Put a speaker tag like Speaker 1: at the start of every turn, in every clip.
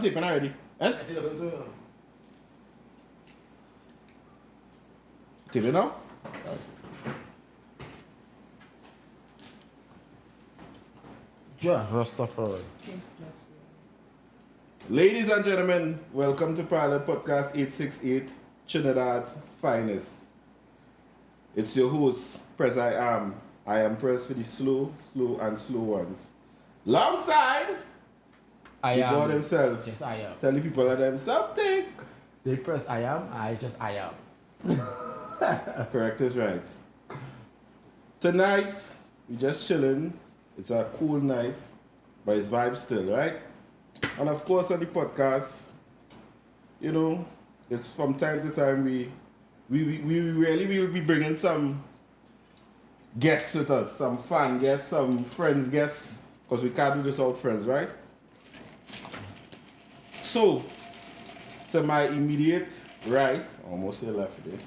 Speaker 1: Taping already. Eh? Taping now?
Speaker 2: Yeah, Rastafari.
Speaker 1: Ladies and gentlemen, welcome to Pilot Podcast 868, Trinidad's finest. It's your host, Press I Am. I am Press for the slow and slow ones. Alongside
Speaker 2: I
Speaker 1: the
Speaker 2: am.
Speaker 1: God himself.
Speaker 2: Yes, I am.
Speaker 1: Tell the people that them something.
Speaker 2: They press I am, I am.
Speaker 1: Correct is right. Tonight, we just chilling. It's a cool night, but it's vibe still, right? And of course, on the podcast, you know, it's from time to time we really will be bringing some guests with us, some fan guests, some friends guests, because we can't do this without friends, right? So, to my immediate right, almost say left there,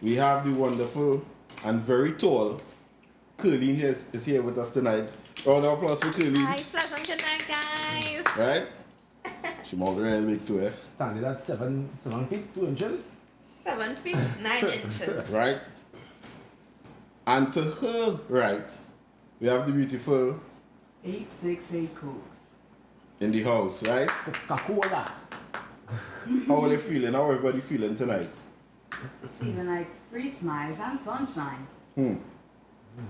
Speaker 1: we have the wonderful and very tall Curly is here with us tonight. Round of applause for Curly.
Speaker 3: Hi, pleasant good night, guys.
Speaker 1: Right? She might be really big too, eh?
Speaker 2: Standing at 7 feet, 2 inches.
Speaker 3: 7 feet, 9 inches.
Speaker 1: Right? And to her right, we have the beautiful
Speaker 4: 868 Cooks.
Speaker 1: in the house, right?
Speaker 2: Coca-Cola.
Speaker 1: How are they feeling? How everybody feeling tonight?
Speaker 4: Feeling like free smiles and sunshine.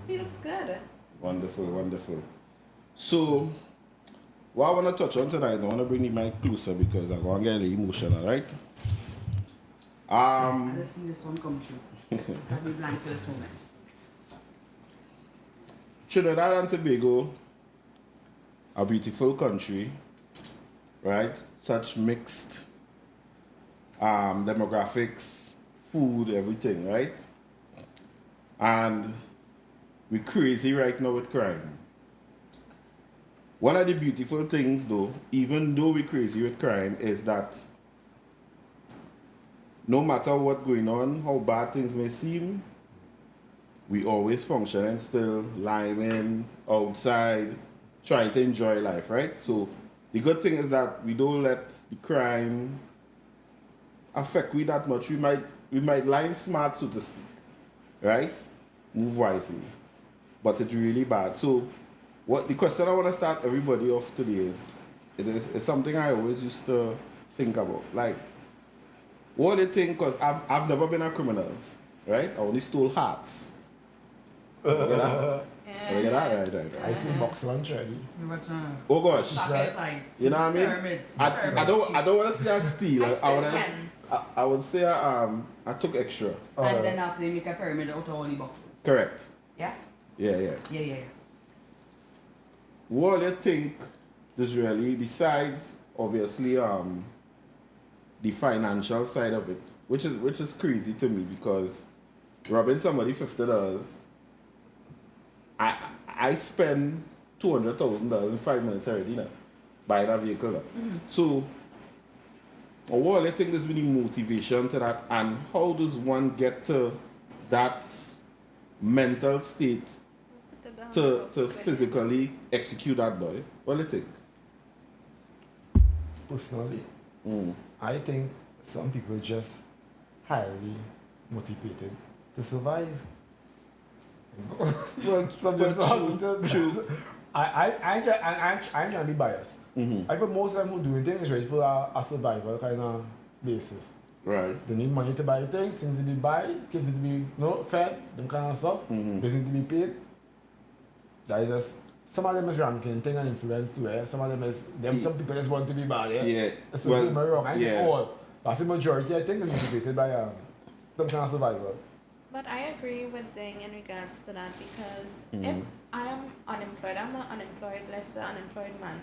Speaker 3: Feels good.
Speaker 1: Wonderful, wonderful. So, what I want to touch on tonight, I want to bring the mic closer because I'm going to get a little emotional, right?
Speaker 4: Let's see this one come true. I'll be blank for this moment.
Speaker 1: Trinidad and Tobago, a beautiful country, right? Such mixed demographics, food, everything, right? And we're crazy right now with crime. One of the beautiful things, though, even though we're crazy with crime, is that no matter what's going on, how bad things may seem, we always function and still liming outside, trying to enjoy life, right? So the good thing is that we don't let the crime affect we that much. We might line smart, so to speak, right? Move wisely, but it's really bad. So what the question I want to start everybody off today it's something I always used to think about, like what do you think? Because I've never been a criminal, right? I only stole hearts. You get that? You get that? Right.
Speaker 2: I see box lunch already.
Speaker 1: Oh gosh.
Speaker 4: Pocket tight.
Speaker 1: You know what I mean?
Speaker 4: Pyramids.
Speaker 1: I don't want to say I steal.
Speaker 3: I
Speaker 1: I would say I took extra.
Speaker 4: And then after they make a pyramid out of all the boxes.
Speaker 1: Correct.
Speaker 4: Yeah?
Speaker 1: Yeah.
Speaker 4: Yeah.
Speaker 1: What do you think is really, besides obviously the financial side of it, which is crazy to me because robbing somebody $50, I spend $200,000 in 5 minutes already now buying a vehicle now. So what do you think is really motivation to that, and how does one get to that mental state to physically execute that boy? What do you think?
Speaker 2: Personally, I think some people just highly motivated to survive. Well, some just
Speaker 1: True.
Speaker 2: I'm trying to be biased. I think most of them who doing things is ready for a survival kind of basis.
Speaker 1: Right.
Speaker 2: They need money to buy things, things to be buy, kids to be fed, them kind of stuff, business to be paid. That is just, some of them is ranking thing and influence too, eh? Some of them is, some people just want to be bad, eh?
Speaker 1: Yeah.
Speaker 2: It's well, wrong. I say
Speaker 1: yeah.
Speaker 2: all. That's the majority, I think, is motivated by some kind of survival.
Speaker 3: But I agree with Ding in regards to that because if I'm unemployed, I'm an unemployed, let's say unemployed man,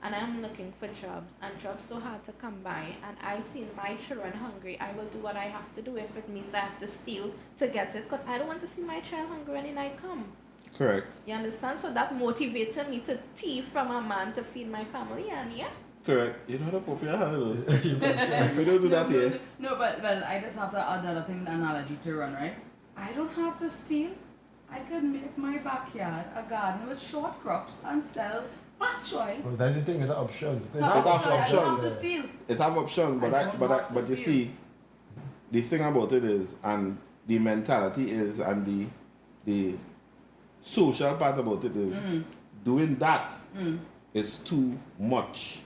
Speaker 3: and I'm looking for jobs, and jobs so hard to come by, and I see my children hungry, I will do what I have to do if it means I have to steal to get it, because I don't want to see my child hungry when the night come.
Speaker 1: Correct.
Speaker 3: You understand? So that motivated me to thief from a man to feed my family, and yeah.
Speaker 1: Correct. You don't have to pop your hand. We don't do that here.
Speaker 4: No, but I just have to add another thing, analogy to run, right? I don't have to steal. I could make my backyard a garden with short crops and sell Bad choice.
Speaker 2: Well, that's the thing, it's options. It's
Speaker 4: No,
Speaker 1: have
Speaker 4: option, I don't
Speaker 1: options.
Speaker 4: have to steal.
Speaker 1: It have options, but
Speaker 4: I
Speaker 1: I,
Speaker 4: don't
Speaker 1: but
Speaker 4: have to
Speaker 1: but you
Speaker 4: steal.
Speaker 1: see, the thing about it is, and the mentality is, and the social part about it is, doing that is too much.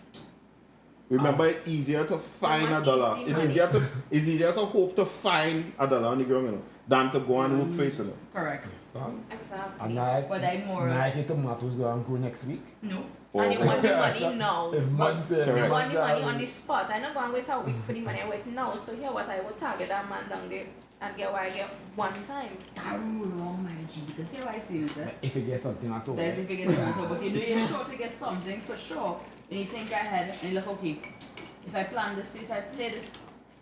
Speaker 1: Remember, it's easier to find
Speaker 3: much
Speaker 1: $1.
Speaker 3: easy
Speaker 1: It's
Speaker 3: money.
Speaker 1: easier to hope to find $1 on the ground, you know, than to go and work for it, you know.
Speaker 4: Correct.
Speaker 2: Understand?
Speaker 3: Exactly.
Speaker 2: And now,
Speaker 4: But I more.
Speaker 2: Nike tomatoes go and grow next week.
Speaker 4: No.
Speaker 3: And you want the money now.
Speaker 2: It's months here.
Speaker 1: Correct.
Speaker 3: You want the money on the spot. I'm not going to wait a week for the money. I wait now. So here what I will target that man down there and get what I get one time.
Speaker 4: That's wrong, my G. Because here I see is that
Speaker 2: If you get something at all.
Speaker 4: there's if you get something, but you know you're sure to get something for sure. And you think ahead and you look, okay, if I plan this, if I play this,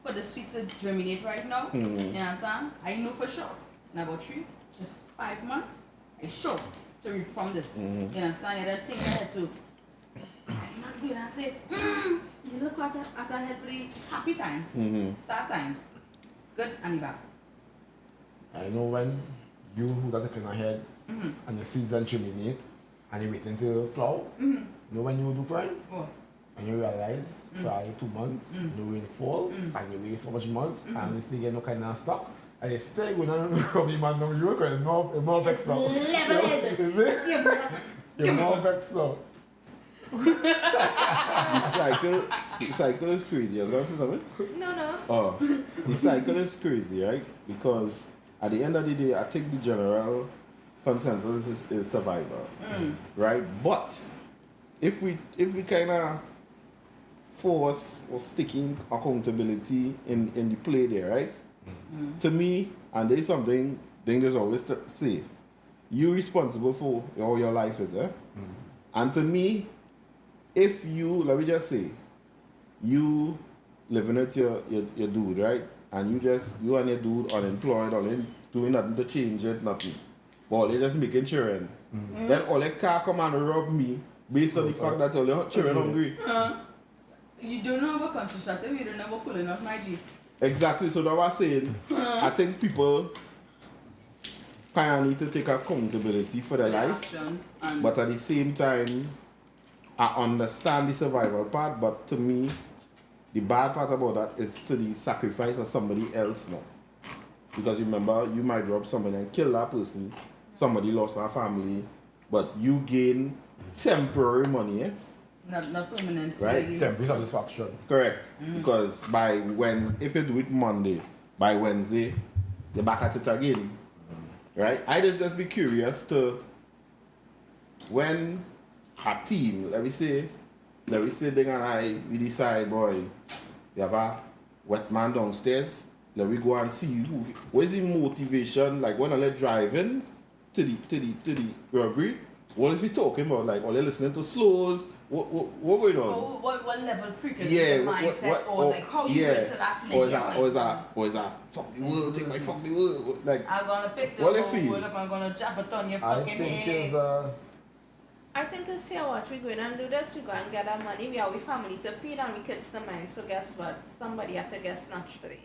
Speaker 4: for the seed to germinate right now, you understand? I know for sure. In about 5 months, I sure to reap from this. You understand? You don't think ahead, so I'm not good and say, you look at ahead for the happy times, sad times, good and bad.
Speaker 2: I know when you who got the kind of head and the season germinate and you waiting to plow. You know when you do crime?
Speaker 4: Oh.
Speaker 2: And you realize probably 2 months, no rainfall, and you waste so much months, and you still get no kind of stock, and you still going on from the man now, you're going more vexed now.
Speaker 3: Level-headed.
Speaker 2: Is it? You're more vexed now.
Speaker 1: The cycle is crazy. I was going to say something?
Speaker 3: No.
Speaker 1: Oh, the cycle is crazy, right? Because at the end of the day, I think the general consensus is survival, right? But if we kind of force or sticking accountability in the play there, right? To me, and there's something there's always to say, you responsible for all your life is, eh? And to me, if you, let me just say, you living with your dude, right? And you and your dude unemployed, or doing nothing to change it, nothing. But they just making children. Then all the car come and rob me based on the fact that all the children hungry.
Speaker 4: You don't know about constructive, you don't know about pulling off my G.
Speaker 1: Exactly, so that was saying, I think people kind of need to take accountability for their life.
Speaker 4: Actions and
Speaker 1: But at the same time, I understand the survival part, but to me, the bad part about that is to the sacrifice of somebody else now. Because remember, you might rob somebody and kill that person, somebody lost their family, but you gain temporary money, eh?
Speaker 4: not permanent.
Speaker 1: Right.
Speaker 4: really.
Speaker 2: Temporary satisfaction.
Speaker 1: Correct. Because by Wednesday, if you do it Monday, by Wednesday, you're back at it again. Right? I just be curious to when a team, let me say Ding and I, we decide, boy, we have a wet man downstairs, let me go and see what is the motivation, like when I driving to the robbery, what is we talking about? Like, are they listening to slows? What going on?
Speaker 4: What level frequency
Speaker 1: Yeah,
Speaker 4: mindset or like how you into that snake?
Speaker 1: or is that fuck the world, take my fuck the world, like
Speaker 4: I'm gonna pick the
Speaker 1: What they
Speaker 4: whole
Speaker 1: feel?
Speaker 4: world up, I'm gonna jab it on your
Speaker 2: I
Speaker 4: fucking
Speaker 2: think
Speaker 4: head.
Speaker 2: it's
Speaker 3: I think it's here what we're going and do this. We go and get our money. We have we family to feed and we kids to mind. So guess what? Somebody had to get snatched today.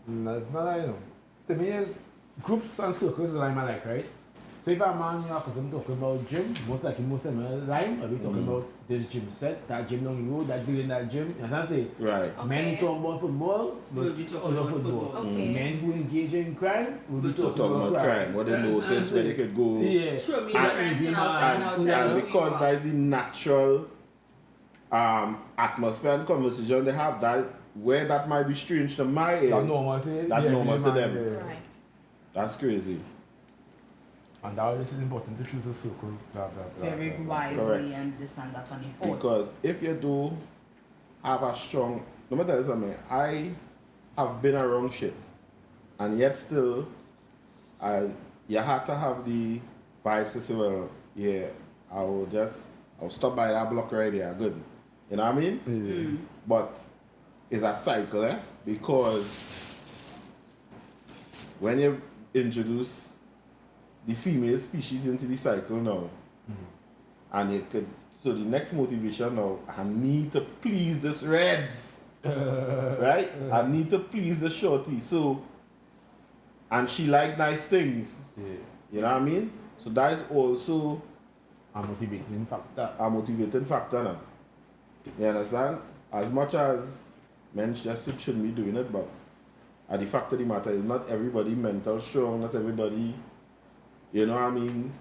Speaker 2: That's not I know. To me, is groups and circles that I'm like, right? So if a man, you know, because I'm talking about gym, most likely most of them line, or we talking about this gym set, that gym down the road, that dude in that gym. You know what I'm saying?
Speaker 1: right.
Speaker 3: Okay.
Speaker 2: Men talk about football,
Speaker 4: We'll
Speaker 2: but
Speaker 4: be talking
Speaker 2: other
Speaker 4: about
Speaker 2: football.
Speaker 4: football.
Speaker 3: Okay.
Speaker 2: Men who engage in crime, will be
Speaker 4: We'll
Speaker 2: talking
Speaker 1: Talking about crime, what they notice, where they could go.
Speaker 2: Yeah.
Speaker 4: Show me
Speaker 1: And-
Speaker 4: difference in
Speaker 2: and-
Speaker 4: outside and
Speaker 1: And,
Speaker 4: outside.
Speaker 1: and because that is the natural atmosphere and conversation they have, that where that might be strange to my
Speaker 2: That
Speaker 1: ears,
Speaker 2: normal to
Speaker 1: That's normal to them.
Speaker 2: Yeah.
Speaker 3: Right.
Speaker 1: that's crazy.
Speaker 2: And that is important to choose a circle. Blah, blah, blah,
Speaker 4: Very
Speaker 2: blah, blah.
Speaker 4: wisely
Speaker 1: Correct.
Speaker 4: and this and that on the fourth.
Speaker 1: Because if you do have a strong, no matter something, I have been around shit, and yet still, you have to have the vibes to say, well, yeah, I'll stop by that block right there, good. You know what I mean?
Speaker 2: Yeah.
Speaker 1: But it's a cycle, eh? Because when you introduce the female species into the cycle now, and it could, so the next motivation now, I need to please this reds, right? I need to please the shorty. So, and she like nice things,
Speaker 2: Yeah.
Speaker 1: you know what I mean? So that is also
Speaker 2: a motivating factor.
Speaker 1: A motivating factor now. You understand? As much as men just shouldn't be doing it, but the fact of the matter is not everybody mental strong, not everybody, you know what I mean,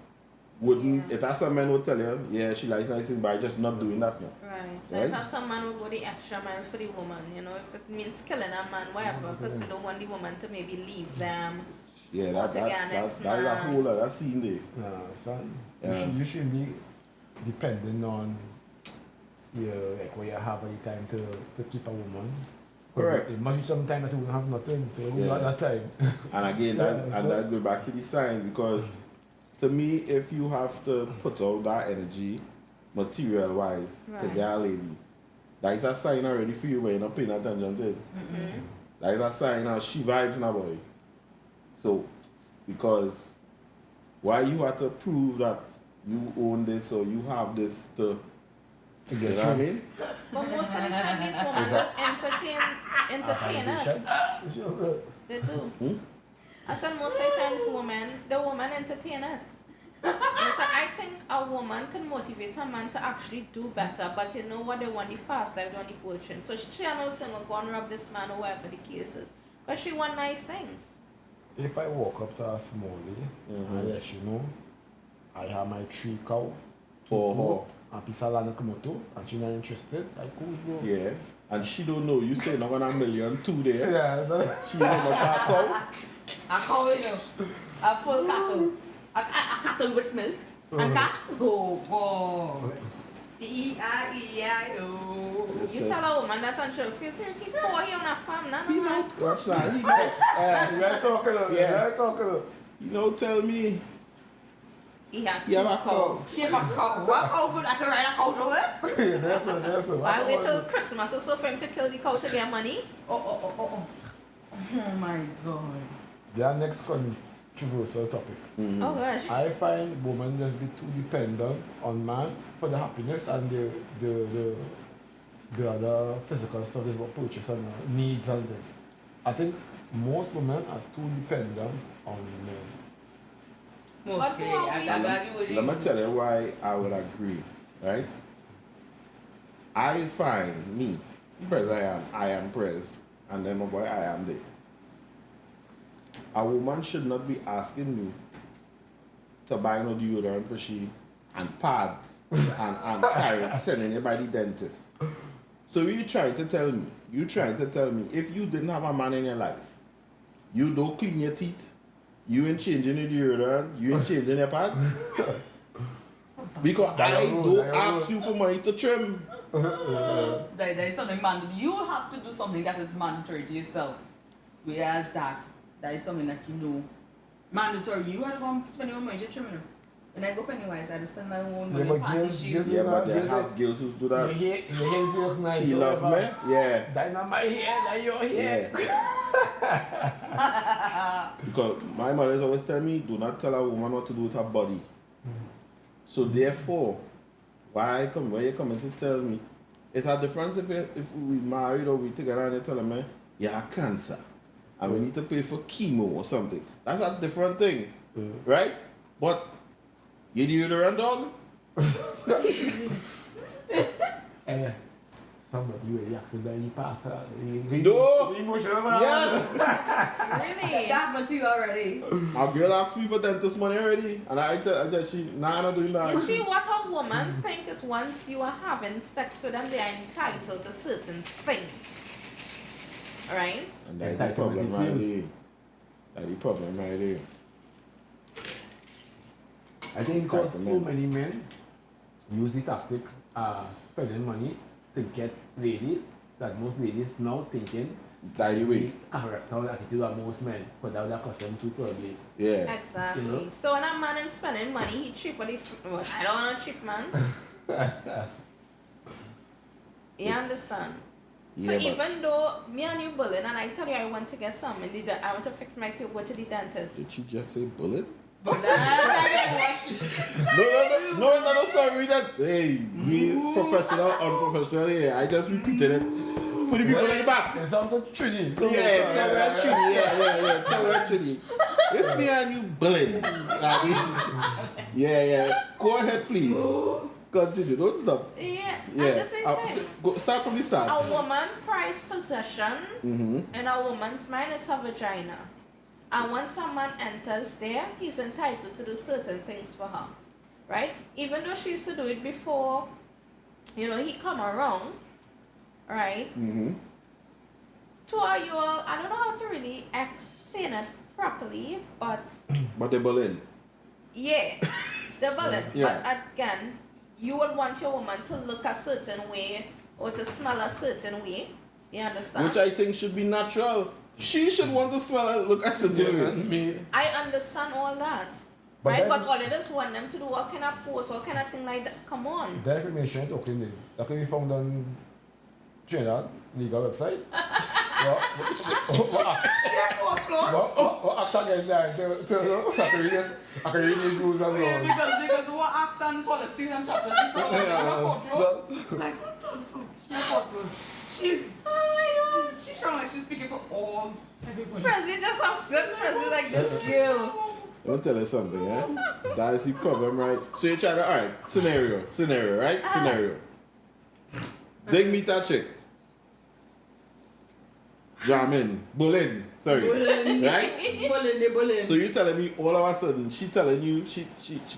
Speaker 1: wouldn't, it has some men would tell you, yeah, she likes nice things, but I just not doing that now.
Speaker 3: Right.
Speaker 1: Right?
Speaker 3: Like how some man will go the extra mile for the woman, you know, if it means killing a man, whatever, because they don't want the woman to maybe leave them.
Speaker 1: Yeah,
Speaker 3: Or to get an
Speaker 1: that's a
Speaker 3: ex-man.
Speaker 1: whole other scene there.
Speaker 2: Son,
Speaker 1: Yeah.
Speaker 2: you should be depending on like what you have at the time to keep a woman.
Speaker 1: Correct.
Speaker 2: It must be some time that you won't have nothing, so you at that time.
Speaker 1: And again, that go back to the sign, because to me, if you have to put all that energy, material-wise, to
Speaker 3: Right.
Speaker 1: get a lady, that is a sign already for you when you're not paying attention to it.
Speaker 3: Mm-hmm.
Speaker 1: That is a sign that she vibes now, boy. So, because why you have to prove that you own this or you have this to, you know what I mean?
Speaker 3: But most of the time, these women just entertain us. They do. I said most of the times the woman entertain it. And so I think a woman can motivate a man to actually do better, but you know what, they want the fast life, they want the fortune. So she knows him will go and rob this man or whatever the case is. Because she want nice things.
Speaker 2: If I walk up to her smallly, and let you know, I have my 3 cow, 2 goat, and piece of land come out too, and she not interested, like cool bro.
Speaker 1: Yeah. And she don't know. You say not gonna million two there.
Speaker 2: Yeah, no.
Speaker 1: She know much her cow.
Speaker 4: A cow, you know. A full cattle. A cattle with milk. And cat. Oh, God. E-I-E-I-O.
Speaker 3: You tell a woman that and she'll feel he poor here on a farm, no, no, no.
Speaker 1: Watch that. He know.
Speaker 2: Right talking to
Speaker 1: Yeah.
Speaker 2: right talking to
Speaker 1: You know, tell me.
Speaker 3: He had
Speaker 1: You have a
Speaker 3: 2
Speaker 1: cow.
Speaker 3: cows.
Speaker 4: See if a cow. What cow good? I can ride a cow to it.
Speaker 2: Yeah, that's it.
Speaker 3: Why wait till Christmas or so for him to kill the cow to get money?
Speaker 4: Oh. Oh, my God.
Speaker 2: Their next controversial topic.
Speaker 3: Oh gosh.
Speaker 2: I find women just be too dependent on man for the happiness and the other physical stuff is what purchase and needs and things. I think most women are too dependent on men.
Speaker 4: Okay, I'm glad you would.
Speaker 1: Let me tell you why I would agree, right? I find me, Prez I am Prez, and then my boy I am there. A woman should not be asking me to buy no deodorant for she and pads and carry sending you by the dentist. So you trying to tell me if you didn't have a man in your life, you don't clean your teeth, you ain't changing your deodorant, you ain't changing your pads? Because I don't ask you for money to trim.
Speaker 4: There is something mandatory. You have to do something that is mandatory to yourself. Whereas that is something that you know. Mandatory. You have to go and spend your money to trim it. When I go Pennywise, I just spend my own money on party shoes.
Speaker 1: Yeah, but they have girls who do that.
Speaker 2: You hate girls nice.
Speaker 1: You love me? Yeah.
Speaker 2: That's not my hair, that's your hair.
Speaker 1: Because my mother always tell me, do not tell a woman what to do with her body. So therefore, why you coming to tell me? It's a difference if we married or we together and you tell me, you have cancer and we need to pay for chemo or something. That's a different thing. Right? But you deodorant dog?
Speaker 2: Somebody really accidentally passed her.
Speaker 1: No.
Speaker 2: Emotional.
Speaker 1: Yes!
Speaker 3: Really?
Speaker 4: That happened to you already.
Speaker 1: A girl asked me for dentist money already, and I tell she, nah, I'm not doing that.
Speaker 3: You see what a woman think is once you are having sex with them, they are entitled to certain things. Alright?
Speaker 1: And that's the problem right there. That's the problem right there.
Speaker 2: I think because so many men use the tactic spending money to get ladies, that most ladies now thinking
Speaker 1: That you way.
Speaker 2: character attitude of most men, but that would have cost them too probably.
Speaker 1: Yeah.
Speaker 3: Exactly.
Speaker 2: You know?
Speaker 3: So when a man is spending money, he cheap, but well, I don't want a cheap man. You understand? So
Speaker 1: Yeah, but
Speaker 3: even though me and you bullying and I tell you I want to get some, and I want to fix my tooth, go to the dentist.
Speaker 1: did she just say bullet?
Speaker 4: No,
Speaker 1: No, sorry. Hey, we professional, unprofessional here. I just repeated it for the people in the back.
Speaker 2: It sounds like Trini.
Speaker 1: Yeah, somewhere Trini. Yeah, somewhere Trini. If me and you bullying, Yeah. Go ahead, please. Continue. Don't stop.
Speaker 3: Yeah.
Speaker 1: Yeah.
Speaker 3: At the same time,
Speaker 1: Start from the start.
Speaker 3: a woman prize possession in a woman's mind is her vagina. And when someone enters there, he's entitled to do certain things for her. Right? Even though she used to do it before, he come around. Right? To all you all, I don't know how to really explain it properly, but
Speaker 1: But they Berlin.
Speaker 3: yeah, the bullet.
Speaker 1: Yeah.
Speaker 3: But again, you would want your woman to look a certain way or to smell a certain way. You understand?
Speaker 1: Which I think should be natural. She should want to smell and look at the
Speaker 3: I understand all that.
Speaker 2: But
Speaker 3: right?
Speaker 2: then-
Speaker 3: But all it is want them to do all kind of pose, all kind of thing like that. Come on.
Speaker 2: The information talking that can be found on Trinidad legal website. What actor gets there? I can read these rules and
Speaker 4: Yeah,
Speaker 2: laws.
Speaker 4: because what act and policies and chapters she follows. Like, what the fuck? She follows. She sounds like she's speaking for all everybody.
Speaker 3: Prezi just upset. Prezi like this girl.
Speaker 1: Let me tell you something, yeah? That is the problem, right? So you're trying to, alright, scenario, right? Scenario. They meet that chick. Jamin, Bulin, sorry. Right?
Speaker 4: Bullying.
Speaker 1: So you telling me all of a sudden, she telling you, she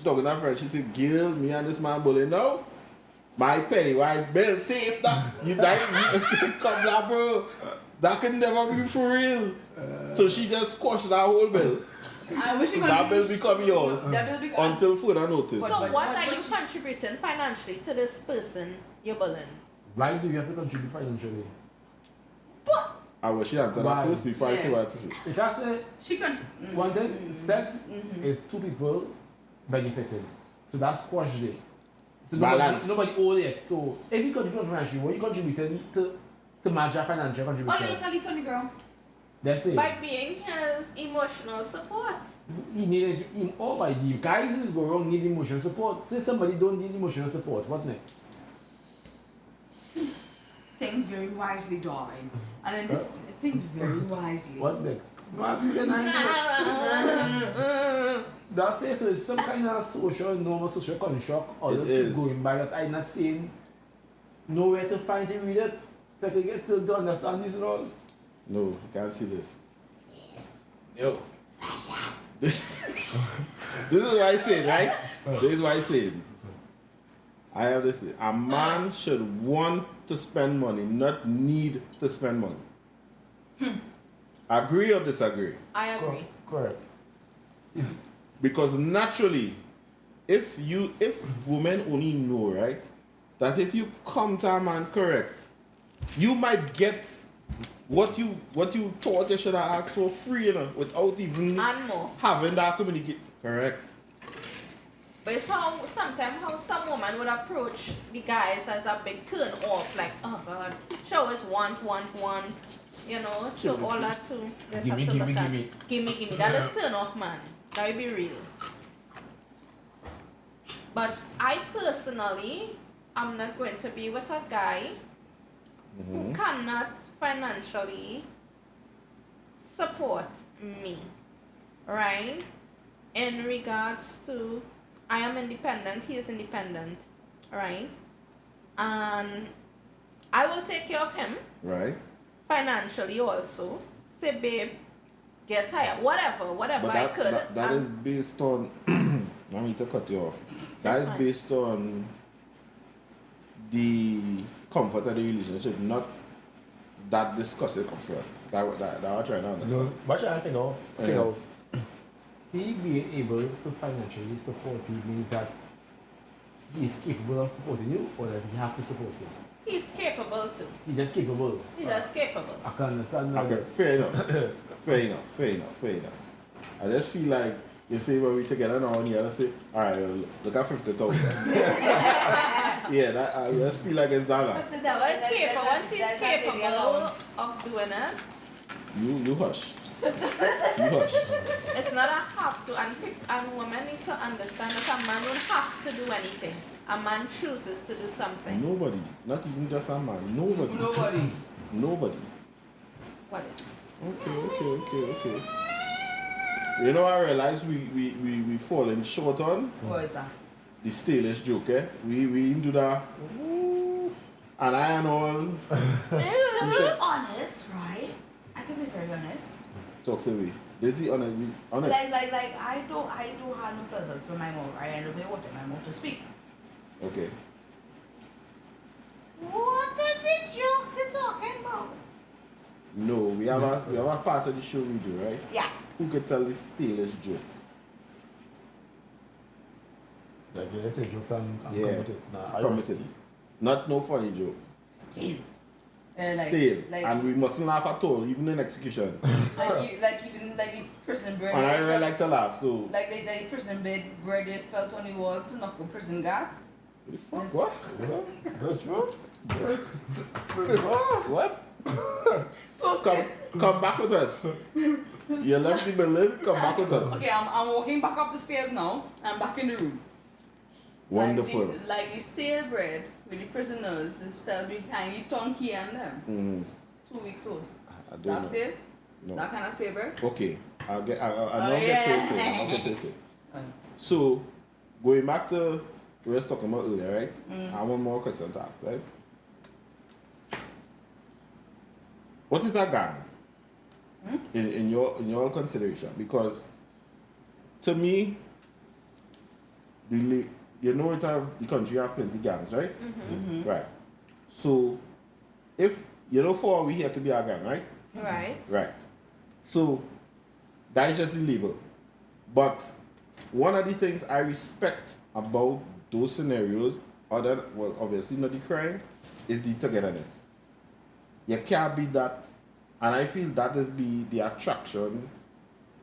Speaker 1: talking to her friend, she said, Gil, me and this man bullying. No. My Pennywise bill safe that you die, come down, bro. That can never be for real. So she just squashed that whole bill.
Speaker 4: I wish you
Speaker 1: That bill become yours
Speaker 4: That bill become
Speaker 1: until further notice.
Speaker 3: So what are you contributing financially to this person you're bullying?
Speaker 2: Why do you have to contribute financially?
Speaker 1: I wish she answered
Speaker 2: Why?
Speaker 1: that first before I say what I have to say.
Speaker 2: It has to,
Speaker 4: she can.
Speaker 2: one thing, sex is two people benefiting. So that's squashed it. So
Speaker 1: Balance.
Speaker 2: nobody owe it. So if you contribute financially, what you contributing to match your financial
Speaker 4: Oh,
Speaker 2: contribution?
Speaker 4: look at the funny girl.
Speaker 2: That's it.
Speaker 3: By being his emotional support.
Speaker 2: He needed all by the guys who go wrong need emotional support. Say somebody don't need emotional support. What's next?
Speaker 4: Think very wisely, darling. And then this, think very wisely.
Speaker 2: What next? That's it. So it's some kind of normal social construct or
Speaker 1: It
Speaker 2: just
Speaker 1: is.
Speaker 2: keep going by that I'm not saying nowhere to find to read it. So I can get to understand these laws.
Speaker 1: No, you can't see this. Yo. This is what I said, right? This is what I said. I have this. A man should want to spend money, not need to spend money. Agree or disagree?
Speaker 3: I agree.
Speaker 2: Correct.
Speaker 1: Because naturally, if women only know, right, that if you come to a man correct, you might get what you thought you should have asked for free, without even
Speaker 3: And more.
Speaker 1: having that communicate. Correct.
Speaker 3: But it's sometimes how some woman would approach the guys as a big turn off, like, oh God, she always want, so all that too. Just
Speaker 2: Gimme,
Speaker 3: have to
Speaker 2: gimme,
Speaker 3: look at.
Speaker 2: gimme.
Speaker 3: Gimme. That is turn off, man. That would be real. But I personally, I'm not going to be with a guy who cannot financially support me, right? In regards to, I am independent, he is independent, right? And I will take care of him
Speaker 1: Right.
Speaker 3: financially also. Say, babe, get tired, whatever
Speaker 1: But
Speaker 3: I could.
Speaker 1: that is based on. I need to cut you off. That
Speaker 3: That's
Speaker 1: is
Speaker 3: fine.
Speaker 1: based on the comfort of the relationship, not that discussing comfort. That I'm trying to understand.
Speaker 2: No, what I think of,
Speaker 1: Yeah.
Speaker 2: he being able to financially support you means that he is capable of supporting you, or does he have to support you?
Speaker 3: He's capable too.
Speaker 2: He's just capable.
Speaker 3: He's just capable.
Speaker 2: I can understand that.
Speaker 1: Okay, fair enough. I just feel like you say when we together now and you gotta say, alright, look at 50,000. Yeah, that I just feel like it's that.
Speaker 3: Once he's capable of doing it,
Speaker 1: You hush. You hush.
Speaker 3: it's not a have to, and women need to understand that a man don't have to do anything. A man chooses to do something.
Speaker 1: Nobody, not even just a man. Nobody. Nobody.
Speaker 3: What is?
Speaker 1: Okay. You know, I realize we falling short on
Speaker 4: What is that?
Speaker 1: the stalish joke, eh? We into that. And I and all.
Speaker 4: To be honest, right? I can be very honest.
Speaker 1: Talk to me. This is honest.
Speaker 4: Like I don't have no filters for my mouth. I end up with my mouth to speak.
Speaker 1: Okay.
Speaker 3: What is it jokes you talking about?
Speaker 1: No, we have a part of the show we do, right?
Speaker 4: Yeah.
Speaker 1: Who could tell the stalish joke?
Speaker 2: Like, yeah, say jokes and
Speaker 1: Yeah.
Speaker 2: committed. Nah, I
Speaker 1: Committed.
Speaker 2: was-
Speaker 1: Not no funny joke.
Speaker 4: Still.
Speaker 1: Still. And we mustn't laugh at all, even in execution.
Speaker 4: even the prison bird.
Speaker 1: And I really like to laugh, so.
Speaker 4: Like the prison bird they spelt on the wall to knock the prison guards.
Speaker 1: The fuck? What?
Speaker 2: That's true.
Speaker 1: What?
Speaker 4: So
Speaker 1: Come back with us. You left the building, come back with us.
Speaker 4: okay, I'm walking back up the stairs now. I'm back in the room.
Speaker 1: Wonderful.
Speaker 4: Like the stale bread with the prisoners is spelled behind the donkey and them.
Speaker 1: Mm-hmm.
Speaker 4: 2 weeks old.
Speaker 1: I don't
Speaker 4: That's
Speaker 1: know.
Speaker 4: stale?
Speaker 1: No.
Speaker 4: That kind of stale bread?
Speaker 1: Okay. I'll get to
Speaker 4: yeah.
Speaker 1: it. So, going back to what we were talking about earlier, right? I have one more question to ask, right? What is a gang? In your consideration? Because to me, you know the country have plenty gangs, right? Right. So if you know for we here to be a gang, right?
Speaker 3: Right.
Speaker 1: Right. So that is just the label. But one of the things I respect about those scenarios, other well obviously not the crime, is the togetherness. You can't be that, and I feel that is the attraction,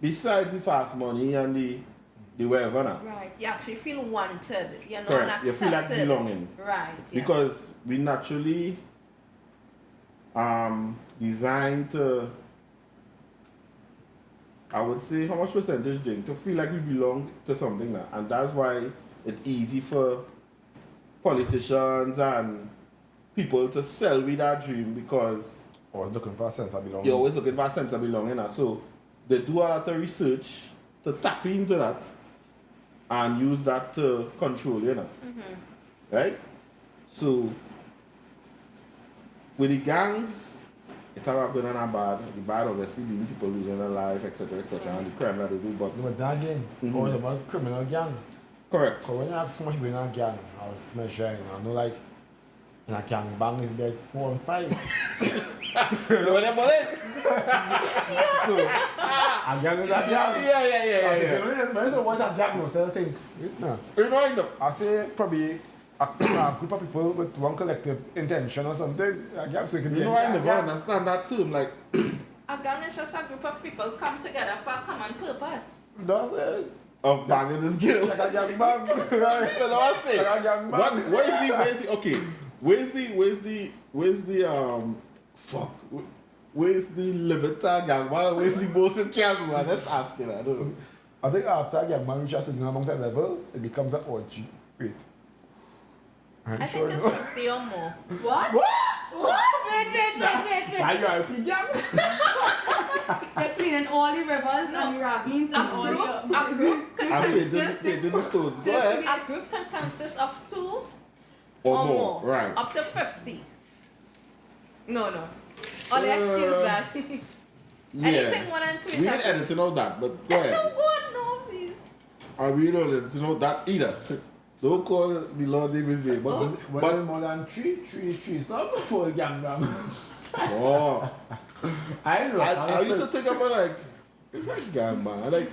Speaker 1: besides the fast money and the whatever now.
Speaker 3: Right. You actually feel wanted. You're not
Speaker 1: Correct. You feel like
Speaker 3: accepted.
Speaker 1: belonging.
Speaker 3: Right. Yes.
Speaker 1: Because we naturally designed to, I would say, how much percentage drink to feel like we belong to something now. And that's why it's easy for politicians and people to sell with that dream, because
Speaker 2: I was looking for a sense of belonging.
Speaker 1: you're always looking for a sense of belonging. Now. So they do a lot of research to tap into that and use that to control, you know. Right? So with the gangs, it's have a good and a bad. The bad obviously being people losing their life, etc., and the crime that they do. But
Speaker 2: But that again, always about criminal gang.
Speaker 1: correct.
Speaker 2: So when you have so much people in a gang, I was measuring, I know like in a gang bang is like 4 and 5.
Speaker 1: You want to bullet?
Speaker 2: So a gang is a gang.
Speaker 1: Yeah.
Speaker 2: When I what's a gang, no certain thing. No.
Speaker 1: You know enough.
Speaker 2: I say probably a group of people with one collective intention or something. A gang, so it can be
Speaker 1: You know
Speaker 2: a
Speaker 1: I never
Speaker 2: gang.
Speaker 1: understand that term. Like,
Speaker 3: A gang is just a group of people come together for a common purpose.
Speaker 2: That's it.
Speaker 1: of banging this girl.
Speaker 2: Like a gang bang. Right?
Speaker 1: That's what I'm saying.
Speaker 2: Like a gang bang.
Speaker 1: Where's the okay? Where's the fuck? Where's the Liberta gang? Where's the Boston gang? Let's ask it. I don't know.
Speaker 2: I think after a gang bang reaches a certain amount of level, it becomes an orgy. Wait. I'm
Speaker 3: I
Speaker 2: sure
Speaker 3: think it's
Speaker 2: no.
Speaker 3: 50 or more.
Speaker 4: What?
Speaker 3: What? Wait.
Speaker 2: Now you are a pig gang.
Speaker 4: They're cleaning all the rivers and the ravines and all the...
Speaker 3: A group can
Speaker 1: I'm
Speaker 3: consist
Speaker 1: painting the stones. Go ahead.
Speaker 3: a group can consist of 2
Speaker 1: Or
Speaker 3: or
Speaker 1: more,
Speaker 3: more.
Speaker 1: right.
Speaker 3: Up to 50. No. Only excuse that. Anything more than 2 is
Speaker 1: We
Speaker 3: a
Speaker 1: didn't
Speaker 3: group.
Speaker 1: edit to know that, but go ahead.
Speaker 3: No, God, no, please.
Speaker 1: And we don't edit to know that either. Don't call the Lord David Bay. But,
Speaker 2: But more than three is three. So I'm not for a gang bang.
Speaker 1: oh,
Speaker 2: I know.
Speaker 1: I used to think about like, it's like gang man. Like,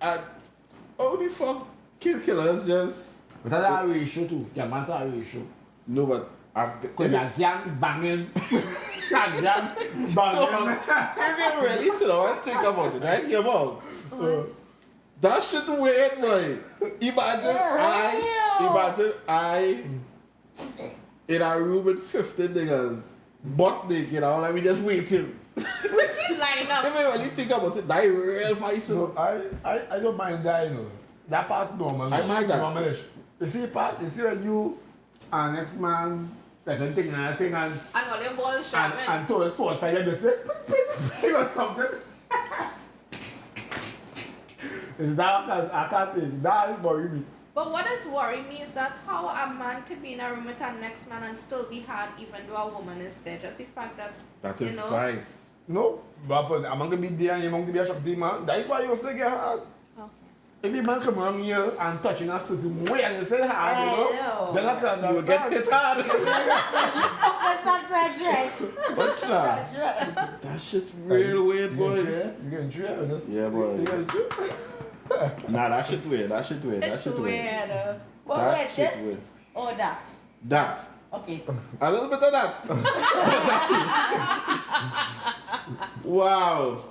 Speaker 1: how the fuck killers just
Speaker 2: But that's a ratio too. Gang man that's a ratio.
Speaker 1: no, but
Speaker 2: Because a gang banging. A gang
Speaker 1: so,
Speaker 2: banging.
Speaker 1: if you really sit down and think about it, right? Your mouth. That shit weird, boy. Imagine I in a room with 50 niggas, butt naked, all like we just waiting.
Speaker 3: Line up.
Speaker 1: If you really think about it, that real fight.
Speaker 2: So I don't mind that, you know. That part normal.
Speaker 1: I mind that.
Speaker 2: Normalish. You see part, you see when you and next man like a thing and a thing and
Speaker 3: And all your balls shaman.
Speaker 2: and throw a sword for your mistake. Or something. Is that I can't think. That is worrying me.
Speaker 3: But what does worry me is that how a man could be in a room with a next man and still be hard even though a woman is there. Just the fact that,
Speaker 1: That
Speaker 3: you
Speaker 1: is
Speaker 3: know,
Speaker 1: vice.
Speaker 2: No, but I'm going to be there and you're going to be a shock man. That is why you say get hard.
Speaker 3: okay.
Speaker 2: If a man come around here and touch in a certain way and you say hard, you know, then I can
Speaker 1: You will get hit hard.
Speaker 5: That's not graduate.
Speaker 1: What's that? That shit's real weird, boy.
Speaker 2: You getting true?
Speaker 1: Yeah, boy.
Speaker 2: You getting true?
Speaker 1: Nah, that shit weird. That shit weird. That
Speaker 3: It's
Speaker 1: shit weird.
Speaker 3: weird.
Speaker 5: What
Speaker 1: That
Speaker 5: wait,
Speaker 1: shit
Speaker 5: this
Speaker 1: weird.
Speaker 5: or that?
Speaker 1: That.
Speaker 5: Okay.
Speaker 1: A little bit of that. Wow.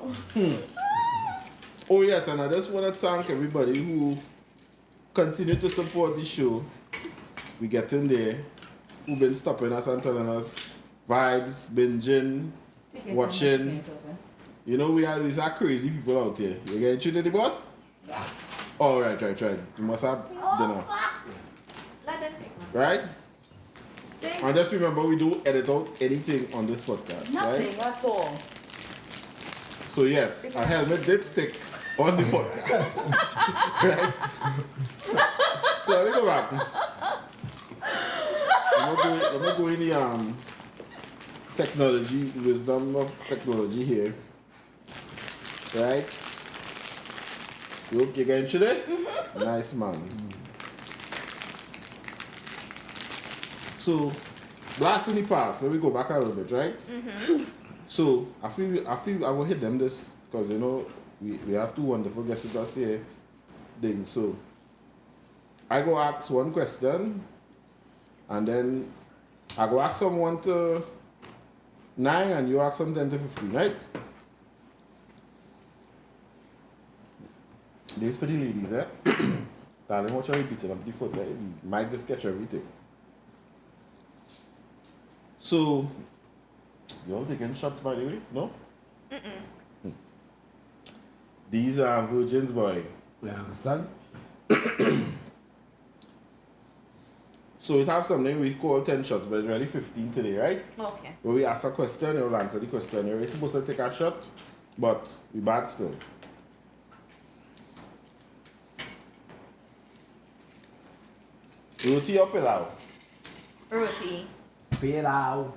Speaker 1: Oh yes, and I just want to thank everybody who continue to support the show. We get in there, who've been stopping us and telling us vibes, binging, watching. You know, these are crazy people out here. You getting treated the boss?
Speaker 5: Yeah.
Speaker 1: Oh, right. You must have dinner.
Speaker 3: Let them take
Speaker 1: Right? And just remember, we do edit out anything on this podcast,
Speaker 5: Nothing
Speaker 1: right?
Speaker 5: at all.
Speaker 1: So yes, a helmet did stick on the podcast. Right? So let me go back. Let me go in the technology, wisdom of technology here. Right? You getting today? Mm-hmm. Nice man. So, blast in the past. Let me go back a little bit, right? Mm-hmm. So I feel I will hit them this because you know we have two wonderful guests with us here. Thing. So I go ask one question, and then I go ask from 1 to 9, and you ask from 10 to 15, right? This for the ladies, eh? Darling, watch how you beat it up the foot, right? Mike just catch everything. So, you all taking shots by the way? No? Mm-mm. These are virgins, boy.
Speaker 2: You understand?
Speaker 1: So it have something we call 10 shots, but it's really 15 today, right?
Speaker 3: Okay.
Speaker 1: When we ask a question, you'll answer the question. You're supposed to take a shot, but we bad still. Roti or pilau?
Speaker 3: Roti.
Speaker 2: Pilau.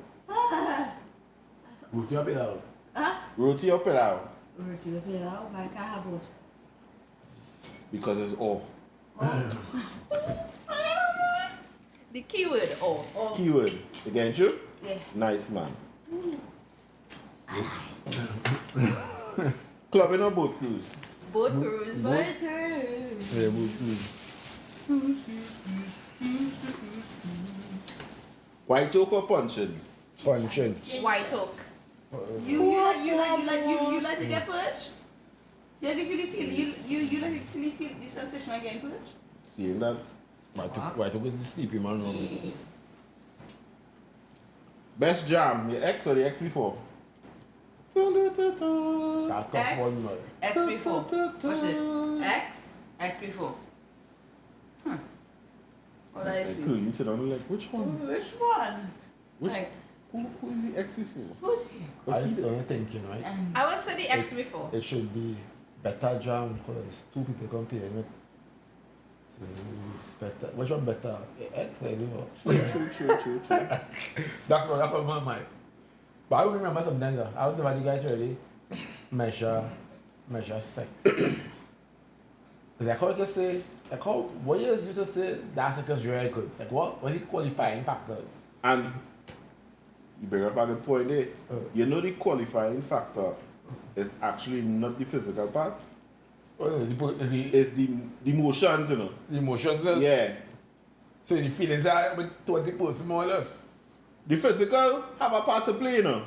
Speaker 2: Roti or pilau?
Speaker 1: Roti or pilau?
Speaker 5: Roti with pilau, but I can't have both.
Speaker 1: Because it's all.
Speaker 3: The keyword, oh.
Speaker 1: Keyword. You get you?
Speaker 5: Yeah.
Speaker 1: Nice man. Clubbing or boat cruise?
Speaker 3: Boat cruise.
Speaker 5: Burgers.
Speaker 2: Yeah, both cruise.
Speaker 1: White oak or punching?
Speaker 2: Punching.
Speaker 3: White oak.
Speaker 4: You like to get purged? You like to really feel you like to really feel the sensation of getting purged?
Speaker 1: Seeing that?
Speaker 2: Why took is the sleepy man wrong?
Speaker 1: Best jam, your ex or the ex before?
Speaker 2: That tough one, man.
Speaker 4: X before. Push it. X before. What are you
Speaker 1: Cool, you sit down and like, which one?
Speaker 4: Which one?
Speaker 1: Which,
Speaker 4: Like,
Speaker 1: who is the ex before?
Speaker 4: who's he?
Speaker 2: I just don't thinking, right?
Speaker 3: I would say the ex before.
Speaker 2: It should be better jam because two people comparing it. So better. Which one better? X, I don't know.
Speaker 1: True.
Speaker 2: That's what happened in my mind. But I remember something though. I was the guys really measure sex. Like how you can say, like how what you used to say that sex is very good. Like what was it qualifying factors?
Speaker 1: And you bring up a good point there. You know the qualifying factor is actually not the physical part. It's the emotions, you know.
Speaker 2: The emotions.
Speaker 1: Yeah.
Speaker 2: So the feelings are towards the person more or less.
Speaker 1: The physical have a part to play, you know.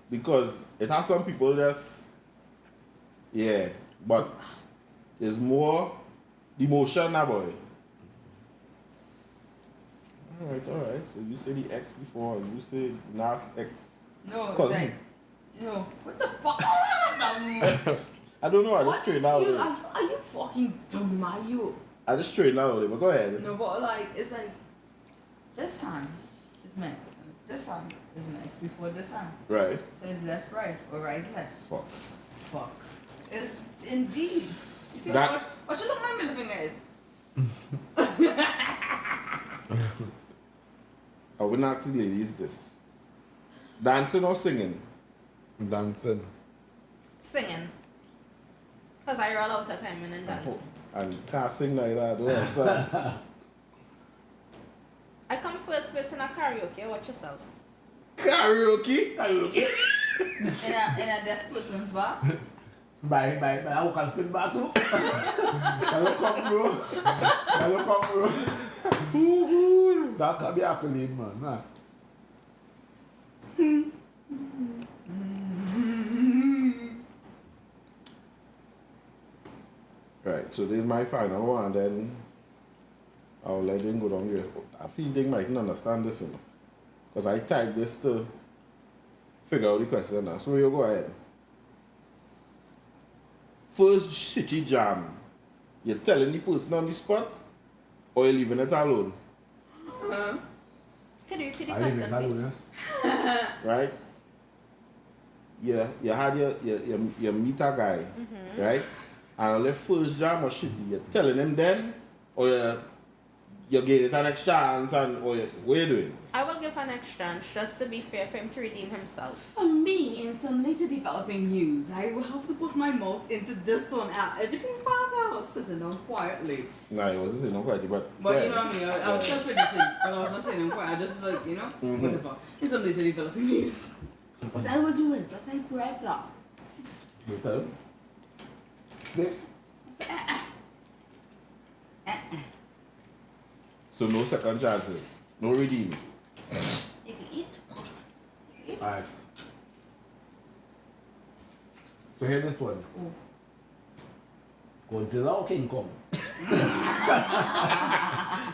Speaker 1: Because it has some people just, yeah. But it's more the emotion now, boy. Alright. So you say the ex before, and you say last ex.
Speaker 4: No, it's
Speaker 1: Cousin.
Speaker 4: like, no. What the fuck?
Speaker 1: I don't know, I just straight out there.
Speaker 4: Are you fucking dumb, are you?
Speaker 1: I just straight out there, but go ahead.
Speaker 4: No, but like, it's like, this hand is my ex. This hand is my ex before this hand.
Speaker 1: Right.
Speaker 4: So it's left, right, or right, left.
Speaker 1: Fuck.
Speaker 4: Fuck. It's indeed. You see
Speaker 1: That-
Speaker 4: what you look my middle finger is?
Speaker 1: I wouldn't ask the ladies this. Dancing or singing?
Speaker 2: Dancing.
Speaker 3: Singing. Because I roll out of time and then dance.
Speaker 1: And can't sing like that, though. So,
Speaker 3: I come first person at karaoke, watch yourself.
Speaker 1: karaoke?
Speaker 4: In a deaf person's bar.
Speaker 2: Bye, I can spin back too. Hello, come, bro. Hello, come, bro. That can be accolade, man. Nah.
Speaker 1: Right, so this is my final one, then I'll let them go down here. I feel they mightn't understand this, you know. Because I typed this to figure out the question now. So you go ahead. First shitty jam. You're telling the person on the spot or you're leaving it alone,
Speaker 3: Can you repeat the
Speaker 2: I live in
Speaker 3: question, please?
Speaker 2: Laguna.
Speaker 1: right? Yeah, you had your meet a guy, right? And on the first jam or shitty, you're telling him then or you're giving it an extra chance and or what are you doing?
Speaker 3: I will give an extra chance just to be fair for him to redeem himself.
Speaker 4: For me, in some later developing news, I will have to put my mouth into this one out. Everything passes out, I was sitting down quietly.
Speaker 1: Nah, it wasn't saying no quality, but
Speaker 4: But you know what I mean? I was self-editing, but I was not saying them quiet. I just like, you know, whatever. In some later developing news. What I will do is, as I grab that,
Speaker 2: You tell him. Sit.
Speaker 1: so no second chances, no redeems.
Speaker 4: you can eat.
Speaker 2: Alright. So hear this one.
Speaker 4: Oh.
Speaker 2: Godzilla or King Kong?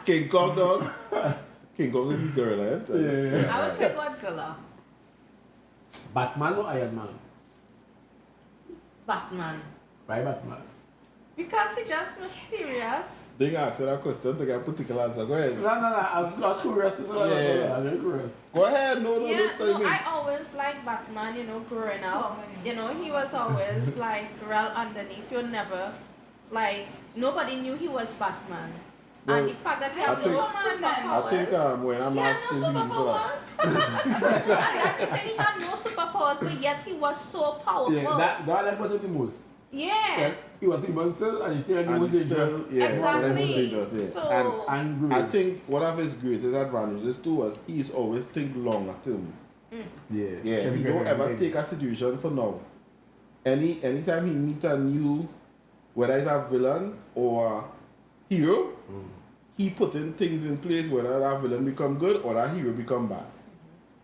Speaker 1: King Kong, dog. King Kong is the girl, eh?
Speaker 3: I would say Godzilla.
Speaker 2: Batman or Iron Man?
Speaker 3: Batman.
Speaker 2: Why Batman?
Speaker 3: Because he's just mysterious.
Speaker 1: They answer that question to get a particular answer. Go ahead.
Speaker 2: No, I was curious.
Speaker 1: Yeah.
Speaker 2: I'm very curious.
Speaker 1: Go ahead. No,
Speaker 3: Yeah,
Speaker 1: don't tell
Speaker 3: no,
Speaker 1: me.
Speaker 3: I always like Batman, you know, growing up. You know, he was always like real underneath. You never, like, nobody knew he was Batman.
Speaker 1: Well,
Speaker 3: and the fact that he
Speaker 1: I
Speaker 3: has
Speaker 1: think-
Speaker 3: no
Speaker 1: I think
Speaker 3: superpowers.
Speaker 1: when I'm asking you for that.
Speaker 3: And that's the thing, he had no superpowers, but yet he was so powerful.
Speaker 2: Yeah, that I like the most.
Speaker 3: Yeah.
Speaker 2: He was in Munster and he said he
Speaker 1: And
Speaker 2: was
Speaker 1: it's
Speaker 2: dangerous.
Speaker 1: still- yeah,
Speaker 3: Exactly.
Speaker 1: that was dangerous, yeah.
Speaker 3: So,
Speaker 2: And
Speaker 1: I
Speaker 2: great.
Speaker 1: think one of his greatest advantages too was he's always think longer term. Yeah, he don't ever take a situation for now. Anytime he meet a new, whether it's a villain or hero, he putting things in place whether that villain become good or that hero become bad.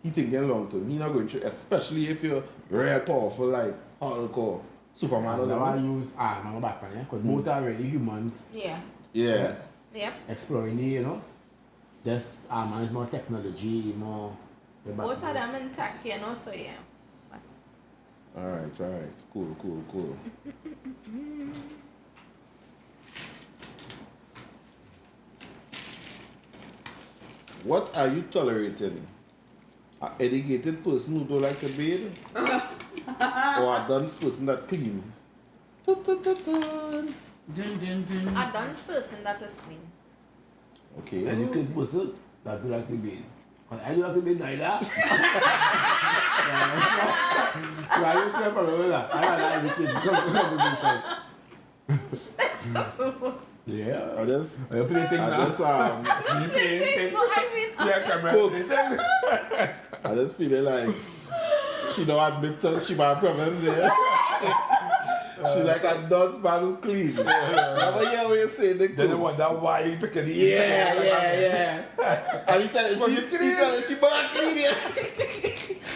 Speaker 1: He thinking long term. He not going to, especially if you're real powerful like hardcore Superman or
Speaker 2: Now I
Speaker 1: something.
Speaker 2: use arm and Batman, yeah? Because both are really humans
Speaker 3: yeah.
Speaker 1: Yeah.
Speaker 3: Yep.
Speaker 2: exploring the, you know. Just arm is more technology, more. the
Speaker 3: Both of
Speaker 2: Batman.
Speaker 3: them in tech, you know, so yeah.
Speaker 1: Alright. Cool. What are you tolerating? An educated person who don't like to bathe? Or a dunce person that clean? Dun, dun, dun, dun.
Speaker 4: Dun, dun, dun.
Speaker 3: A dance person that is clean.
Speaker 1: Okay.
Speaker 2: And you can person that do like to be. Because I do like to be neither. So I just say for that. I like everything. Yeah.
Speaker 1: I just,
Speaker 2: Are you playing thing
Speaker 1: I
Speaker 2: now?
Speaker 1: just,
Speaker 2: You playing thing?
Speaker 3: No, I mean,
Speaker 2: Yeah, camera.
Speaker 1: Cooks. I just feeling like she don't admit to she got problems there. She like a dunce man who clean. Never hear what you say the
Speaker 2: Then the
Speaker 1: cooks.
Speaker 2: wonder why you picking the
Speaker 1: Yeah. And he tell her she bought clean here.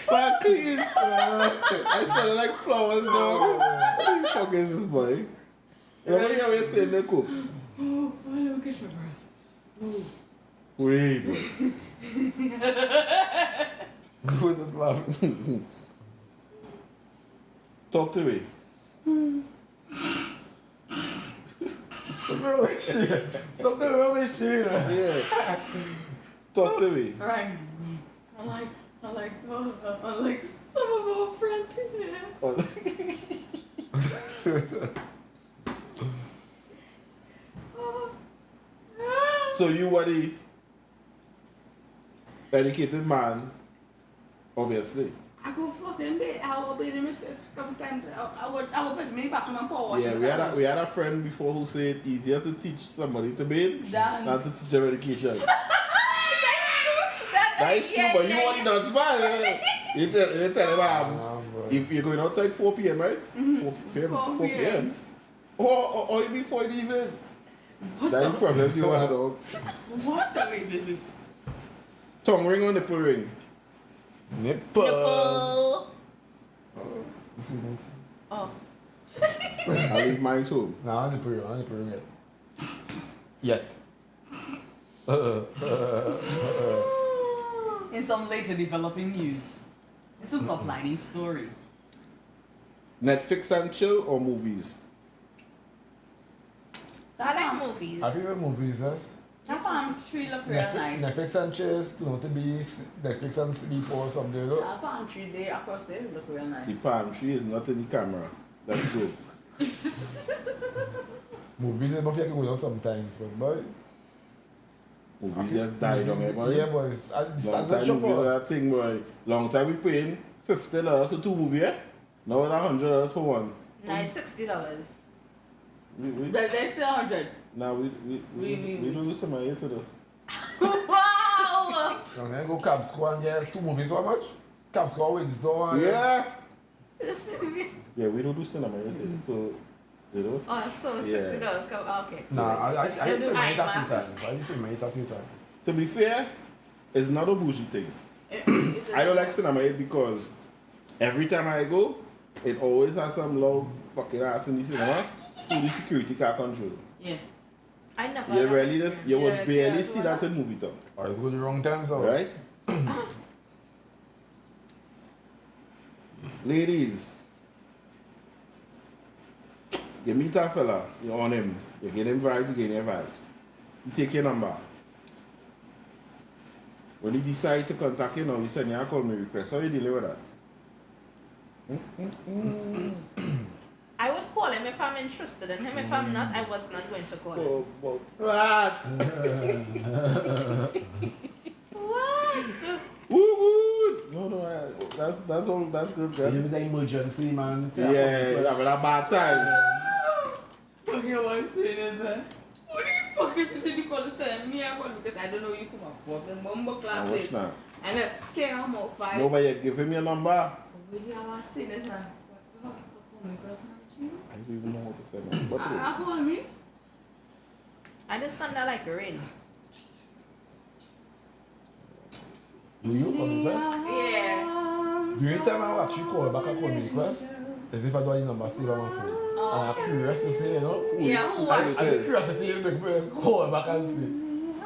Speaker 1: Bought clean. I smell like flowers, dog. What the fuck is this boy? You never hear what you say the cooks.
Speaker 4: Oh, I don't catch my breath.
Speaker 1: Wait.
Speaker 2: Who just laughing?
Speaker 1: Talk to me.
Speaker 2: Something wrong with you.
Speaker 1: Yeah. Talk to me.
Speaker 4: Alright. I like some of our friends in here.
Speaker 1: So you were the educated man, obviously.
Speaker 4: I go fucking bed. I will bed in my fifth couple times. I will put me bathroom and power wash.
Speaker 1: Yeah, we had a friend before who said easier to teach somebody to bathe
Speaker 4: Than-
Speaker 1: than to teach them education.
Speaker 4: That
Speaker 1: That's true, but you want it not smart. You tell him if you're going outside 4 p.m., right? 4 p.m. Or before it even. That's the problem you have, dog.
Speaker 4: What the baby?
Speaker 1: Tongue ring or nipple ring?
Speaker 2: Nipple.
Speaker 3: Nipple. Oh.
Speaker 1: I leave mine home.
Speaker 2: Nah, nipple ring yet.
Speaker 4: In some later developing news, in some top lining stories.
Speaker 1: Netflix and chill or movies?
Speaker 3: I like movies.
Speaker 2: Have you read movies, yes?
Speaker 4: That palm tree look real nice.
Speaker 2: Netflix and chairs, to be Netflix and sleep or something, you know?
Speaker 4: That palm tree there across there look real
Speaker 1: The
Speaker 4: nice.
Speaker 1: palm tree is not in the camera. That's true.
Speaker 2: Movies is about to go down sometimes, but boy.
Speaker 1: Movies just died on me, boy.
Speaker 2: Yeah, but it's
Speaker 1: Long
Speaker 2: standard
Speaker 1: time
Speaker 2: shop.
Speaker 1: movies are that thing, boy. Long time we paying $50 for 2 movies, eh? Now it's $100 for one.
Speaker 3: Now it's $60.
Speaker 4: They're still 100.
Speaker 1: Now we do this in my ear to the.
Speaker 4: Wow!
Speaker 2: And then go Cab Squad and get 2 movies, so much? Cab Squad with Zone.
Speaker 1: Yeah! Yeah, we don't do this in my ear to the. So, you know?
Speaker 3: Oh, so $60. Okay.
Speaker 2: Nah, I
Speaker 3: They'll
Speaker 2: didn't
Speaker 3: do
Speaker 2: say my a few
Speaker 3: IMAX.
Speaker 2: times. I didn't say my a few times.
Speaker 1: To be fair, it's not a bougie thing. I don't like cinema yet because every time I go, it always has some loud fucking ass in the cinema through the security car control.
Speaker 4: Yeah.
Speaker 3: I never.
Speaker 1: You
Speaker 3: had
Speaker 1: really
Speaker 3: that
Speaker 1: just, you would
Speaker 4: Yeah,
Speaker 1: barely
Speaker 4: yeah,
Speaker 1: see that in movie town,
Speaker 2: Or it's go the wrong time, so.
Speaker 1: right? Ladies, you meet a fella, you on him, you get him vibes, you get him vibes. You take your number. When he decide to contact you now, you send you a call me request. How you dealing with that?
Speaker 3: I would call him if I'm interested in him. If I'm not, I was not going to call him.
Speaker 1: Oh, but what?
Speaker 3: What?
Speaker 1: Woo woo! No, that's all. That's good.
Speaker 2: It
Speaker 1: Good.
Speaker 2: was an emergency, man.
Speaker 1: Yeah, you having a bad time.
Speaker 4: Okay, what I'm saying is, what the fuck is you should call the same? Me, I call because I don't know you from a fucking bumbo
Speaker 1: And
Speaker 4: clap.
Speaker 1: what's now?
Speaker 4: And then, okay, I'm out 5.
Speaker 1: Nobody give him your number.
Speaker 4: What do you have to say this now? Because
Speaker 1: I don't even know what to say now. But wait.
Speaker 4: call me.
Speaker 3: I just sound like rain.
Speaker 2: Do you call me request?
Speaker 3: Yeah.
Speaker 2: The only time I will actually call back and call me request is if I do any number still on my phone.
Speaker 3: Oh,
Speaker 2: And I'm curious to say, you know?
Speaker 3: Yeah, who
Speaker 1: I
Speaker 3: what?
Speaker 1: it
Speaker 2: I'm
Speaker 1: is.
Speaker 2: curiosity is make me call back and see.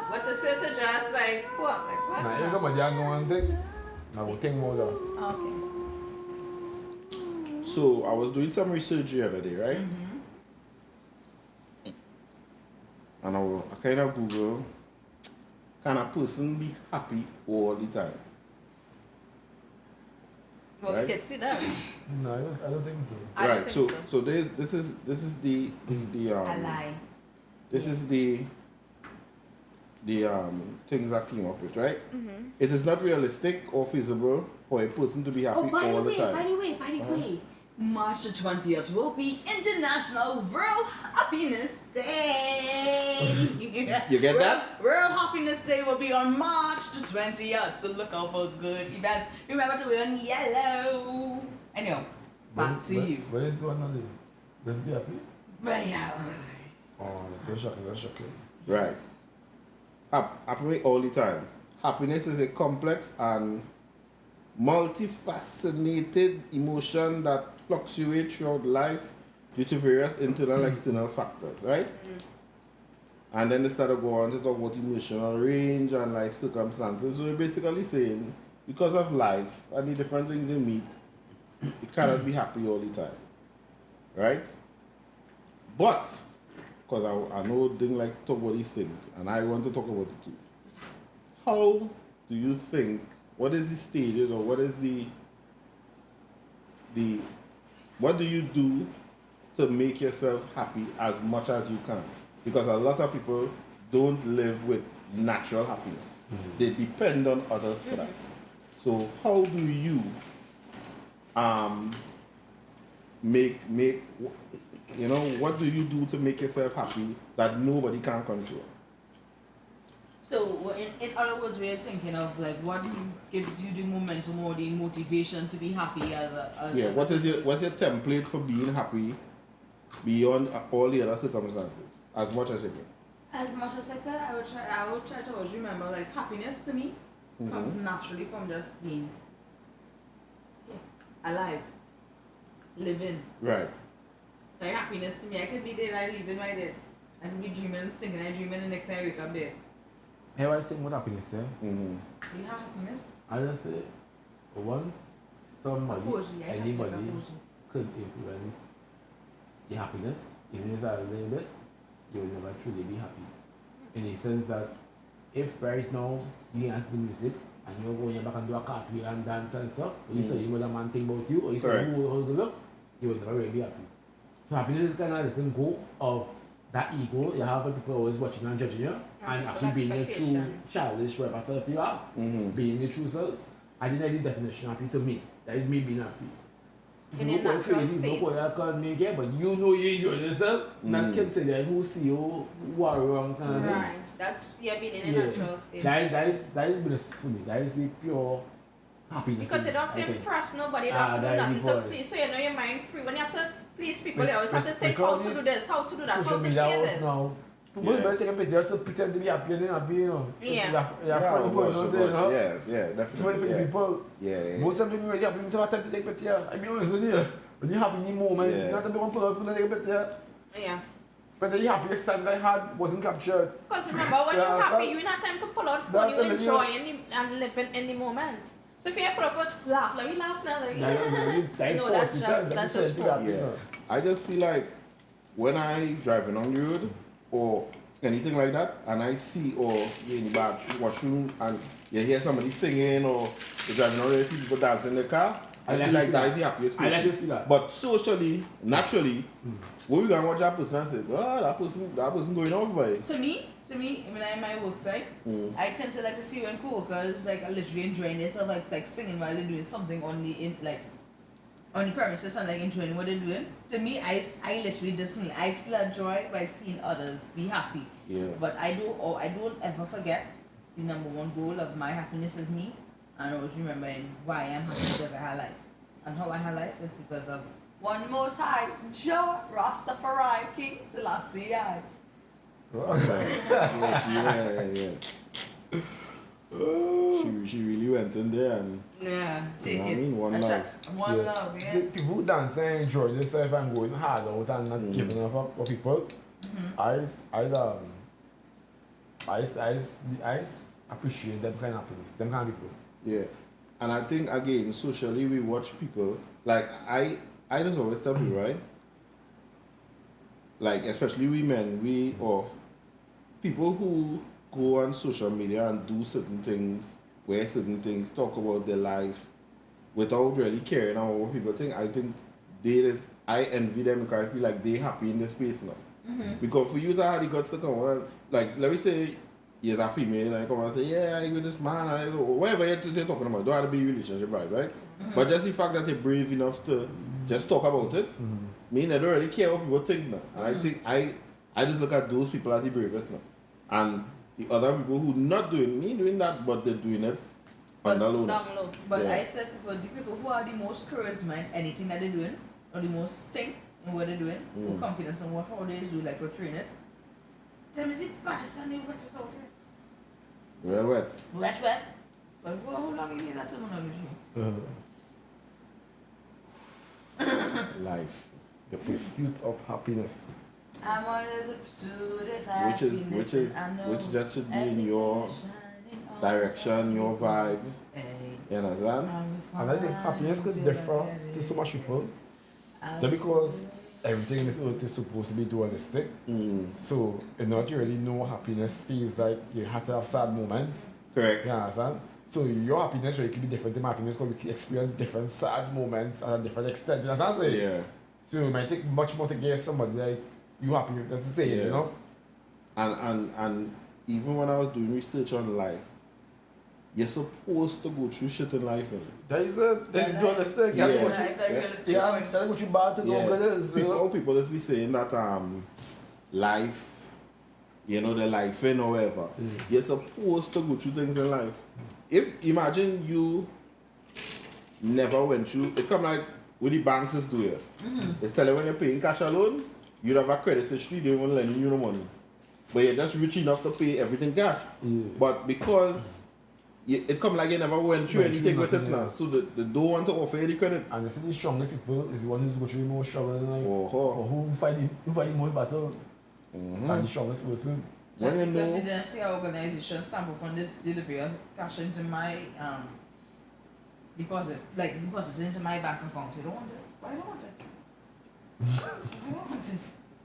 Speaker 3: What to say to just like what? Like what?
Speaker 2: Now, if somebody I know one thing, I will think more down.
Speaker 3: Okay.
Speaker 1: So I was doing some research the other day, right? And I kind of Google, can a person be happy all the time?
Speaker 3: Well,
Speaker 1: Right.
Speaker 3: we can see that.
Speaker 2: No, I don't think so.
Speaker 3: I don't
Speaker 1: Right.
Speaker 3: think
Speaker 1: So this is the
Speaker 4: I lie.
Speaker 1: this is the things I came up with, right? It is not realistic or feasible for a person to be happy
Speaker 4: Oh, by
Speaker 1: all
Speaker 4: the
Speaker 1: the
Speaker 4: way,
Speaker 1: time.
Speaker 4: way, March the 20th will be International World Happiness Day.
Speaker 1: You get that?
Speaker 4: World Happiness Day will be on March the 20th, so look out for good events. Remember to wear yellow. Anyhow, back to you.
Speaker 2: What is going on there? Let's be happy.
Speaker 4: Very happy.
Speaker 2: Oh, that's shocking.
Speaker 1: Right. Happy all the time. Happiness is a complex and multifaceted emotion that fluctuates throughout life due to various internal and external factors, right? And then they start to go on to talk about emotional range and like circumstances. So we're basically saying because of life and the different things you meet, you cannot be happy all the time. Right? But because I know they like talk about these things, and I want to talk about it too. How do you think? What is the stages, or what is the what do you do to make yourself happy as much as you can? Because a lot of people don't live with natural happiness. They depend on others for that. So how do you make what do you do to make yourself happy that nobody can control?
Speaker 4: So, in other words, we're thinking of like what gives you the momentum or the motivation to be happy as a
Speaker 1: what's your template for being happy beyond all the other circumstances, as much as you can?
Speaker 4: As much as I can, I would try to always remember like happiness to me comes naturally from just being alive, living.
Speaker 1: Right.
Speaker 4: Like happiness to me, I could be dead, I live in my dead. I could be dreaming, thinking I dream, and the next time I wake up dead.
Speaker 2: Hey, what I think what happiness, eh?
Speaker 1: Mm-hmm.
Speaker 4: You have happiness?
Speaker 2: I just say, once somebody, anybody could influence your happiness, even if it's a little bit, you will never truly be happy. In the sense that if right now you answer the music and you're going back and do a cartwheel and dance and stuff, or you say you know the man think about you, or you say
Speaker 1: Correct.
Speaker 2: who will look, you will never really be happy. So happiness is kind of letting go of that ego you have when people are always watching and judging you, and actually being the true childish whatever self you are, being the true self. I think that's the definition of happy to me. That is me being happy.
Speaker 3: In
Speaker 2: You
Speaker 3: a
Speaker 2: know
Speaker 3: natural
Speaker 2: crazy,
Speaker 3: state.
Speaker 2: you know can't make it, but you know you enjoy yourself. Not can say that who see you who are wrong kind of thing.
Speaker 3: Right. That's being in a natural state.
Speaker 2: That is bliss for me. That is the pure happiness.
Speaker 3: Because you don't have to impress nobody, you don't have to do
Speaker 2: that
Speaker 3: nothing
Speaker 2: is
Speaker 3: to
Speaker 2: important.
Speaker 3: please. So you know your mind free. When you have to please people,
Speaker 2: But-
Speaker 3: you always have to
Speaker 2: but
Speaker 3: think how to
Speaker 2: because
Speaker 3: do this, how to do that, how
Speaker 2: social
Speaker 3: to
Speaker 2: media
Speaker 3: say
Speaker 2: out
Speaker 3: this.
Speaker 2: now. People
Speaker 1: Yeah.
Speaker 2: better take a picture just to pretend to be happy and then happy, you know.
Speaker 3: Yeah.
Speaker 2: You're funny boy, don't they, you know?
Speaker 1: Yeah,
Speaker 2: It's funny for
Speaker 1: definitely.
Speaker 2: the
Speaker 1: Yeah.
Speaker 2: people.
Speaker 1: Yeah.
Speaker 2: Most of them when you're happy, you have time to take a picture. I be honest with you. When you're happy in the moment,
Speaker 1: Yeah.
Speaker 2: you have to be one person to take a picture.
Speaker 3: Yeah.
Speaker 2: But the happiest times I had wasn't captured.
Speaker 3: Because remember, when
Speaker 2: Yeah,
Speaker 3: you're happy,
Speaker 2: that-
Speaker 3: you don't have time to pull out phone,
Speaker 2: that's
Speaker 3: you
Speaker 2: the-
Speaker 3: enjoy and live in the moment. So if you pull out phone, laugh, like we laugh now, like no, that's just false.
Speaker 1: Yeah. I just feel like when I driving on the road or anything like that, and I see or you're in the bathroom, washroom, and you hear somebody singing or you're driving on the road, people dancing in the car, I
Speaker 2: I like
Speaker 1: feel
Speaker 2: to
Speaker 1: like
Speaker 2: see
Speaker 1: that
Speaker 2: that.
Speaker 1: is the happiest
Speaker 2: I like
Speaker 1: person.
Speaker 2: to see that.
Speaker 1: But socially, naturally, when we gonna watch that person and say, oh, that person going off by it.
Speaker 4: To me, when I'm in my work time, I tend to like to see when coworkers like are literally enjoying themselves, like singing while they're doing something on the premises and like enjoying what they're doing. To me, I literally just I feel a joy by seeing others be happy.
Speaker 1: Yeah.
Speaker 4: But I don't ever forget the number one goal of my happiness is me, and always remembering why I'm happy because I have life, and how I have life is because of one most high, Jah Rastafari King Selassie I.
Speaker 1: Yeah. She really went in there and
Speaker 4: Yeah, take
Speaker 1: You know what I
Speaker 4: it.
Speaker 1: mean? One
Speaker 4: I
Speaker 1: love.
Speaker 4: try- One love, yeah.
Speaker 2: See, people who dance and enjoy themselves and going hard out and not giving up for people, I appreciate them kind of happiness, them kind of people.
Speaker 1: yeah. And I think again, socially we watch people like I just always tell you, right? Like especially women, or people who go on social media and do certain things, wear certain things, talk about their life without really caring about what people think. I think I envy them because I feel like they happy in this space now. Because for you to have the guts to come on, like let me say you're a female and you come and say, yeah, I with this man, or whatever you're talking about, don't have to be relationship right, right? But just the fact that they're brave enough to just talk about it, mean I don't really care what people think now. And I think I just look at those people as the bravest now. And the other people who not doing that, but they're doing it on the low.
Speaker 3: Down low.
Speaker 4: But
Speaker 1: Yeah.
Speaker 4: I said the people who are the most charisma in anything that they're doing, or the most stink in what they're doing, who confidence in how they do, like portraying it. Tell me, is it bad? It's only wet out here.
Speaker 1: Well, wet.
Speaker 4: Wet. But how long you hear that someone
Speaker 1: Life.
Speaker 2: The pursuit of happiness.
Speaker 4: I'm on the pursuit of happiness.
Speaker 1: Which just should be in your direction, your vibe. You understand?
Speaker 2: And I think happiness could differ to so much people. Just because everything in this earth is supposed to be dualistic. So, in order to really know happiness feels like you have to have sad moments.
Speaker 1: Correct.
Speaker 2: You understand? So, your happiness really could be different to my happiness because we can experience different sad moments at a different extent. You understand what I'm saying?
Speaker 1: Yeah.
Speaker 2: So, it might take much more to get somebody like you happy. That's the same,
Speaker 1: Yeah.
Speaker 2: you know?
Speaker 1: And even when I was doing research on life, you're supposed to go through shit in life.
Speaker 2: That's realistic.
Speaker 1: Yeah.
Speaker 4: Very realistic
Speaker 2: Yeah,
Speaker 4: points.
Speaker 2: that's what you bad to know good is. You know?
Speaker 1: People just be saying that life, you know, the life in or whatever. You're supposed to go through things in life. If imagine you never went through, it come like what the banks is doing. It's telling when you're paying cash alone, you have a credit history, they won't lend you no money. But you're just rich enough to pay everything cash. But because it come like you never went through anything with it now, so they don't want to offer you the credit.
Speaker 2: And you see the strongest people is the one who's go through the most struggle in life. Or who fight the most battles. And the strongest person.
Speaker 4: Just
Speaker 1: When you
Speaker 4: because
Speaker 1: know-
Speaker 4: you didn't see our organization stamp from this delivery of cash into my deposit into my bank account. You don't want it? Why don't want it?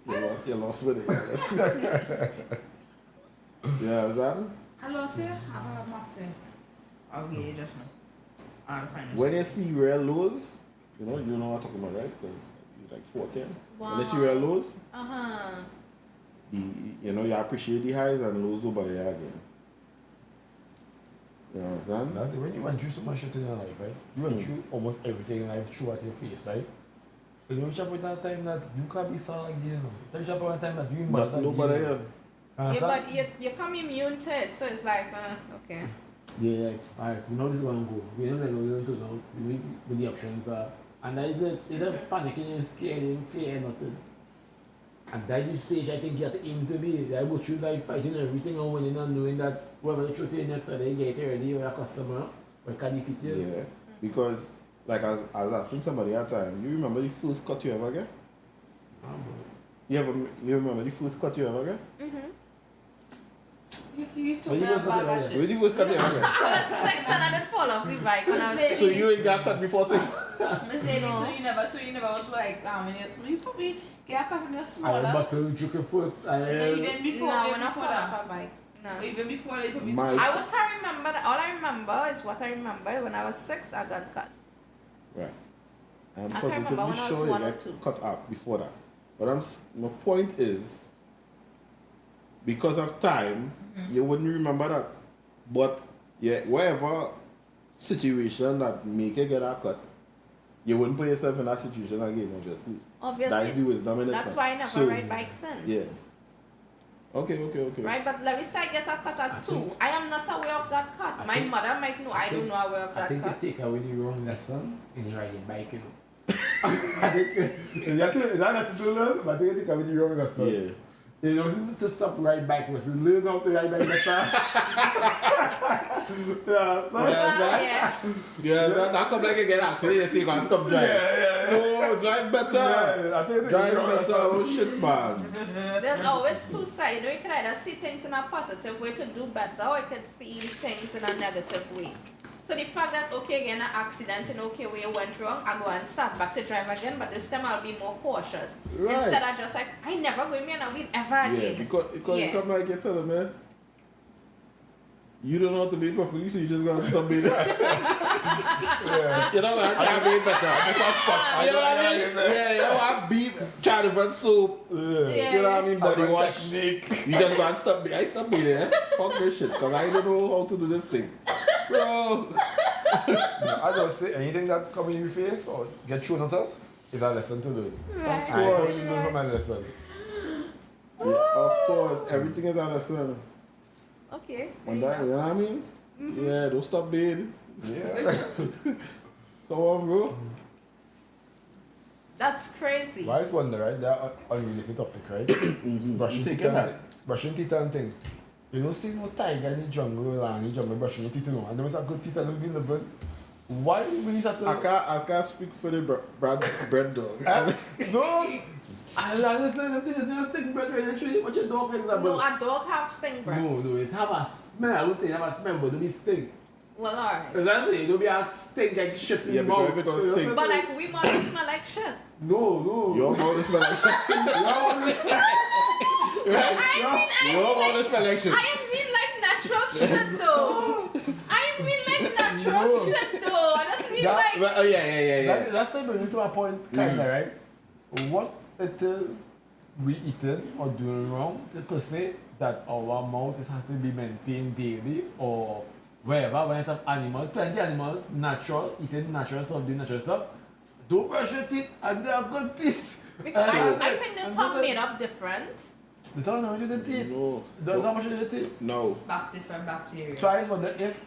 Speaker 4: I don't want it.
Speaker 1: You lost with it. Yeah, is that?
Speaker 4: Hello, sir. Have a map there. I'll get adjustment. I'll find
Speaker 1: When you see real lows, you know what I'm talking about, right? Because you're like 410. When you see real lows, you know, you appreciate the highs and lows over there again. You understand?
Speaker 2: That's it. When you went through so much shit in your life, right? You went through almost everything in life through at your face, right? You know, reach up with that time that you can't be sad again, you know. Reach up with that time that you
Speaker 1: Not
Speaker 2: mad
Speaker 1: nobody
Speaker 2: again.
Speaker 1: else.
Speaker 3: Yeah, but you come immune to it, so it's like, okay.
Speaker 2: Yeah, alright, we know this is gonna go. We know that we're going to know what the options are. And that is it's a panicking and scared and fear nothing. And that is the stage I think you have to aim to be. I go through like fighting everything and winning and knowing that whoever the truth is next and they get it ready with a customer or can defeat you.
Speaker 1: Yeah. Because, like, I was asking somebody at time, you remember the first cut you ever get? You remember the first cut you ever get?
Speaker 4: You told
Speaker 2: But
Speaker 4: me
Speaker 2: you must not
Speaker 4: about that
Speaker 2: get
Speaker 4: shit.
Speaker 1: When the first cut you ever get?
Speaker 3: I was 6 and I did fall off the bike when I was
Speaker 4: Miss
Speaker 1: So
Speaker 3: 6.
Speaker 1: you ain't got cut before 6?
Speaker 4: Miss Lady,
Speaker 3: No.
Speaker 4: so you never was like, when you're small, you probably get a cup when you're
Speaker 2: I
Speaker 4: smaller.
Speaker 2: battle, juke your foot.
Speaker 4: Even before,
Speaker 3: No,
Speaker 4: even
Speaker 3: when I
Speaker 4: before
Speaker 3: fall
Speaker 4: that.
Speaker 3: off a bike. No.
Speaker 4: Even before they probably
Speaker 1: My-
Speaker 3: I would can't remember that. All I remember is what I remember. When I was 6, I got cut.
Speaker 1: Right. I'm
Speaker 3: can't remember
Speaker 1: positively
Speaker 3: when I was
Speaker 1: sure you
Speaker 3: 1 or
Speaker 1: get
Speaker 3: 2.
Speaker 1: cut up before that. But my point is, because of time, you wouldn't remember that. But yeah, whatever situation that make you get a cut, you wouldn't put yourself in that situation again, obviously. That's the wisdom in it.
Speaker 3: That's
Speaker 1: now.
Speaker 3: why I never
Speaker 1: So-
Speaker 3: ride bike since.
Speaker 1: Yeah. Okay.
Speaker 3: Right, but let me say I get a cut at 2. I am not aware of that cut. My mother might know. I don't know aware of
Speaker 2: I
Speaker 3: that
Speaker 2: think
Speaker 3: cut.
Speaker 2: you take away the wrong lesson in your riding bike, you know. I think you have to, that lesson to learn, but I think you take away the wrong lesson.
Speaker 1: Yeah.
Speaker 2: It wasn't to stop ride bike, it was to learn how to ride bike better. Yeah, so,
Speaker 3: Yeah.
Speaker 1: Yeah, that come like again accident, you say you can stop driving.
Speaker 2: yeah.
Speaker 1: No, drive better.
Speaker 2: Yeah, I think you take
Speaker 1: Drive
Speaker 2: the wrong
Speaker 1: better.
Speaker 2: lesson.
Speaker 1: Oh shit, man.
Speaker 3: There's always two sides. You know, you can either see things in a positive way to do better, or you can see things in a negative way. So the fact that, okay, again, an accident in okay way went wrong, I go and start back to drive again, but this time I'll be more cautious.
Speaker 1: Right.
Speaker 3: Instead of just like, I never go in me and I will ever
Speaker 1: Yeah,
Speaker 3: again.
Speaker 1: because
Speaker 3: Yeah.
Speaker 1: you come like you tell them, man. You don't know how to be properly, so you just gotta stop being
Speaker 2: Yeah.
Speaker 1: You know what? Try to be better.
Speaker 2: That's a spot.
Speaker 1: You know what I mean? Yeah, you know what? Beep, try to run soap.
Speaker 2: Yeah.
Speaker 3: Yeah.
Speaker 1: You know what I mean? Body wash.
Speaker 2: Technique.
Speaker 1: You just gotta stop me. I stop me there. Fuck this shit, cause I don't know how to do this thing. Bro.
Speaker 2: I just say anything that come in your face or get thrown at us is a lesson to learn.
Speaker 3: Right.
Speaker 2: And I only learn from my lesson.
Speaker 1: Yeah, of course, everything is a lesson.
Speaker 3: Okay.
Speaker 1: And
Speaker 3: there
Speaker 1: that,
Speaker 3: you
Speaker 1: you
Speaker 3: go.
Speaker 1: know what I mean? Yeah, don't stop being.
Speaker 2: Yeah.
Speaker 1: Come on, bro.
Speaker 3: That's crazy.
Speaker 2: Why is wonder, right? That unrelated topic, right? Brushing
Speaker 1: Take
Speaker 2: teeth
Speaker 1: it
Speaker 2: and
Speaker 1: back.
Speaker 2: brushing teeth and thing. You know, see no tiger in the jungle and the jungle brushing your teeth, you know, and there was a good teeth and them being the bird. Why we have to?
Speaker 1: I can't speak for the bread dog.
Speaker 2: No. I understand them things. They stick bread right in the tree. What your dog, for example?
Speaker 3: No, a dog have sting breath.
Speaker 2: No, it have a smell. I would say it have a smell, but don't be stink.
Speaker 3: Well, alright.
Speaker 2: As I say, it don't be a stink like shit in
Speaker 1: Yeah,
Speaker 2: your
Speaker 1: because
Speaker 2: mouth.
Speaker 1: if it don't
Speaker 2: You know
Speaker 1: stink-
Speaker 2: what
Speaker 3: But
Speaker 2: I'm saying?
Speaker 3: like, we mother smell like shit.
Speaker 2: No.
Speaker 1: Your mouth smell like shit. Your mouth smell like shit.
Speaker 3: I ain't mean like natural shit though. I ain't mean like natural
Speaker 2: No.
Speaker 3: shit though. I just mean
Speaker 2: That-
Speaker 3: like.
Speaker 1: Well, oh yeah.
Speaker 2: That's the bring me to a point, kinda, right? What it is we eating or doing wrong to per se that our mouth is has to be maintained daily or wherever when you have animals, plenty animals, natural, eating natural stuff, doing natural stuff. Don't brush your teeth and they are good teeth.
Speaker 3: Because
Speaker 2: And
Speaker 3: I think the
Speaker 2: and
Speaker 3: tongue
Speaker 2: so
Speaker 3: made up different.
Speaker 2: the tongue how much the teeth?
Speaker 1: No.
Speaker 2: How much the teeth?
Speaker 1: No.
Speaker 4: Different bacteria.
Speaker 2: So I wonder if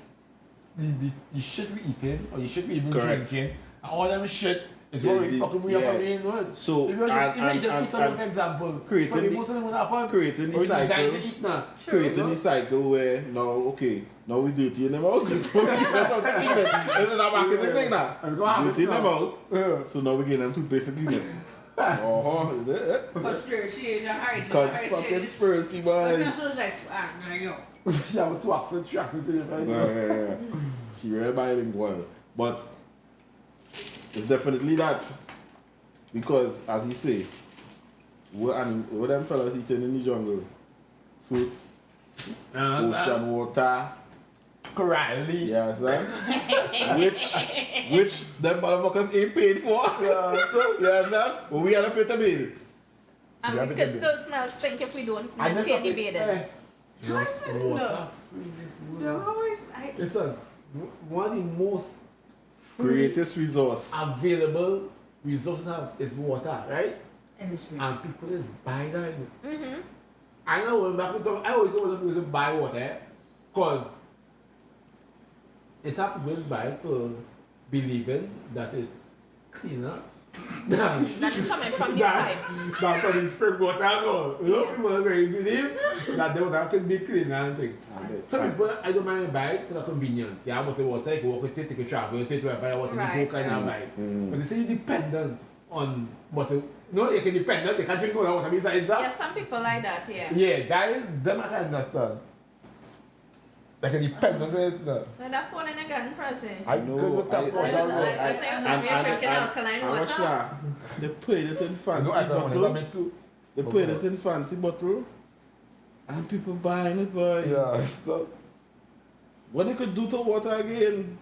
Speaker 2: the shit we eating or the shit we even
Speaker 1: Correct.
Speaker 2: drinking and all them shit is
Speaker 1: Yes,
Speaker 2: what we fucking we
Speaker 1: yeah.
Speaker 2: up on the inward.
Speaker 1: So,
Speaker 2: if you
Speaker 1: and-
Speaker 2: just fix
Speaker 1: and-
Speaker 2: for example,
Speaker 1: creating
Speaker 2: probably
Speaker 1: the-
Speaker 2: most of them gonna happen.
Speaker 1: creating the
Speaker 2: or you design
Speaker 1: cycle.
Speaker 2: to eat now.
Speaker 1: Creating the cycle where now we dirty in them out. That's what I'm thinking. This is a marketing thing now.
Speaker 2: And go have it
Speaker 1: Dirty them
Speaker 2: now.
Speaker 1: out.
Speaker 2: Yeah.
Speaker 1: So now we get them to basically get. Oh,
Speaker 4: Conspiracy is a hard
Speaker 1: cut fucking Percy, boy.
Speaker 4: like, there you go.
Speaker 2: She have 2 accents, 3 accents in it, right?
Speaker 1: Yeah. She real bilingual. But it's definitely that. Because, as you say, what them fellas eating in the jungle? Fruits, ocean water,
Speaker 2: Corrally.
Speaker 1: yes, sir. which them motherfuckers ain't paid for.
Speaker 2: Yeah, so,
Speaker 1: Yes, sir. But we gotta pay the bill.
Speaker 3: And
Speaker 2: Yeah,
Speaker 3: we
Speaker 2: but
Speaker 3: could
Speaker 2: they-
Speaker 3: still smell stink if we don't
Speaker 2: and that's
Speaker 3: maintain the
Speaker 2: something-
Speaker 3: bathing.
Speaker 4: How is it no?
Speaker 2: water free this
Speaker 4: No,
Speaker 2: world.
Speaker 4: how is I?
Speaker 2: Listen, one of the most free
Speaker 1: Greatest resource.
Speaker 2: available resources have is water, right?
Speaker 4: And it's free.
Speaker 2: And people is buying that.
Speaker 3: Mm-hmm.
Speaker 2: I know when back with I always say when people say buy water, cause it have people buy it for believing that it's cleaner than
Speaker 3: That is coming from the
Speaker 2: that
Speaker 3: pipe.
Speaker 2: than from the spring water. No, you know people really believe that the water can be cleaner and things. Some people I don't mind buy it for the convenience. Yeah, but the water you can walk with it, you can travel with it, wherever you want to
Speaker 3: Right.
Speaker 2: go kind of buy.
Speaker 1: Mm.
Speaker 2: But they say you're dependent on water. No, you can dependent. You can't drink no water besides that.
Speaker 3: Yes, some people like that, yeah.
Speaker 2: Yeah, that is them I can understand. Like a dependent on it. No.
Speaker 3: Now that phone in a gun present.
Speaker 2: I
Speaker 1: No,
Speaker 2: could tap
Speaker 1: I-
Speaker 2: water.
Speaker 4: I-
Speaker 2: no.
Speaker 3: I say you just be drinking alkaline
Speaker 1: I'm
Speaker 3: water.
Speaker 1: sure they put it in fancy
Speaker 2: No, I don't want
Speaker 1: bottle.
Speaker 2: to too.
Speaker 1: They put it in fancy bottle. And people buying it, boy.
Speaker 2: Yeah, so.
Speaker 1: What they could do to water again?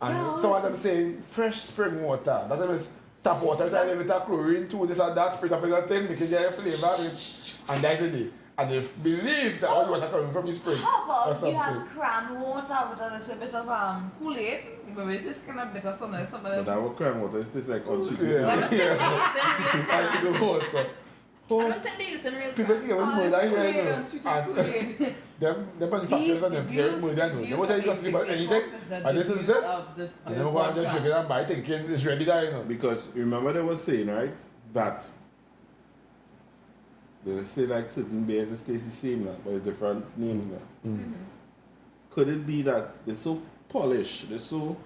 Speaker 2: And some of them saying fresh spring water. That time is tap water, try with a chlorine too, this and that, spray up in a thing, make it get a flavor. And that's it. And they believe that all the water coming from the spring.
Speaker 4: How
Speaker 2: or
Speaker 4: about
Speaker 2: something.
Speaker 4: you have cran water with a little bit of Kool-Aid? Maybe it's just kind of bitter something. Some of
Speaker 1: But
Speaker 4: them.
Speaker 1: our cran water is tastes like unsweetened.
Speaker 2: Yeah.
Speaker 3: I don't think they use in real
Speaker 2: I see
Speaker 3: crime.
Speaker 2: the water.
Speaker 3: I don't think they use in real
Speaker 2: People
Speaker 3: crime.
Speaker 2: think
Speaker 4: Oh,
Speaker 2: more
Speaker 4: it's
Speaker 2: than
Speaker 4: Kool-Aid
Speaker 2: here.
Speaker 4: and sweetened Kool-Aid.
Speaker 2: Them manufacturers and them get more than you. They won't tell you just about anything. And this is this. And then we go and just drink it and buy thinking it's ready there, you know.
Speaker 1: Because remember they were saying, right, that they say like certain beers that stays the same now, but with different names now. Could it be that they're so polished, they're so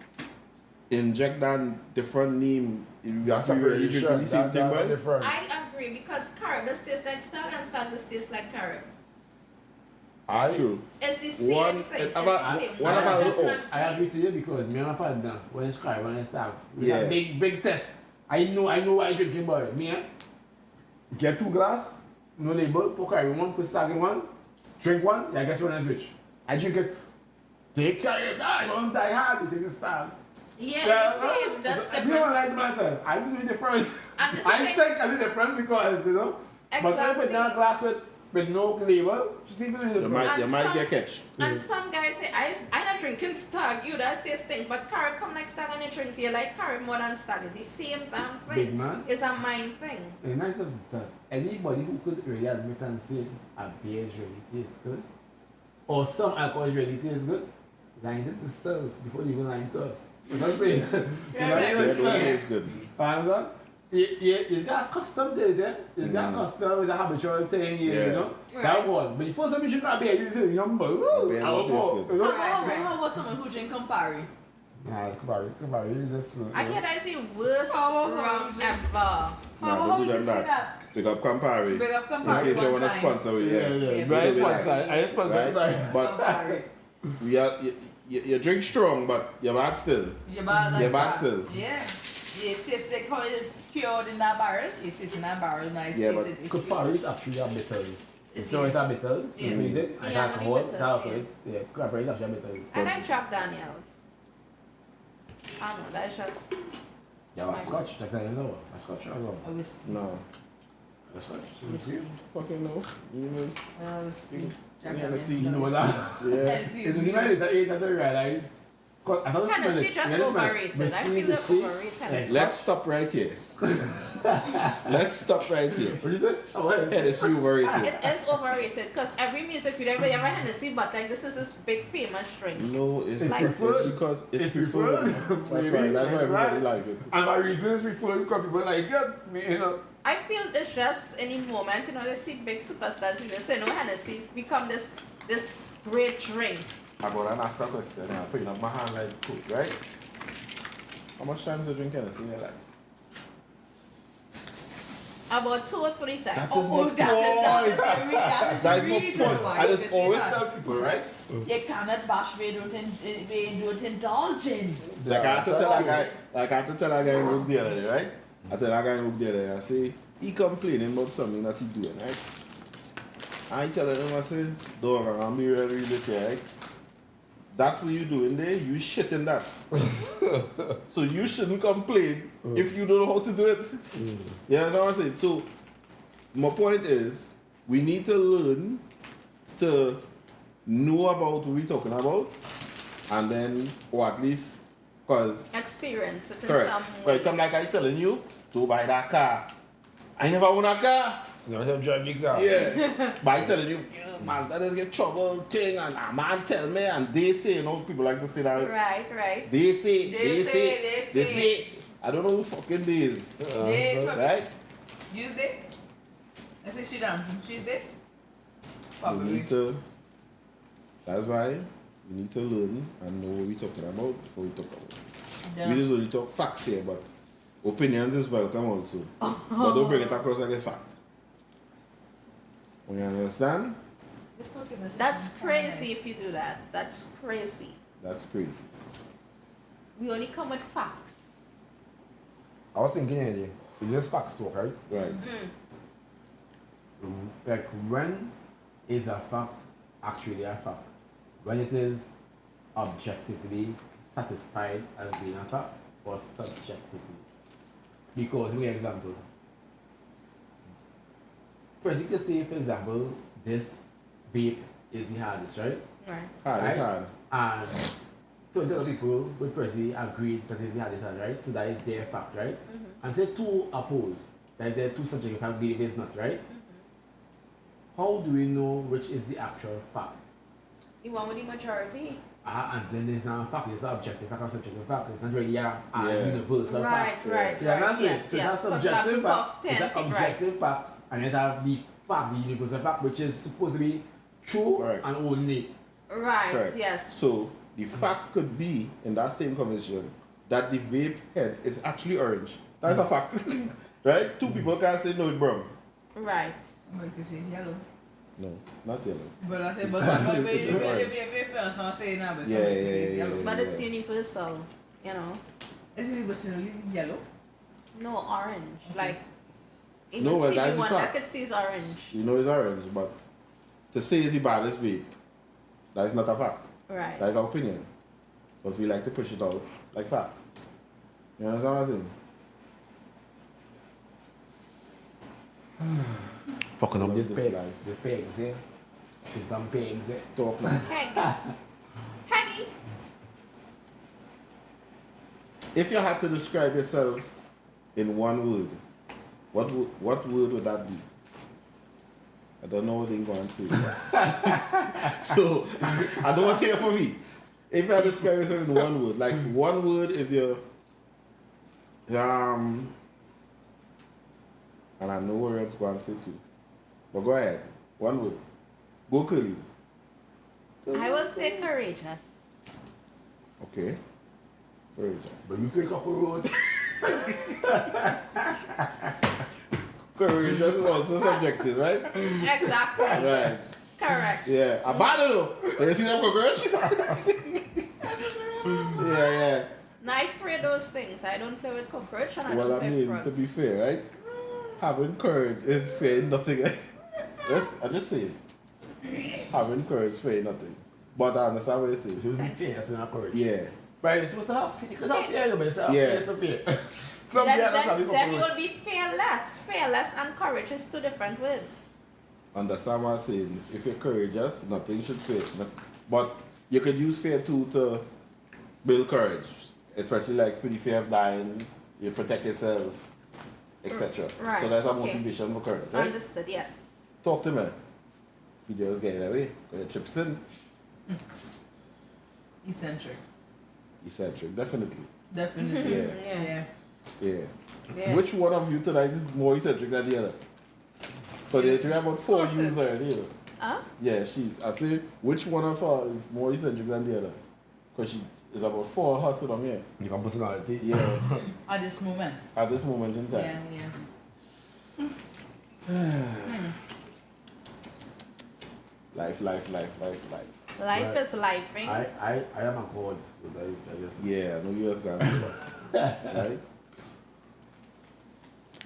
Speaker 1: inject that different name? You have to really drink the same thing,
Speaker 2: That's
Speaker 1: right?
Speaker 2: different.
Speaker 3: I agree because carrot does taste like stag and stag does taste like carrot.
Speaker 1: True.
Speaker 3: It's the same
Speaker 1: One-
Speaker 3: thing. It's
Speaker 1: about-
Speaker 3: the same.
Speaker 1: what about
Speaker 3: Just
Speaker 1: the
Speaker 3: not
Speaker 1: oats?
Speaker 2: I agree to you because me and my partner, when it's cry, when I start, we
Speaker 1: Yeah.
Speaker 2: have big test. I know what I drinking, boy. Me, get 2 glass, no label, put carry one, put stag in one, drink one, yeah, guess when I switch. I drink it, take carry it, I don't die hard, you take the stag.
Speaker 3: Yeah, the same, just
Speaker 2: If you don't
Speaker 3: different.
Speaker 2: like myself, I do it different.
Speaker 3: And the
Speaker 2: I
Speaker 3: same
Speaker 2: think I do different because, you know, but when I put down a glass with no label, just even
Speaker 1: You
Speaker 2: different.
Speaker 1: might
Speaker 3: And
Speaker 1: get
Speaker 3: some-
Speaker 1: catch.
Speaker 3: And some guys say, I'm not drinking stag, you that's taste stink, but carrot come like stag and you drink, you like carrot more than stag. It's the same damn
Speaker 2: Big
Speaker 3: thing.
Speaker 2: man.
Speaker 3: It's a mind thing.
Speaker 2: The nice of that, anybody who could really admit and say a beer is really tastes good, or some alcohol is really tastes good, lying to themselves before they even lying to us. You know what I'm saying?
Speaker 4: Yeah,
Speaker 1: Yeah,
Speaker 4: right.
Speaker 1: don't taste good.
Speaker 2: Understand? It's got a custom to it, eh? It's got a custom, it's a habitual thing, you
Speaker 1: Yeah.
Speaker 2: know?
Speaker 3: Right.
Speaker 2: That one. But the first time you should not be, you say, yumbo, woo,
Speaker 1: beer
Speaker 2: I
Speaker 1: don't
Speaker 2: will
Speaker 1: taste
Speaker 2: go,
Speaker 1: good.
Speaker 2: you know?
Speaker 4: How about someone who drink Campari?
Speaker 2: Nah, come on, you just,
Speaker 3: I hear that's the worst
Speaker 4: Oh,
Speaker 3: rum
Speaker 4: sorry.
Speaker 3: ever.
Speaker 4: How
Speaker 1: Nah, don't do
Speaker 4: you
Speaker 1: them
Speaker 4: say
Speaker 1: that.
Speaker 4: that?
Speaker 1: Pick up Campari.
Speaker 4: Big up
Speaker 1: In
Speaker 4: Campari
Speaker 1: case you
Speaker 4: one
Speaker 1: want to
Speaker 4: time.
Speaker 1: sponsor it,
Speaker 2: yeah.
Speaker 3: Yeah.
Speaker 2: But I
Speaker 1: Do that.
Speaker 2: sponsor
Speaker 1: Right? But
Speaker 4: Campari.
Speaker 1: we are, you drink strong, but you're bad still.
Speaker 4: You're bad like
Speaker 1: You're bad
Speaker 4: that.
Speaker 1: still.
Speaker 4: Yeah. Yes, yes, they call it is cured in that barrel. It is in that barrel. Nice.
Speaker 1: Yeah,
Speaker 4: taste
Speaker 1: but
Speaker 4: it.
Speaker 2: Campari is actually a bitters. It's
Speaker 4: Is
Speaker 2: not
Speaker 4: it?
Speaker 2: a bitters,
Speaker 4: Yeah.
Speaker 2: you need it, and
Speaker 3: Yeah,
Speaker 2: alcohol,
Speaker 3: only bitters,
Speaker 2: alcohol, yeah, Campari is actually a bitters.
Speaker 3: I like Jack Daniels. I don't know, that's just.
Speaker 2: Yeah,
Speaker 3: my-
Speaker 2: Scotch, Jack Daniels, a Scotch as well.
Speaker 4: A whiskey.
Speaker 1: No.
Speaker 2: That's right.
Speaker 1: Fucking no. Even
Speaker 2: You know what that?
Speaker 1: yeah.
Speaker 2: It's when you're at the age that you realize. Cause I thought
Speaker 3: Hennessy just overrated. I feel like overrated.
Speaker 1: Let's stop right here. Let's stop right here.
Speaker 2: What did you say? Oh, what?
Speaker 1: Hennessy overrated.
Speaker 3: It is overrated because every music video, everybody ever Hennessy, but like this is this big famous drink.
Speaker 1: No, it's
Speaker 2: It's
Speaker 1: like
Speaker 2: preferred.
Speaker 1: it's because it's
Speaker 2: It's
Speaker 1: preferred.
Speaker 2: preferred.
Speaker 1: That's
Speaker 2: Maybe.
Speaker 1: why. That's why everybody
Speaker 2: Right.
Speaker 1: like it.
Speaker 2: And my reason is before because people like it, you know.
Speaker 3: I feel it's just any moment, you know, they see big superstars in this, so you know, Hennessy's become this great drink.
Speaker 1: I go and ask a question and I'm putting up my hand like cook, right? How much times you drink Hennessy in your life?
Speaker 3: About 2 or 3 times.
Speaker 1: That is
Speaker 4: Oh,
Speaker 1: my
Speaker 4: that is
Speaker 1: That
Speaker 4: the
Speaker 1: is my
Speaker 4: reason
Speaker 1: point.
Speaker 4: why
Speaker 1: I
Speaker 4: you
Speaker 1: just
Speaker 4: say
Speaker 1: always
Speaker 4: that.
Speaker 1: tell people, right?
Speaker 4: You cannot bash me don't indulge in.
Speaker 1: Like I have to tell a guy in work the other day, right? I tell a guy in work the other day, I say, he complaining about something that he doing, right? I tell him, I say, dog, I'm gonna be really here, right? That what you doing there, you shit in that. So you shouldn't complain if you don't know how to do it. You know what I'm saying? So my point is, we need to learn to know about what we're talking about, and then, or at least, cause
Speaker 3: Experience it in
Speaker 1: correct.
Speaker 3: some
Speaker 1: Right,
Speaker 3: way.
Speaker 1: come like I telling you, to buy that car. I never own a car.
Speaker 2: You know, drive big car.
Speaker 1: Yeah. But I telling you, yeah, man, that is get trouble thing, and a man tell me, and they say, you know, people like to say that.
Speaker 3: Right.
Speaker 1: They say.
Speaker 4: They say.
Speaker 1: I don't know who fucking they is.
Speaker 4: Days,
Speaker 1: Right?
Speaker 4: use day. I say she dancing. She's there.
Speaker 1: You need to, that's why we need to learn and know what we're talking about before we talk about it. We just only talk facts here, but opinions is welcome also. But don't bring it across like it's fact. You understand?
Speaker 3: That's crazy if you do that. That's crazy.
Speaker 1: That's crazy.
Speaker 3: We only come with facts.
Speaker 2: I was thinking, yeah, it's just facts talk, right?
Speaker 1: Right.
Speaker 2: Like, when is a fact actually a fact? When it is objectively satisfied as being a fact, or subjectively? Because, for example, first you can say, for example, this vape is the hardest, right?
Speaker 3: Right.
Speaker 1: Hard, it's
Speaker 2: Right?
Speaker 1: hard.
Speaker 2: And 20 other people would personally agree that it's the hardest one, right? So that is their fact, right? And say two oppose, that is their two subjective fact, believe it's not, right? How do we know which is the actual fact?
Speaker 3: The one with the majority.
Speaker 2: And then there's not a fact, it's an objective fact or subjective fact. It's not really a
Speaker 1: Yeah.
Speaker 2: universal
Speaker 3: Right.
Speaker 2: fact. Yeah, that's it.
Speaker 3: Yes,
Speaker 2: So
Speaker 3: yes.
Speaker 2: that's
Speaker 3: Because that
Speaker 2: subjective
Speaker 3: group
Speaker 2: fact.
Speaker 3: of 10
Speaker 2: It's an
Speaker 3: people,
Speaker 2: objective fact, and then have the fact, the universal fact, which is supposed to be true
Speaker 1: Correct.
Speaker 2: and only.
Speaker 3: Right.
Speaker 1: Correct.
Speaker 3: Yes.
Speaker 1: So the fact could be in that same conversation that the vape head is actually orange. That's a fact. Right? Two people can say no, it's brown.
Speaker 3: Right.
Speaker 4: Somebody can say yellow.
Speaker 1: No, it's not yellow.
Speaker 4: But I say, but
Speaker 1: It is orange.
Speaker 4: if someone say now, but
Speaker 1: Yeah,
Speaker 4: somebody
Speaker 1: yeah,
Speaker 4: says
Speaker 1: yeah,
Speaker 4: yellow.
Speaker 1: yeah.
Speaker 3: But it's universal, you know.
Speaker 4: Is it universally yellow?
Speaker 3: No orange. Like even
Speaker 1: No, well,
Speaker 3: Stevie
Speaker 1: that's the
Speaker 3: Wonder
Speaker 1: fact.
Speaker 3: could see is orange.
Speaker 1: You know it's orange, but to say it's the baddest vape, that is not a fact.
Speaker 3: Right.
Speaker 1: That is our opinion. But we like to push it out like facts. You understand what I'm saying?
Speaker 2: Fucking up
Speaker 1: Love
Speaker 2: this
Speaker 1: this
Speaker 2: peg.
Speaker 1: life.
Speaker 2: The pegs, eh? There's some pegs, eh?
Speaker 1: Talk like.
Speaker 3: Peggy.
Speaker 1: If you had to describe yourself in one word, what word would that be? I don't know what they're going to say. So, I don't want to hear from me. If you had to describe yourself in one word, like one word is your, and I know where it's going to say too. But go ahead. One word. Go curly.
Speaker 3: I will say courageous.
Speaker 1: Okay. Courageous.
Speaker 2: But you pick up a road.
Speaker 1: Courageous is also subjective, right?
Speaker 3: Exactly.
Speaker 1: Right.
Speaker 3: Correct.
Speaker 1: Yeah. I bad though. You see them cockroach? yeah.
Speaker 3: Now I fear those things. I don't play with cockroach and I
Speaker 1: Well,
Speaker 3: don't
Speaker 1: I
Speaker 3: play
Speaker 1: mean,
Speaker 3: frogs.
Speaker 1: to be fair, right? Having courage is fearing nothing. I just say it. Having courage, fearing nothing. But I understand what you're saying.
Speaker 2: You should be fair, that's when I courage.
Speaker 1: Yeah.
Speaker 2: Right, you're supposed to have fear. You could have fear, but it's have
Speaker 1: Yeah.
Speaker 2: fear, so fear. Some
Speaker 3: then,
Speaker 2: girls have
Speaker 3: then,
Speaker 2: it
Speaker 3: then you
Speaker 2: approach.
Speaker 3: will be fearless. Fearless and courage is two different words.
Speaker 1: Understand what I'm saying? If you're courageous, nothing should fail. But you could use fear too to build courage, especially like for the fear of dying, you protect yourself, etc.
Speaker 3: Right,
Speaker 1: So that's a
Speaker 3: okay.
Speaker 1: motivation for courage, right?
Speaker 3: Understood, yes.
Speaker 1: Talk to me. Videos getting away. Got your chips in.
Speaker 4: Eccentric.
Speaker 1: Eccentric, definitely.
Speaker 4: Definitely.
Speaker 1: Yeah.
Speaker 4: Yeah.
Speaker 1: Yeah.
Speaker 3: Yeah.
Speaker 1: Which one of you tonight is more eccentric than the other? Because there are about 4
Speaker 3: Closest.
Speaker 1: users already.
Speaker 3: Huh?
Speaker 1: Yeah, I say which one of her is more eccentric than the other? Because she is about 4 of her sitting on here.
Speaker 2: You can personality.
Speaker 1: Yeah,
Speaker 4: At this moment.
Speaker 1: at this moment in
Speaker 4: Yeah,
Speaker 1: time.
Speaker 4: yeah.
Speaker 1: Life.
Speaker 3: Life
Speaker 2: Right.
Speaker 3: is lifing.
Speaker 2: I am a god, so that is, I just.
Speaker 1: Yeah, I know you guys gonna do that. Right?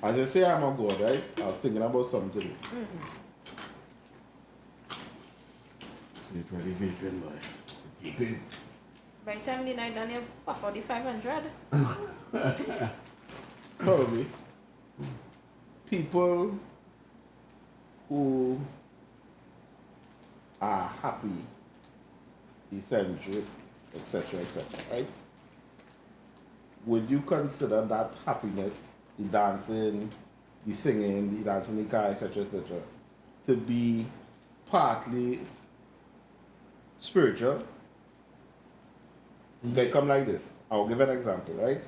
Speaker 1: As I say I'm a god, right? I was thinking about something. You're probably vaping, boy.
Speaker 2: Vaping.
Speaker 3: By the time the night done, you puff out the 500.
Speaker 1: Probably. People who are happy, eccentric, etc., right? Would you consider that happiness, the dancing, the singing, the dancing in the car, etc., to be partly spiritual? They come like this. I'll give an example, right?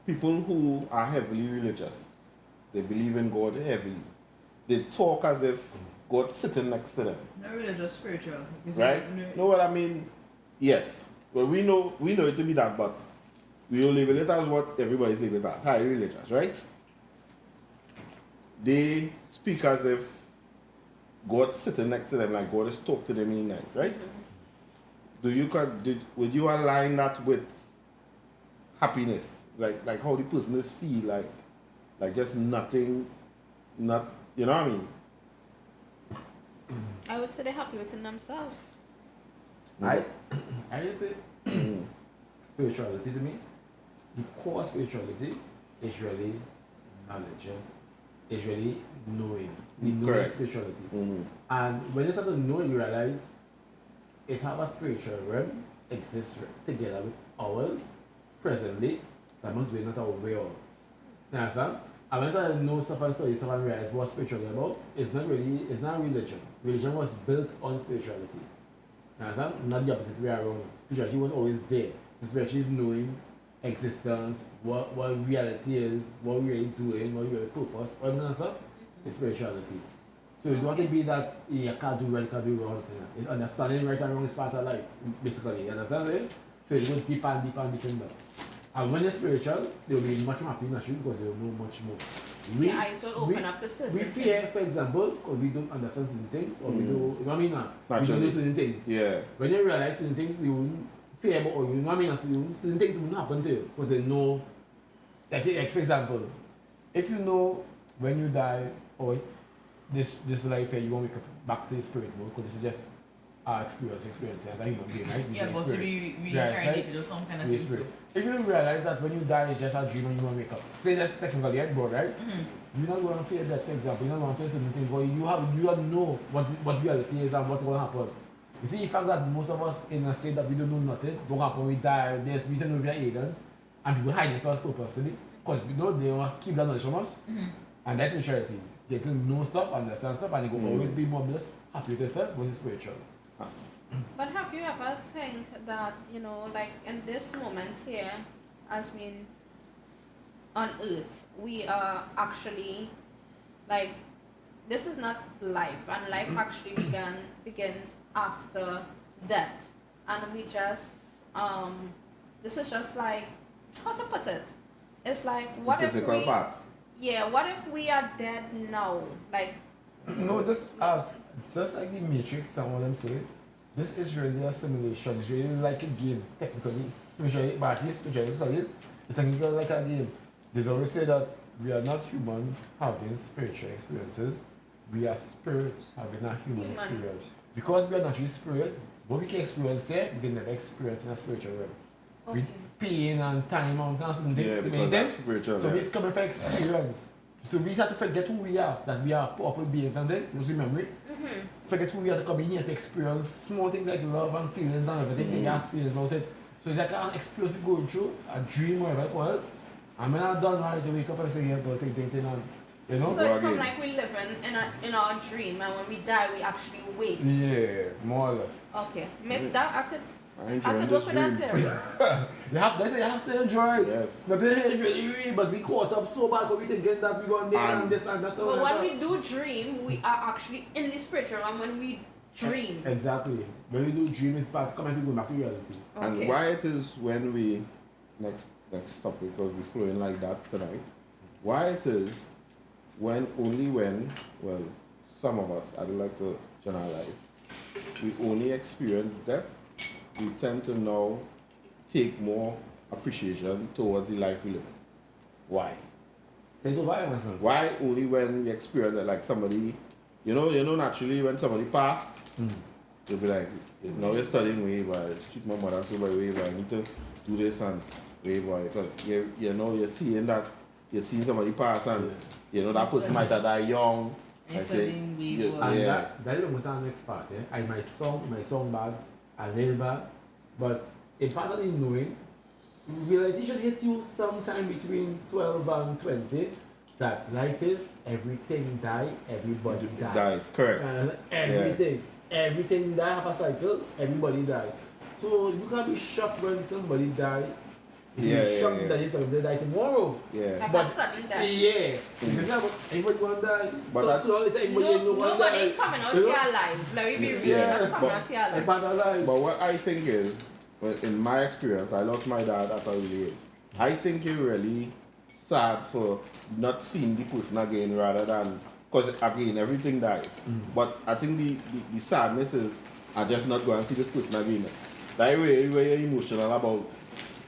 Speaker 1: People who are heavily religious, they believe in God heavily. They talk as if God's sitting next to them,
Speaker 4: No religious, spiritual. Because
Speaker 1: right? Know what I mean? Yes. Well, we know it to be that, but we don't label it as what everybody's labeled as. High religious, right? They speak as if God's sitting next to them, like God is talking to them in the night, right? Would you align that with happiness? Like how the person is feel like just nothing, not, you know what I mean?
Speaker 3: I would say they're happy within themselves.
Speaker 2: I just say spirituality to me, the core spirituality is really knowledge, is really knowing. The knowing
Speaker 1: Correct.
Speaker 2: spirituality.
Speaker 1: Mm-hmm.
Speaker 2: And when you start to know, you realize it have a spiritual realm exists together with ours presently that we're not aware of. You understand? And when you start to know stuff and study stuff and realize what spirituality is about, it's not religion. Religion was built on spirituality. You understand? Not the opposite way around. Spirituality was always there. So spirituality is knowing existence, what reality is, what we're really doing, what your purpose, all that stuff is spirituality. So you don't want to be that you can't do right, you can't do wrong thing. It's understanding right and wrong is part of life, basically. You understand it? So you go deeper and deeper and deeper in that. And when you're spiritual, they'll be much more happy naturally because they'll know much more.
Speaker 3: Your eyes will open up to certain
Speaker 2: We fear,
Speaker 3: things.
Speaker 2: for example, because we don't understand certain things, or we don't, you know what I mean? We don't
Speaker 1: Naturally.
Speaker 2: know certain things.
Speaker 1: Yeah.
Speaker 2: When you realize certain things, you won't fear about, or you know what I mean? Certain things won't happen to you because they know, like for example, if you know when you die, or this life here, you won't wake up back to the spirit mode because this is just our experience as a human being, right?
Speaker 4: Yeah, but to be reincarnated or some kind of
Speaker 2: Be
Speaker 4: thing.
Speaker 2: spirit. If you realize that when you die, it's just a dream and you won't wake up. Say that's technically right, but right? You're not going to fear that, for example. You're not going to fear certain things, but you know what reality is and what's going to happen. You see, the fact that most of us in a state that we don't know nothing, don't happen, we die, there's we don't know we are aliens, and people hide it for us purposely, because we know they want to keep that knowledge from us, and that's maturity. Get to know stuff, understand stuff, and you will always be more blessed, happy with yourself, when it's spiritual.
Speaker 3: But have you ever think that, like in this moment here, as being on earth, we are actually, like, this is not life, and life actually begins after death. And we just, this is just like, how to put it? It's like, what
Speaker 1: The
Speaker 3: if
Speaker 1: physical
Speaker 3: we,
Speaker 1: part.
Speaker 3: yeah, what if we are dead now? Like,
Speaker 2: No, this as just like the Matrix and what them say, this is really a simulation. It's really like a game, technically. Spiritually, but at least spiritually studies, it's technically like a game. They always say that we are not humans having spiritual experiences. We are spirits having a human experience. Because we are naturally spirits, what we can experience here, we can never experience in a spiritual realm. with pain and time and constant
Speaker 1: Yeah, because that's spiritual.
Speaker 2: So
Speaker 1: yeah.
Speaker 2: it's coming from experience. So we have to forget who we are, that we are powerful beings, and then just remember it. Forget who we are to come in here to experience small things like love and feelings and everything. You have feelings about it. So it's like an experience you're going through, a dream or whatever you call it. And when I'm done, I have to wake up and say, yeah, go take, and you know?
Speaker 3: So it's come like we live in our dream, and when we die, we actually wake.
Speaker 2: Yeah, more or less.
Speaker 3: Okay, make that I could
Speaker 1: enjoying
Speaker 3: work
Speaker 1: this
Speaker 3: with that
Speaker 1: dream.
Speaker 3: theory.
Speaker 2: You have to enjoy it.
Speaker 1: Yes.
Speaker 2: Nothing is really real, but we caught up so bad because we thinking that we going there and this and that.
Speaker 3: But when we do dream, we are actually in the spiritual realm when we dream.
Speaker 2: Exactly. When we do dream, it's back, come and we go back to reality.
Speaker 1: And
Speaker 3: Okay.
Speaker 1: why it is when we next topic, because we're flowing like that tonight. Why it is only when some of us, I'd like to generalize, we only experience depth, we tend to now take more appreciation towards the life we live. Why?
Speaker 2: Say goodbye, my son.
Speaker 1: Why only when we experience that, like somebody, you know naturally when somebody pass, you'll be like, now you're studying way boy, treat my mother so by way boy, I need to do this and way boy, because you're seeing somebody pass and that person might have died young.
Speaker 4: And
Speaker 1: I
Speaker 4: so
Speaker 1: say,
Speaker 4: then we
Speaker 1: yeah,
Speaker 4: go.
Speaker 2: And
Speaker 1: yeah.
Speaker 2: that is what the next part. I might song bad, a little bad, but a part of the knowing, reality should hit you sometime between 12 and 20 that life is everything die, everybody
Speaker 1: It
Speaker 2: die.
Speaker 1: dies, correct.
Speaker 2: Everything die have a cycle, everybody die. So you can't be shocked when somebody die. You
Speaker 1: Yeah,
Speaker 2: be shocked
Speaker 1: yeah.
Speaker 2: that somebody die tomorrow.
Speaker 1: Yeah.
Speaker 3: Like
Speaker 2: But-
Speaker 3: a sudden death.
Speaker 2: Yeah, because everybody want to die.
Speaker 1: But
Speaker 2: So
Speaker 1: that-
Speaker 2: sooner or later, everybody want to die.
Speaker 3: Nobody coming out
Speaker 2: You know?
Speaker 3: here alive. Let me be real.
Speaker 1: Yeah,
Speaker 3: Not coming
Speaker 1: but-
Speaker 3: out here alive.
Speaker 2: Everybody alive.
Speaker 1: But what I think is, well, in my experience, I lost my dad at a early age. I think you're really sad for not seeing the person again rather than, because again, everything died. But I think the sadness is, I just not going to see this person again. That way you're emotional about,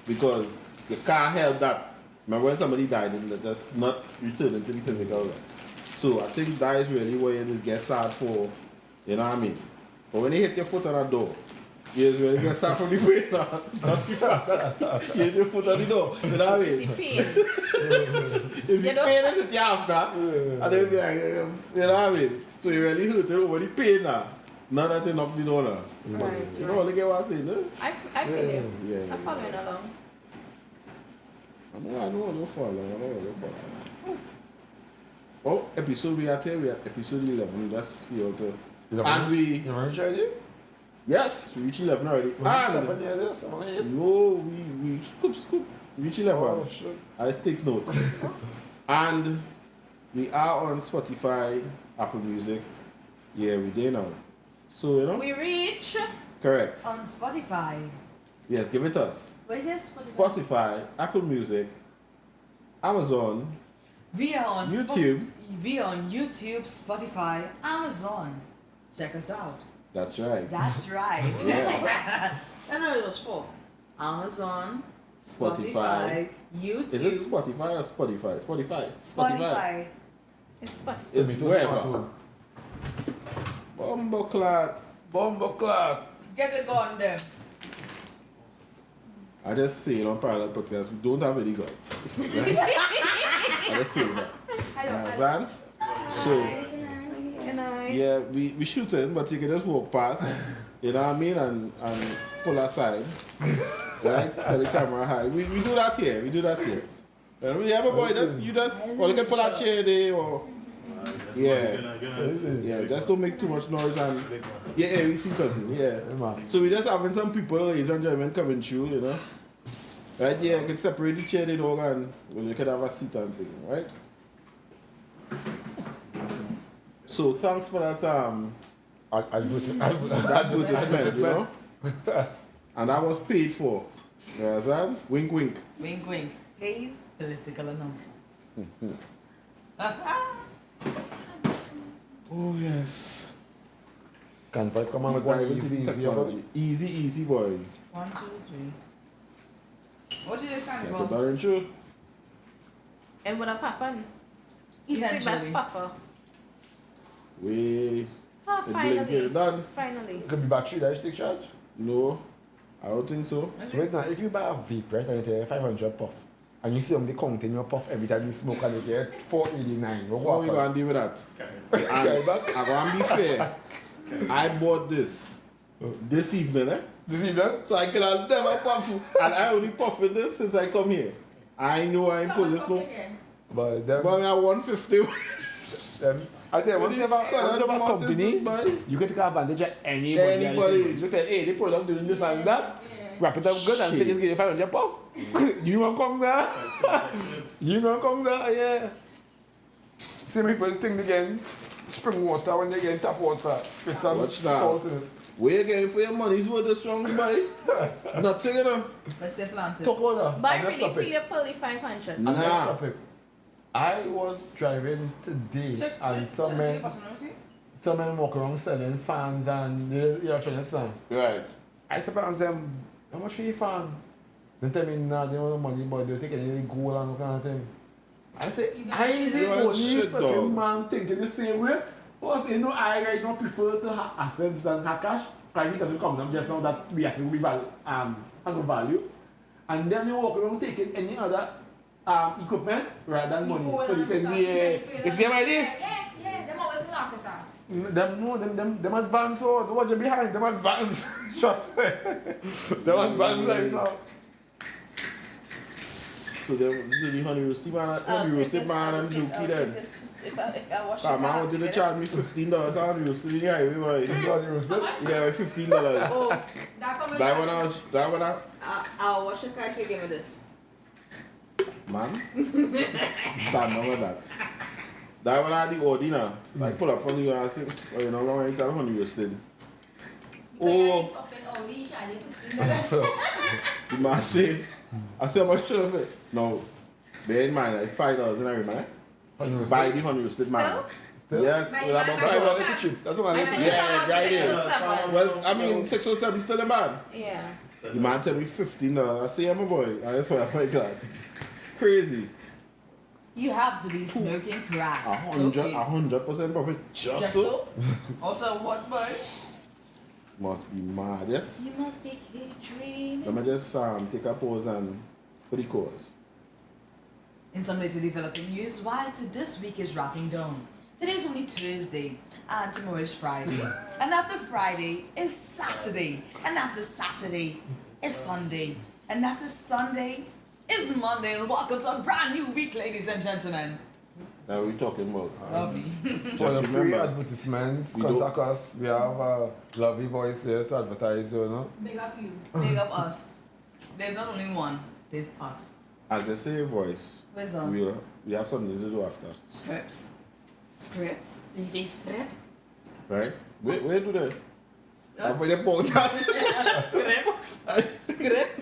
Speaker 1: because you can't help that. Remember when somebody died and they're just not returning to the physical life. So I think that is really where you just get sad for, you know what I mean? But when you hit your foot on a door, you just really get sad from the way now. Not the fact that you hit your foot on the door. You know what I mean?
Speaker 3: It's the pain.
Speaker 1: If you
Speaker 3: You know-
Speaker 1: pain is it after, and then be like, you know what I mean? So you really hurt over the pain now. Not that you knock the door now.
Speaker 3: Right,
Speaker 1: You know, look at what I'm saying, no?
Speaker 3: I feel you.
Speaker 1: Yeah.
Speaker 3: I'm following along.
Speaker 1: I know, follow. Oh, episode we are here, we are episode 11. That's feel to. And we,
Speaker 2: You want to try it?
Speaker 1: yes, we reach 11 already.
Speaker 2: Seven
Speaker 1: And,
Speaker 2: years, 7 or 8?
Speaker 1: no, we scoop. We reach 11.
Speaker 2: Oh, shit.
Speaker 1: I just take notes. And we are on Spotify, Apple Music. Yeah, we there now. So, you know,
Speaker 3: We reach.
Speaker 1: correct.
Speaker 5: On Spotify.
Speaker 1: Yes, give it us.
Speaker 5: What is Spotify?
Speaker 1: Spotify, Apple Music, Amazon,
Speaker 5: We are on
Speaker 1: YouTube.
Speaker 5: We are on YouTube, Spotify, Amazon. Check us out.
Speaker 1: That's right.
Speaker 5: That's right.
Speaker 1: Yeah.
Speaker 5: I know it was 4. Amazon,
Speaker 1: Spotify.
Speaker 5: Spotify, YouTube,
Speaker 1: Is it Spotify or Spotify? Spotify.
Speaker 5: Spotify.
Speaker 3: It's Spotify.
Speaker 1: It's wherever. Bumbleclad.
Speaker 2: Bumbleclad.
Speaker 5: Get it going there.
Speaker 1: I just say it on parallel podcast, we don't have any guts. Right? I just say that. You understand? So,
Speaker 3: Good night.
Speaker 1: yeah, we shooting, but you can just walk past, you know what I mean, and pull aside. Right? Tell the camera hi. We do that here. And we have a boy, or you can pull out chair there, or yeah, just don't make too much noise and yeah, we see cousin, yeah.
Speaker 2: Man.
Speaker 1: So we just having some people, ladies and gentlemen, coming through, you know. Right, yeah, you can separate the chair, the dog, and well, you can have a seat and thing, right? So thanks for that advertisement, you know. And that was paid for. You understand? Wink wink.
Speaker 5: Wink, wink. Paid political announcement.
Speaker 1: Oh yes.
Speaker 2: Can't fight come on,
Speaker 1: Driving
Speaker 2: easy,
Speaker 1: to
Speaker 2: easy,
Speaker 1: technology. Easy, boy.
Speaker 5: 1, 2, 3. What did you find
Speaker 1: Yeah,
Speaker 5: about?
Speaker 1: that ain't true.
Speaker 3: It would have happened. You see, best
Speaker 5: Eventually.
Speaker 3: puffer.
Speaker 1: We
Speaker 3: Oh,
Speaker 1: the blink here
Speaker 3: finally.
Speaker 1: done.
Speaker 3: Finally.
Speaker 2: Could be battery that you take charge.
Speaker 1: No. I don't think so.
Speaker 2: So right now, if you buy a vape, right, and you take 500 puff, and you see them they counting your puff every time you smoke and you get 489.
Speaker 1: How you gonna deal with that? And I'm gonna be fair. I bought this evening, eh?
Speaker 2: This evening?
Speaker 1: So I can never puff, and I only puffing this since I come here. I know I ain't pull this no.
Speaker 2: But them,
Speaker 1: But I 150.
Speaker 2: I tell you, once you have a company,
Speaker 1: This,
Speaker 2: you can take advantage of anybody. You can tell, hey, they product doing this and that. Wrap it up good and say, just give you 500 puff. You want to come there? You want to come there? Yeah. Same people think again. Spring water when they get tap water. With some
Speaker 1: Watch that.
Speaker 2: salt in it.
Speaker 1: Where you getting for your money's worth of strong boy? Nothing, you know.
Speaker 4: Let's say planted.
Speaker 2: Talk about that.
Speaker 3: But I
Speaker 2: And that's
Speaker 3: really
Speaker 2: topic.
Speaker 3: feel you pull the 500.
Speaker 2: And that's
Speaker 1: Nah.
Speaker 2: topic. I was driving today and some men walk around selling fans and the electronics.
Speaker 1: Right.
Speaker 2: I said to them, how much for your fan? They tell me, nah, they don't have money, but they'll take any gold and that kind of thing. I said, I is the
Speaker 1: You want
Speaker 2: only
Speaker 1: shit,
Speaker 2: fucking
Speaker 1: dog.
Speaker 2: man thinking the same way. Because you know, I right now prefer to have assets than have cash. Because we have to come down just now that we have to be have no value. And then you walk around taking any other equipment rather than money. So you can see, you see my idea?
Speaker 6: Yeah, them always laugh at that.
Speaker 2: Them advance, oh, watch you behind, them advance. Trust me. Them advance right now.
Speaker 1: So the honey roasted man, honey roasted man and Zuki then.
Speaker 3: If I wash it
Speaker 1: Man
Speaker 3: out,
Speaker 1: wanted to charge me $15 on honey roasted in the highway, boy.
Speaker 2: You got the roasted?
Speaker 1: Yeah, $15.
Speaker 4: Oh,
Speaker 1: That one I,
Speaker 4: I'll wash your car if you give me this.
Speaker 1: man. Stand over that. That one I the Audi now. Like pull up on you and I say, oh, you know, long time honey roasted. Oh, the man say, I say how much should of it? No, bear in mind, like $5 in every man. Buy the honey roasted man.
Speaker 2: Still?
Speaker 1: Yes,
Speaker 6: Buy
Speaker 1: with
Speaker 6: the
Speaker 1: about
Speaker 6: honey
Speaker 2: That's
Speaker 1: $5.
Speaker 2: why it's cheap. That's why
Speaker 3: I
Speaker 2: it's
Speaker 3: think
Speaker 2: cheap.
Speaker 1: Yeah, right
Speaker 3: it's
Speaker 1: here.
Speaker 3: 6 or 7.
Speaker 1: Well, I mean, 6 or 7 still in bad.
Speaker 3: Yeah.
Speaker 1: The man tell me $15. I say, yeah, my boy. I just want to fight that. Crazy.
Speaker 5: You have to be smoking crack.
Speaker 1: 100% profit. Just
Speaker 5: Just
Speaker 1: so.
Speaker 5: so? Also, what, boy?
Speaker 1: Must be mad, yes?
Speaker 5: You must be dreaming.
Speaker 1: Let me just take a pause and for the cause.
Speaker 5: In some later developing news, while this week is wrapping down. Today's only Thursday, and tomorrow is Friday. And after Friday is Saturday. And after Saturday is Sunday. And after Sunday is Monday. And welcome to a brand new week, ladies and gentlemen.
Speaker 1: Now we're talking about.
Speaker 5: Lovely.
Speaker 2: For the
Speaker 1: Just
Speaker 2: free
Speaker 1: remember,
Speaker 2: advertisements,
Speaker 1: we
Speaker 2: contact us. We have a lovely voice here to advertise, you know.
Speaker 6: Big up you.
Speaker 5: Big up us. There's not only one, there's us.
Speaker 1: as they say voice,
Speaker 5: Where's on?
Speaker 1: we have something to do after.
Speaker 5: Scripts. Scripts? Do you say script?
Speaker 1: Right? Where do they? I
Speaker 5: Script?
Speaker 1: put your podcast.
Speaker 5: Script?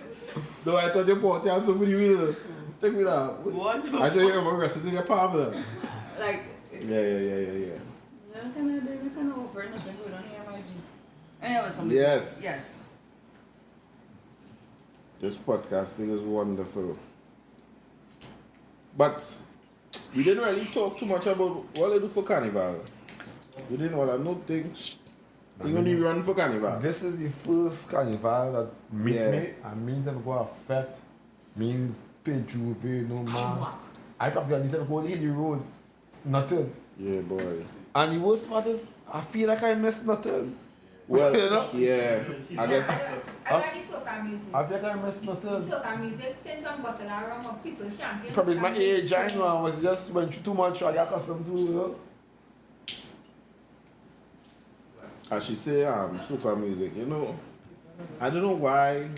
Speaker 1: No, I thought your podcast was for the wheel. Check me out.
Speaker 5: What the
Speaker 1: I thought you were resting in your palm.
Speaker 5: Like,
Speaker 1: Yeah.
Speaker 5: yeah, kind of over nothing good on here, my G. Anyway, somebody.
Speaker 1: Yes.
Speaker 5: Yes.
Speaker 1: This podcasting is wonderful. But we didn't really talk too much about what they do for Carnival. We didn't want to know things. They only run for Carnival.
Speaker 2: This is the first carnival that meet
Speaker 1: Yeah.
Speaker 2: me and me never go a fete. Me pay Juve, no man. I probably never go hit the road. Nothing.
Speaker 1: Yeah, boy.
Speaker 2: And the worst part is, I feel like I missed nothing.
Speaker 1: Well,
Speaker 2: You know?
Speaker 1: yeah. I guess.
Speaker 6: I like the soca music.
Speaker 2: I feel like I missed nothing.
Speaker 6: Soca music, since some bottle around of people champagne.
Speaker 2: Probably my age, I know, I was just went through too much, I got accustomed to, you know.
Speaker 1: As she say, soca music, you know, I don't know why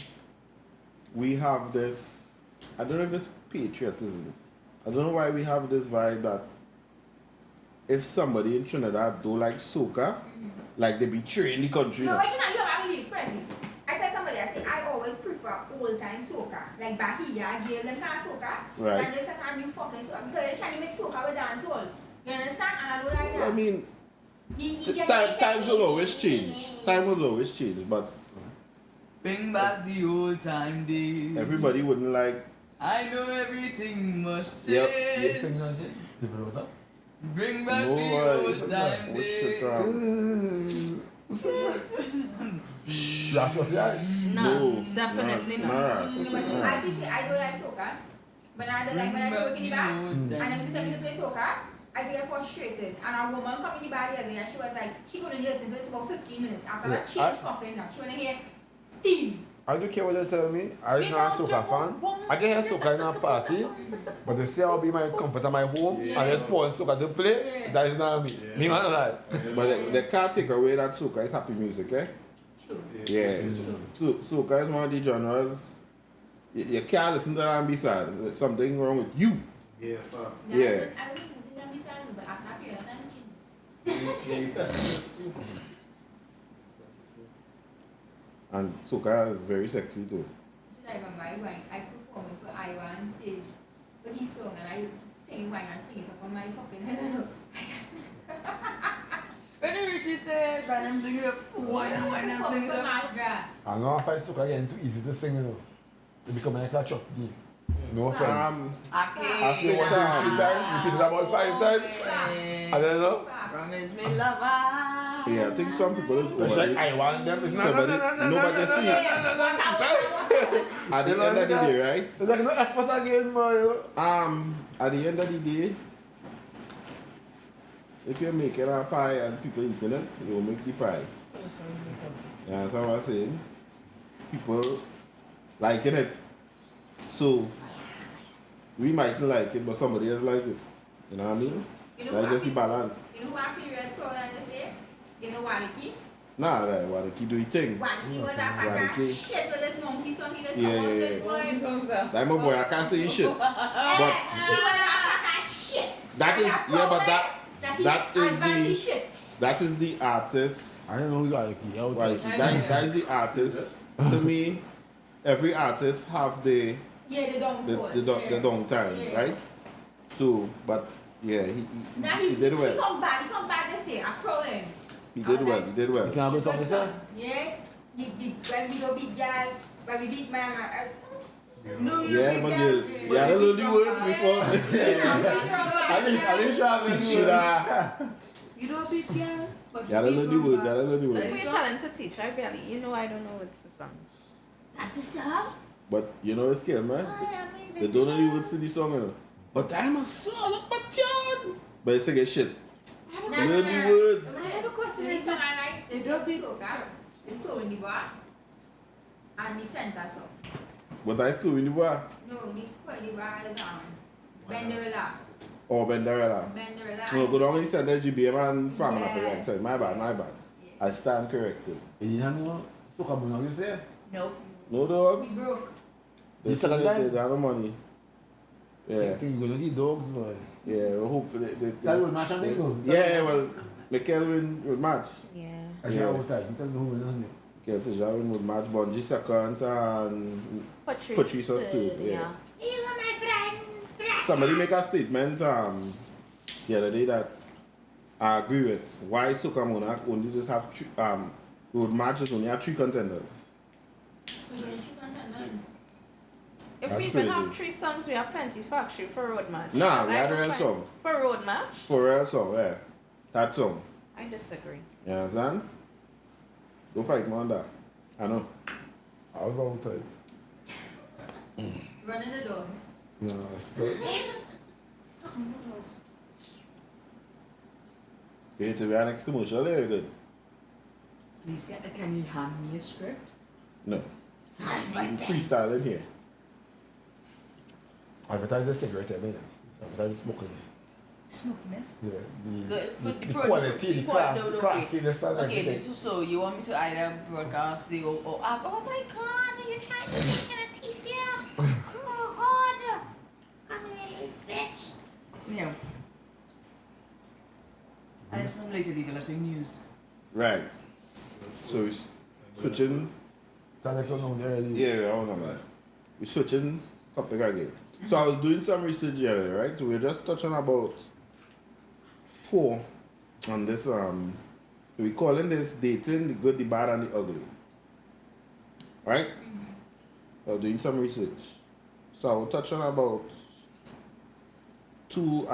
Speaker 1: we have this, I don't know if it's patriotism. I don't know why we have this vibe that if somebody in Trinidad do like soca, like they betray the country.
Speaker 6: No, I cannot hear I believe present. I tell somebody, I say, I always prefer old time soca. Like back here, Gail and kind of soca.
Speaker 1: Right.
Speaker 6: And they second new fucking soca. Because they're trying to make soca with dancehall. You understand? And I don't like
Speaker 1: I
Speaker 6: that.
Speaker 1: mean,
Speaker 6: The
Speaker 1: times will always change. Time will always change, but
Speaker 5: Bring back the old time days.
Speaker 1: everybody wouldn't like.
Speaker 5: I know everything must
Speaker 1: Yep,
Speaker 5: change.
Speaker 2: Sing that again. People know that.
Speaker 5: Bring back
Speaker 1: No,
Speaker 5: the old
Speaker 1: it's
Speaker 5: time
Speaker 1: oh, shit,
Speaker 5: days.
Speaker 2: That's what they are.
Speaker 3: No, definitely
Speaker 1: nah,
Speaker 3: not.
Speaker 6: I just say I don't like soccer. When I work in the bar, and them tell me to play soccer, I get frustrated. And a woman come in the bar the other day and she was like, she couldn't listen to this for 15 minutes. After that, she was fucking up. She wanna hear steam.
Speaker 2: I don't care what they tell me. I'm not a soccer fan. I can hear soccer in a party, but they say I'll be my comfort at my home and just put on soccer to play. That is not me. Me man like.
Speaker 1: But they can't take away that soca is happy music, eh?
Speaker 6: True.
Speaker 1: Yeah. So, soca is one of the genres. You can't listen to that and be sad. There's something wrong with you.
Speaker 7: Yeah, facts.
Speaker 6: Now,
Speaker 1: Yeah.
Speaker 6: I don't listen to them beside me, but after a period of time, change.
Speaker 1: And soca is very sexy too.
Speaker 6: So I remember I performed for Iowa on stage for his song and I sing wine and fling it up on my fucking head.
Speaker 5: Whenever she says, "When I'm doing it, when I'm doing it."
Speaker 2: I know I find soccer again too easy to sing, you know. It become like a chutney. No offense.
Speaker 5: Okay.
Speaker 2: I say one time, 3 times, repeat it about 5 times. I don't know.
Speaker 5: Promise me lover.
Speaker 1: Yeah, I think some people is
Speaker 2: It's like I want them. It's not.
Speaker 1: Somebody, nobody see it. At the end of the day, right?
Speaker 2: It's like no effort again, man.
Speaker 1: At the end of the day, if you're making a pie and people eating it, you'll make the pie. Yeah, that's what I'm saying. People liking it. So, we might not like it, but somebody else like it. You know what I mean?
Speaker 6: You know
Speaker 1: Like
Speaker 6: what
Speaker 1: just the
Speaker 6: I
Speaker 1: balance.
Speaker 6: You know who I feel real proud of this year? You know Waliki?
Speaker 1: Nah, right, well, keep doing thing.
Speaker 6: Waliki was a pack of
Speaker 1: Waliki.
Speaker 6: shit with this monkey song. He done
Speaker 1: Yeah,
Speaker 6: come out
Speaker 1: yeah,
Speaker 6: with boy.
Speaker 1: Like my boy, I can't say shit. But
Speaker 6: He was a pack of shit.
Speaker 1: that is, yeah, but that is
Speaker 6: advanced
Speaker 1: the,
Speaker 6: shit.
Speaker 1: that is the artist.
Speaker 2: I don't know who you are.
Speaker 1: Well, that is the artist. To me, every artist have the
Speaker 6: Yeah, they don't fall.
Speaker 1: the downtime,
Speaker 6: Yeah.
Speaker 1: right? So, but yeah,
Speaker 6: Now
Speaker 1: he did
Speaker 6: He
Speaker 1: well.
Speaker 6: come back this year. I proud him.
Speaker 1: He did well. He did well.
Speaker 2: It's not good song, is it?
Speaker 6: Yeah. When we go beat girl, when we beat man, no,
Speaker 1: Yeah, but you had to learn the words before.
Speaker 2: I didn't try
Speaker 1: Teach you that.
Speaker 5: You know, big girl. But
Speaker 1: You had to learn the words. You had to learn the
Speaker 3: Who
Speaker 1: words.
Speaker 3: you telling to teach? I barely, you know I don't know what's the songs.
Speaker 5: That's the song.
Speaker 1: But you know it's scale, man. They don't know the words to the song, you know. But I'm a son of a John. But it's get shit. Learn the words.
Speaker 6: I have a question. The song I like is the soca. It's Pro in the bar. And the center song.
Speaker 1: But I school in the bar.
Speaker 6: No, the Pro in the bar is Benderella.
Speaker 1: Or Benderella.
Speaker 6: Benderella.
Speaker 1: No, go down and send GBM and farm up, right?
Speaker 6: Yes.
Speaker 1: Sorry, my bad. I stand corrected.
Speaker 2: You didn't have no soccer money, you say?
Speaker 5: Nope.
Speaker 1: No dog.
Speaker 6: We broke.
Speaker 1: They
Speaker 2: The second
Speaker 1: say
Speaker 2: time?
Speaker 1: they have no money.
Speaker 2: I
Speaker 1: Yeah,
Speaker 2: think you're gonna need dogs, man.
Speaker 1: yeah. We hope
Speaker 2: That will match on
Speaker 1: they
Speaker 2: me, no?
Speaker 1: yeah, well, Mikel will match.
Speaker 3: Yeah.
Speaker 2: I say all the time. You tell me who will not.
Speaker 1: Mikel Tijarin would match. Bungie second and Patrice was third, yeah.
Speaker 6: You are my friend.
Speaker 1: Somebody make a statement the other day that I agree with. Why Soca Monarch only just have road matches only have 3 contenders.
Speaker 3: If
Speaker 1: That's
Speaker 3: we even
Speaker 1: crazy.
Speaker 3: have 3 songs, we have plenty for actually for road match.
Speaker 1: Nah,
Speaker 3: Because
Speaker 1: we
Speaker 3: I
Speaker 1: had a
Speaker 3: don't
Speaker 1: real
Speaker 3: find-
Speaker 1: song.
Speaker 3: For road match?
Speaker 1: For real song, yeah. That song.
Speaker 3: I disagree.
Speaker 1: You understand? Don't fight me on that. I know.
Speaker 2: I was all tight.
Speaker 6: Running the dogs.
Speaker 2: Yeah, so.
Speaker 1: Okay, to be our next commercial, there, good.
Speaker 5: Please, can you hand me a script?
Speaker 1: No. You freestyle in here.
Speaker 2: Advertise the cigarette, I mean. Advertise the smokiness.
Speaker 5: Smokiness.
Speaker 2: Yeah,
Speaker 5: Good.
Speaker 2: the quality, the classiness and
Speaker 5: Okay,
Speaker 2: everything.
Speaker 5: so you want me to either broadcast the or oh my god, you're trying to make it a teeth here. Oh god. I'm a bitch. Yeah. And it's some later developing news.
Speaker 1: Right. So we're switching.
Speaker 2: That next one on there,
Speaker 1: Yeah, I don't know that. We're switching topic again. So I was doing some research yesterday, right? So we're just touching about 4 on this. We're calling this dating, the good, the bad, and the ugly. Right? I was doing some research. So I was touching about two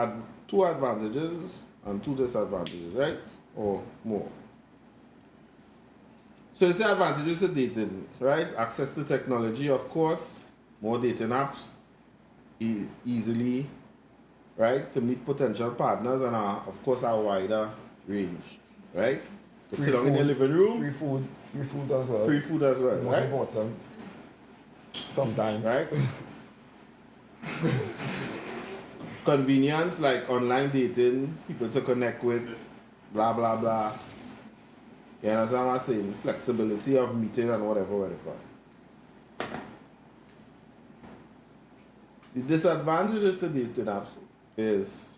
Speaker 1: advantages and 2 disadvantages, right? Or more. So it's the advantages to dating, right? Access to technology, of course, more dating apps, easily, right? To meet potential partners and of course a wider range, right? To sit down in your living room.
Speaker 2: Free food as well.
Speaker 1: Free food as well,
Speaker 2: Most
Speaker 1: right?
Speaker 2: important. Sometimes.
Speaker 1: Right? Convenience, like online dating, people to connect with, blah, blah, blah. You understand what I'm saying? Flexibility of meeting and whatever. The disadvantages to dating apps is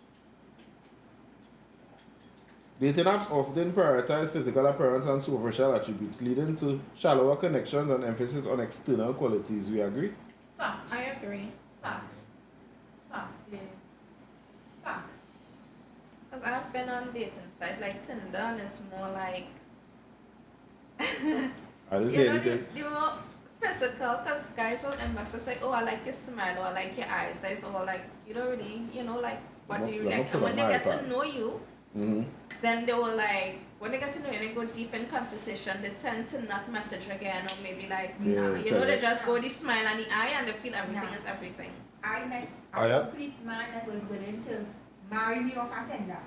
Speaker 1: dating apps often prioritize physical appearance and superficial attributes, leading to shallower connections and emphasis on external qualities. We agree?
Speaker 6: Facts.
Speaker 3: I agree.
Speaker 6: Facts. Facts, yeah. Facts.
Speaker 3: Because I've been on dating sites like Tinder and it's more like,
Speaker 1: I didn't
Speaker 3: you
Speaker 1: say
Speaker 3: know,
Speaker 1: anything.
Speaker 3: the more physical, because guys will emphasize like, oh, I like your smile, or I like your eyes. That's all like, you don't really, like, what do you
Speaker 1: Let me
Speaker 3: like?
Speaker 1: pull
Speaker 3: And when
Speaker 1: up
Speaker 3: they
Speaker 1: my
Speaker 3: get to
Speaker 1: iPad.
Speaker 3: know you,
Speaker 1: Mm-hmm.
Speaker 3: then they will like, when they get to know you, they go deep in conversation, they tend to not message again, or maybe like,
Speaker 1: Yeah,
Speaker 3: nah. You know,
Speaker 1: tell
Speaker 3: they
Speaker 1: you.
Speaker 3: just go the smile and the eye and they feel everything
Speaker 6: Nah.
Speaker 3: is everything.
Speaker 6: I met
Speaker 2: Oh,
Speaker 6: a
Speaker 2: yeah?
Speaker 6: complete man that was willing to marry me off a tender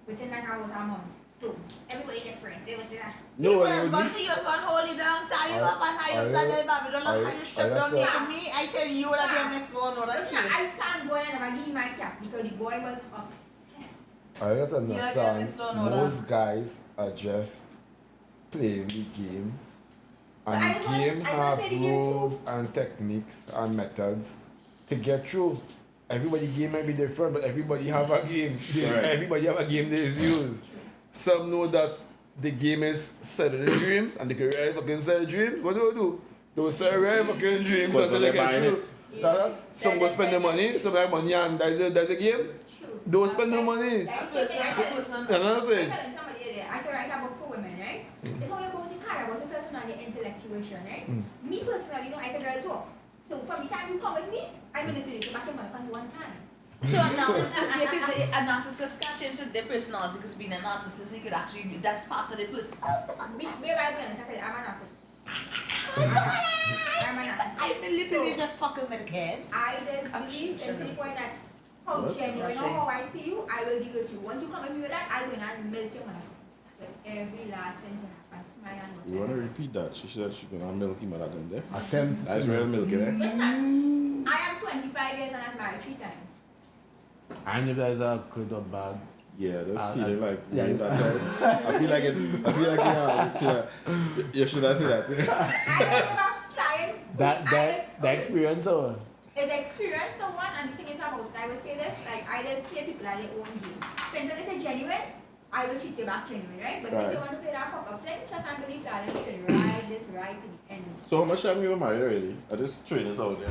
Speaker 6: within like a month. So everybody different. They were there.
Speaker 1: No,
Speaker 5: He
Speaker 1: you
Speaker 5: was going
Speaker 1: need-
Speaker 5: to use one holy down, tie you up and hide us a little baby. Don't know how you strip down
Speaker 2: I-
Speaker 5: to me. I tell you what I be next door, no, that
Speaker 6: Listen, I
Speaker 5: face.
Speaker 6: can't go in and never give you my cat because the boy was obsessed.
Speaker 2: I don't
Speaker 5: Yeah,
Speaker 2: understand.
Speaker 5: next door, no,
Speaker 2: Most guys are just playing the game.
Speaker 6: But I
Speaker 2: And
Speaker 6: just
Speaker 2: the
Speaker 6: want-
Speaker 2: game
Speaker 6: I wanna
Speaker 2: have
Speaker 6: play the game too.
Speaker 2: rules and techniques and methods to get through. Everybody game might be different, but everybody have a game.
Speaker 1: Right.
Speaker 2: Everybody have a game they use. Some know that the game is selling the dreams and they can really fucking sell dreams. What do? They will sell really fucking dreams
Speaker 1: Because
Speaker 2: until they
Speaker 1: they're
Speaker 2: get
Speaker 1: buying
Speaker 2: through.
Speaker 1: it.
Speaker 6: Yeah.
Speaker 2: Some go spend their money, some have money and there's a game.
Speaker 6: True.
Speaker 2: Don't spend no money.
Speaker 6: Like,
Speaker 5: Person,
Speaker 6: I
Speaker 5: to
Speaker 6: tell-
Speaker 5: person.
Speaker 2: You know what I'm
Speaker 6: I
Speaker 2: saying?
Speaker 6: telling somebody there, I can write a book for women, right? It's only about the car, about the certain on the intellectuation, right? Me personally, I can really talk. So from the time you come with me, I manipulate you back in my country one time.
Speaker 5: So a narcissist can't change their personality because being a narcissist, he could actually, that's part of their personality.
Speaker 6: Me right now, I tell you, I'm a narcissist. I'm a narcissist.
Speaker 5: I manipulate the fucking with a kid.
Speaker 6: I just believe
Speaker 5: Sure,
Speaker 6: to the
Speaker 5: sure.
Speaker 6: point that how
Speaker 1: What?
Speaker 6: genuine or
Speaker 5: Sure.
Speaker 6: how I see you, I will deal with you. Once you come with me with that, I will not milk you, man. With every last thing and smile and
Speaker 1: You want to repeat that? She said she's going to milk him at again there.
Speaker 2: Attempt.
Speaker 1: That's real milk, eh?
Speaker 6: Listen, I am 25 years and I was married 3 times.
Speaker 2: I know that's a good or bad.
Speaker 1: Yeah, that's
Speaker 2: I-
Speaker 1: feeling like
Speaker 2: yeah.
Speaker 1: that time. I feel like you should have said that.
Speaker 6: I remember flying.
Speaker 2: The experience or
Speaker 6: It's experience the one, and the thing is about it. I will say this, like I just play people at their own game. For instance, if you're genuine, I will treat you back genuine, right? But if
Speaker 1: Right.
Speaker 6: you want to play that fuck up thing, trust and believe that you can ride this right to the end.
Speaker 1: So how much time you were married already? I just trained it out there.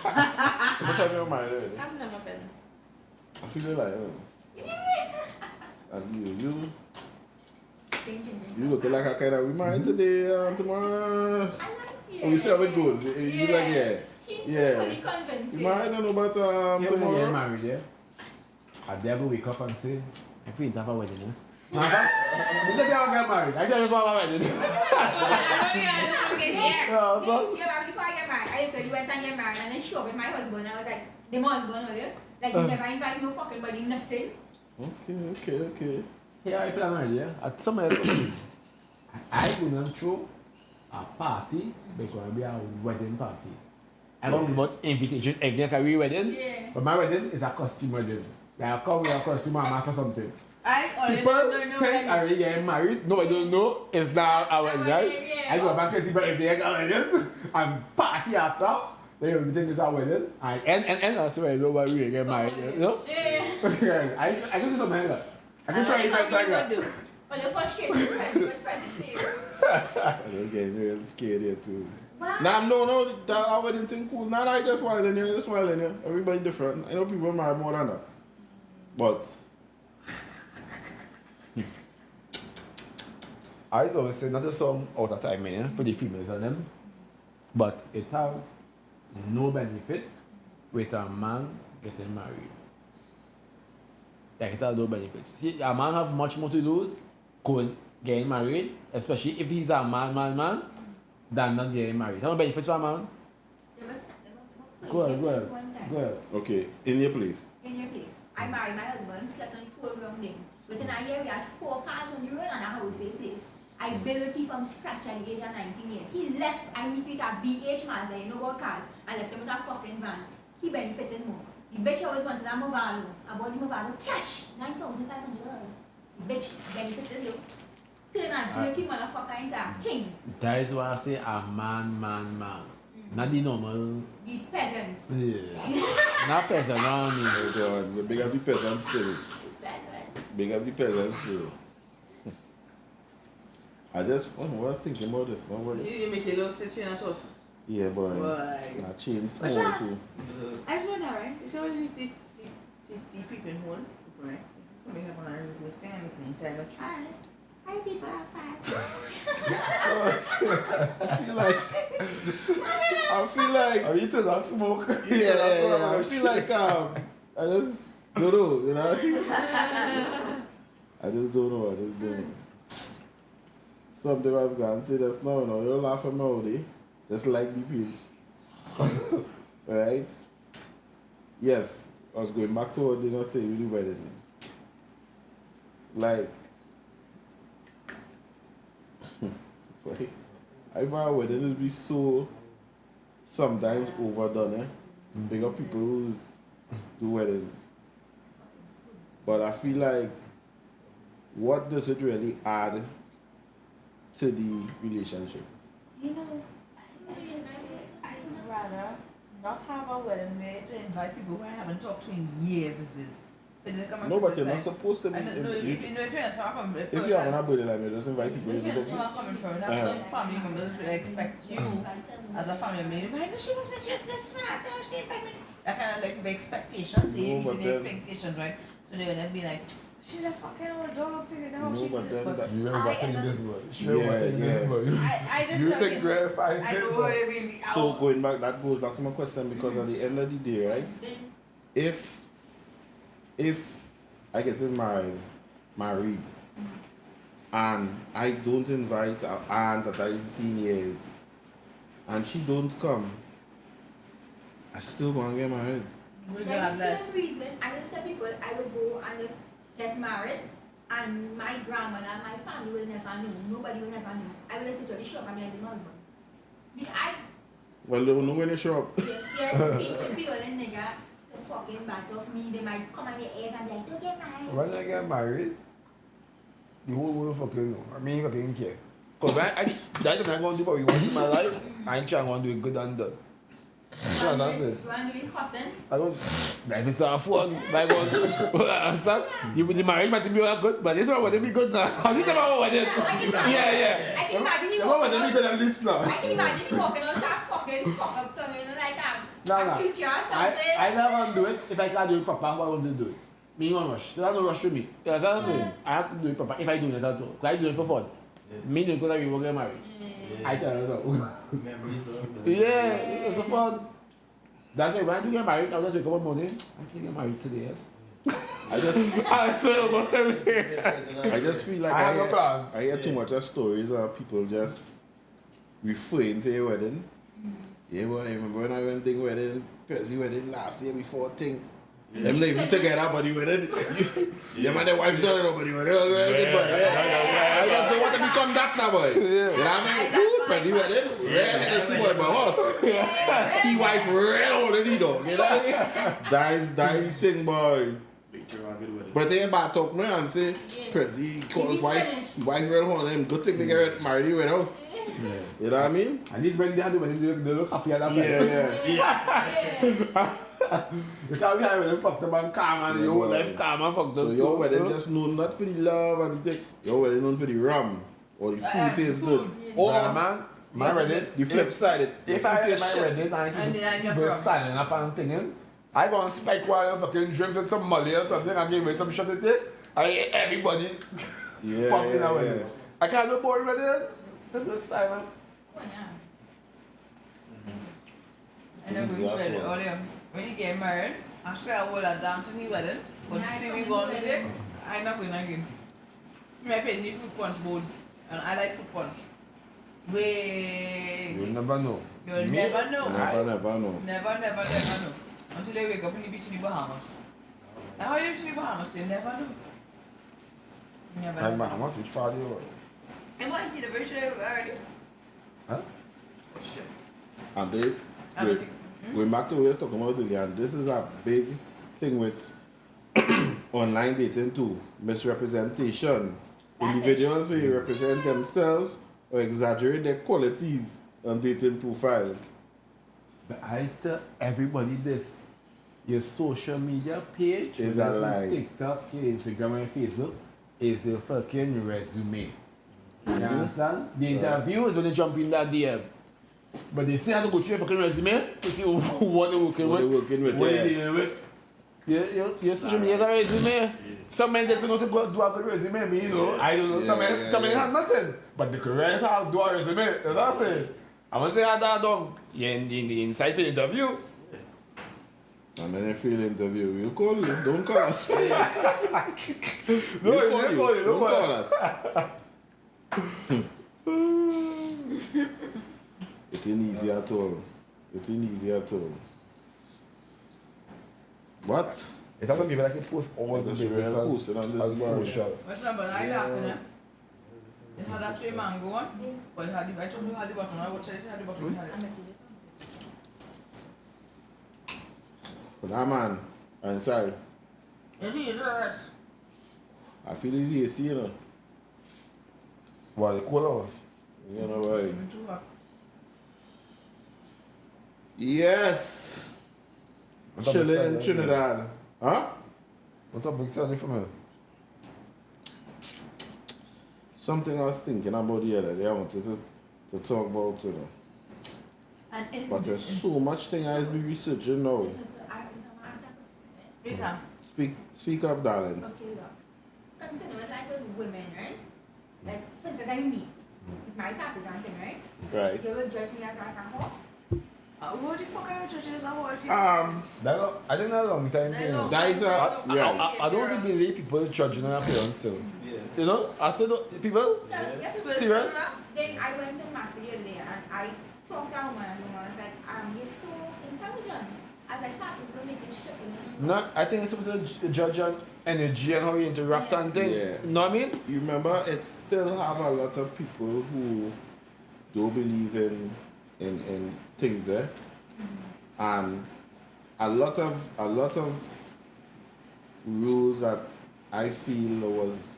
Speaker 1: How much time you were married already?
Speaker 3: I've never been.
Speaker 1: I feel like,
Speaker 6: You see this?
Speaker 1: and you
Speaker 6: Thinking.
Speaker 1: looking like a kind of we married today and tomorrow.
Speaker 6: I like it.
Speaker 1: We see how it goes. You like yeah.
Speaker 6: She's
Speaker 1: Yeah.
Speaker 6: fully convinced.
Speaker 1: You married? I don't know about
Speaker 2: yeah, when
Speaker 1: tomorrow.
Speaker 2: you're married, yeah. I never wake up and say, I couldn't have a wedding, yes. You think I'll get married? I just want a wedding.
Speaker 6: Yeah, but before I get married, I told you went and get married and then show up with my husband. I was like, the husband earlier. Like, you never invite no fucking body, nothing.
Speaker 1: Okay.
Speaker 2: Yeah, I plan idea. At some point, I gonna throw a party, but it's gonna be a wedding party. I don't know about invitation, again, can we wedding?
Speaker 6: Yeah.
Speaker 2: But my wedding is a costume wedding. Like I come with a costume and master something.
Speaker 5: I already
Speaker 2: People
Speaker 5: don't know
Speaker 2: think I really getting married. No, I don't know. It's now a wedding, right?
Speaker 6: Yeah.
Speaker 2: I go back to see if they get wedding and party after. Then everything is a wedding. And that's why I know why we get married. You know?
Speaker 6: Yeah.
Speaker 2: I can do something like that. I can try it like that.
Speaker 6: But you're frustrated. You're frustrated.
Speaker 1: I was getting real scared here too.
Speaker 6: Wow.
Speaker 1: Nah, no, that I wouldn't think cool. Nah, I just wilding here, Everybody different. I know people marry more than that. But
Speaker 2: I always say not a song out of time, yeah, for the females on them. But it have no benefits with a man getting married. Like it have no benefits. A man have much more to lose going getting married, especially if he's a man, than not getting married. How about you for a man? Go ahead.
Speaker 1: Okay, in your place.
Speaker 6: In your place. I married my husband, slept on the poor ground day. Within a year, we had 4 cars on the road and a house in place. I built it from scratch at the age of 19 years. He left, I meet with a BH Mazda, you know about cars, and left him with a fucking van. He benefited more. The bitch always wanted a Movado. I bought the Movado cash, $9,500. The bitch benefited though. Turn a dirty motherfucker into a king.
Speaker 2: That is why I say a man. Not the normal.
Speaker 6: The peasants.
Speaker 2: Yeah. Not peasant, no, I mean.
Speaker 1: Oh God, the big up the peasants still. Big up the peasants still. I was thinking about this. Don't worry.
Speaker 4: You make a little situation at all.
Speaker 1: Yeah, boy.
Speaker 4: Why?
Speaker 1: I changed small
Speaker 4: Masha.
Speaker 1: too.
Speaker 4: I just wonder, right? You see what the people in one, right? Somebody have on a roof, was standing inside, like, hi. Hi, people outside.
Speaker 1: I feel like
Speaker 2: Are you to not smoke?
Speaker 1: yeah. I feel like I just don't know, you know. I just don't know. Something I was gonna say just now, you know, you laugh at me all day. Just like the page. Right? Yes, I was going back to what they gonna say with the wedding. Like I find our wedding will be so sometimes overdone, eh? Bigger people who do weddings. But I feel like what does it really add to the relationship?
Speaker 4: You know, I'd rather not have a wedding where to invite people who I haven't talked to in years.
Speaker 1: No, but you're not supposed to be.
Speaker 4: I don't know if you're
Speaker 1: If you're having a birthday like me, just invite people.
Speaker 4: If you're not coming from, that's some family members will expect you as a family member. Why does she look just this smart? Oh, she invite me. That kind of like the expectations, the expectations, right? So they would be like, she's a fucking old dog to the house.
Speaker 1: No, but then that,
Speaker 2: You remember telling this boy.
Speaker 4: I just
Speaker 2: You take gratified.
Speaker 4: I know what I mean.
Speaker 1: so going back, that goes back to my question because at the end of the day, right? If I get married, and I don't invite an aunt that I ain't seen years, and she don't come, I still want to get married.
Speaker 4: We're
Speaker 6: Like
Speaker 4: gonna have
Speaker 6: the
Speaker 4: less.
Speaker 6: same reason, I just tell people I would go and just get married, and my grandmother and my family will never know. Nobody will never know. I will just sit on the shop and be like my husband. Because
Speaker 1: Well, they will know when you show up.
Speaker 6: if you a nigga, the fucking back of me, they might come on your ears and be like, don't get married.
Speaker 2: When I get married, the whole world fucking know. I mean, fucking care. Because that's what I'm going to do what we want in my life. I ain't trying to do it good and done. You know what I'm saying?
Speaker 6: You want to do it hot then?
Speaker 2: I don't. Like Mr. Afwan, like understand? The marriage might be all good, but this one would be good now. This one what it is. Yeah.
Speaker 6: I can imagine you
Speaker 2: The one would
Speaker 6: walking
Speaker 2: be
Speaker 6: on.
Speaker 2: good at this now.
Speaker 6: I can imagine you walking on that fucking fuck up something, you know, like
Speaker 2: No.
Speaker 6: a future or something.
Speaker 2: I never want to do it. If I can't do it proper, why won't I do it? Me won't rush. There's no rush to me. You understand what I'm saying? I have to do it proper. If I do it, I'll do it. Because I do it for fun. Me do it because we won't get married. I tell you that.
Speaker 7: Memories though.
Speaker 2: Yeah, it's a fun. That's it. When I do get married, I'll just wake up one morning. I can get married today, yes. I swear about everything.
Speaker 1: I just feel like
Speaker 2: I have no plans.
Speaker 1: I hear too much of stories of people just referring to your wedding. Yeah, but I remember when I went to the wedding, Percy wedding last year before thing. Them not even together, but you wedding. Them and their wife done it, but you wedding. I just don't want to become that now, boy. You know what I mean? Ooh, Percy wedding. Yeah, let's see boy, my house. He wife real already, though. You know what I mean? That is the thing, boy. But they ain't bad talk me and say, Percy, he called his wife real on him. Good thing they get married in house. You know what I mean?
Speaker 2: And this when they do when they look happy at that
Speaker 1: Yeah.
Speaker 2: You can't be having them fucked up and calm and your whole life calm and fucked up.
Speaker 1: So your wedding just known not for the love and the thing. Your wedding known for the rum or the food tastes good. Or
Speaker 2: man, my wedding,
Speaker 1: the flip side,
Speaker 2: if I had my wedding and people standing up and thinking, I go and spike while fucking drinks with some molly or something and give me some shot at it. I hate everybody fucking a wedding. I can't do boring wedding. That's this time, man.
Speaker 4: I know we wedding earlier. When you get married, actually I will dance in the wedding. But see we go on with it, I'm not going again. My page need fruit punch bowl. And I like fruit punch. Wait.
Speaker 2: You'll never know.
Speaker 4: You'll
Speaker 2: Me?
Speaker 4: never know.
Speaker 1: Never know.
Speaker 4: Never know. Until they wake up in the beach in the Bahamas. And how you reach in the Bahamas, you never know. You never
Speaker 2: Like
Speaker 4: know.
Speaker 2: Bahamas, which part you
Speaker 4: And what you never should have already?
Speaker 2: Huh?
Speaker 4: Oh shit.
Speaker 1: And they, going back to what we were talking about earlier, and this is a big thing with online dating too, misrepresentation. Individuals will represent themselves or exaggerate their qualities on dating profiles.
Speaker 2: But I tell everybody this. Your social media page
Speaker 1: Is a lie.
Speaker 2: TikTok, your Instagram and Facebook is your fucking resume. You understand? The interview is when they jump in that DM. But they still have to go through your fucking resume to see what they're working
Speaker 1: What
Speaker 2: with.
Speaker 1: they're working with,
Speaker 2: What
Speaker 1: yeah.
Speaker 2: they're dealing with. Your social media is a resume. Some men just don't go do a good resume, me, you know. I don't know. Some men have nothing. But the correct how to do a resume. That's what I'm saying. I want to say how that done. Yeah, in the inside for the interview.
Speaker 1: And then if you interview, we'll call you. Don't call us.
Speaker 2: No,
Speaker 1: We'll
Speaker 2: you don't call you.
Speaker 1: Don't
Speaker 2: Don't
Speaker 1: call
Speaker 2: call
Speaker 1: us. It ain't easy at all. It ain't easy at all. What?
Speaker 2: It has to be like it post all the
Speaker 1: That's
Speaker 2: business
Speaker 1: real posted on this
Speaker 2: as
Speaker 1: bar.
Speaker 2: social.
Speaker 4: What's up, but I laughing at? It had that same mango one, but it had the, I told you it had the bottom. I watched it, it had the bottom. It had it.
Speaker 1: But that man, I'm sorry.
Speaker 4: You see, it's the rest.
Speaker 1: I feel easy AC, you know.
Speaker 2: What, the cola?
Speaker 1: You know why?
Speaker 4: It's too hot.
Speaker 1: Yes.
Speaker 2: What's up,
Speaker 1: Chilling
Speaker 2: big
Speaker 1: in
Speaker 2: side,
Speaker 1: Trinidad. Huh?
Speaker 2: What's up, big side from here?
Speaker 1: Something I was thinking about the other day I wanted to talk about, you know.
Speaker 5: And in
Speaker 1: But there's
Speaker 5: this,
Speaker 1: so much thing I be researching now.
Speaker 4: Rita,
Speaker 1: Speak up, darling.
Speaker 6: Okay, look. Consider it like with women, right? Like, for instance, like me. With my tattoos and thing, right?
Speaker 1: Right.
Speaker 6: You will judge me as like a whore?
Speaker 4: what the fuck are you judging as a whore if you
Speaker 2: I think that's a long time
Speaker 4: That
Speaker 2: thing.
Speaker 4: long
Speaker 1: That is a-
Speaker 4: time,
Speaker 1: yeah.
Speaker 2: I don't think believe people judging their appearance still. You know, I said people.
Speaker 6: Yeah, people
Speaker 2: Serious?
Speaker 6: say that. Then I went to Master the other day and I talked to a woman and the woman was like, you're so intelligent. I was like, tattoos will make you shook.
Speaker 2: No, I think it's supposed to judge on energy and how you interact and things.
Speaker 1: Yeah.
Speaker 2: You know what I mean?
Speaker 1: You remember, it still have a lot of people who don't believe in things, eh? And a lot of rules that I feel was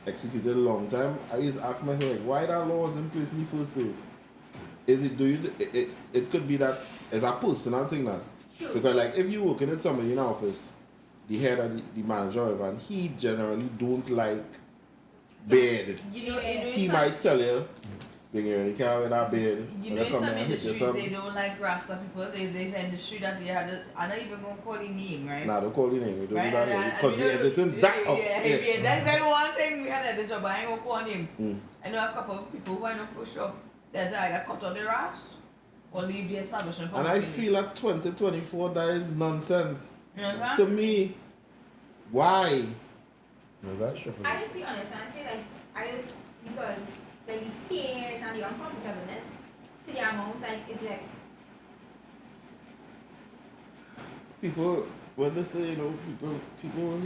Speaker 1: executed a long time. I used to ask myself, like, why that law was in place in the first place? Is it it could be that it's a personal thing now.
Speaker 6: Sure.
Speaker 1: Because like if you working at somebody in the office, the head of the manager, and he generally don't like bed.
Speaker 4: You know,
Speaker 1: He might tell you, you can't wear that bed.
Speaker 4: You
Speaker 1: When
Speaker 4: know,
Speaker 1: they
Speaker 4: in
Speaker 1: come
Speaker 4: some
Speaker 1: and hit you
Speaker 4: industries,
Speaker 1: something.
Speaker 4: they don't like Rasta people. There's an industry that they had, I'm not even going to call it name, right?
Speaker 1: Nah, don't call your name. Don't
Speaker 4: Right?
Speaker 1: do that
Speaker 4: And
Speaker 1: because we editing that up.
Speaker 4: Yeah, that's the one thing we had at the job, but I ain't going to call him.
Speaker 1: Mm.
Speaker 4: I know a couple of people who I know for sure that either cut out their ass or leave the establishment for
Speaker 1: And I
Speaker 4: working.
Speaker 1: feel at 2024 that is nonsense.
Speaker 4: You understand?
Speaker 1: To me, why?
Speaker 2: No, that's true.
Speaker 6: I just be honest and say like because like the stairs and the uncomfortableness to the amount like it's like
Speaker 1: People, when they say, you know, people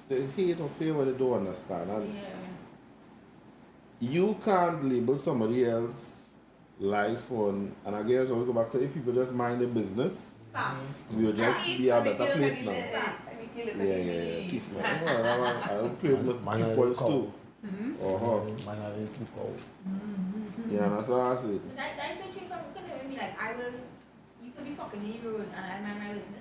Speaker 1: they hate or fear what they don't understand. And
Speaker 4: Yeah.
Speaker 1: you can't label somebody else's life on, and again, so we go back to if people just mind their business,
Speaker 6: facts.
Speaker 1: we will just be a better place now. Yeah. Keith,
Speaker 4: Yeah.
Speaker 1: man. I don't play with my
Speaker 2: Mine are
Speaker 1: points
Speaker 2: cold.
Speaker 1: too.
Speaker 2: Man, I didn't keep out.
Speaker 1: Yeah, that's what I said.
Speaker 6: That's so true because it would be like you could be fucking in your road and I mind my business.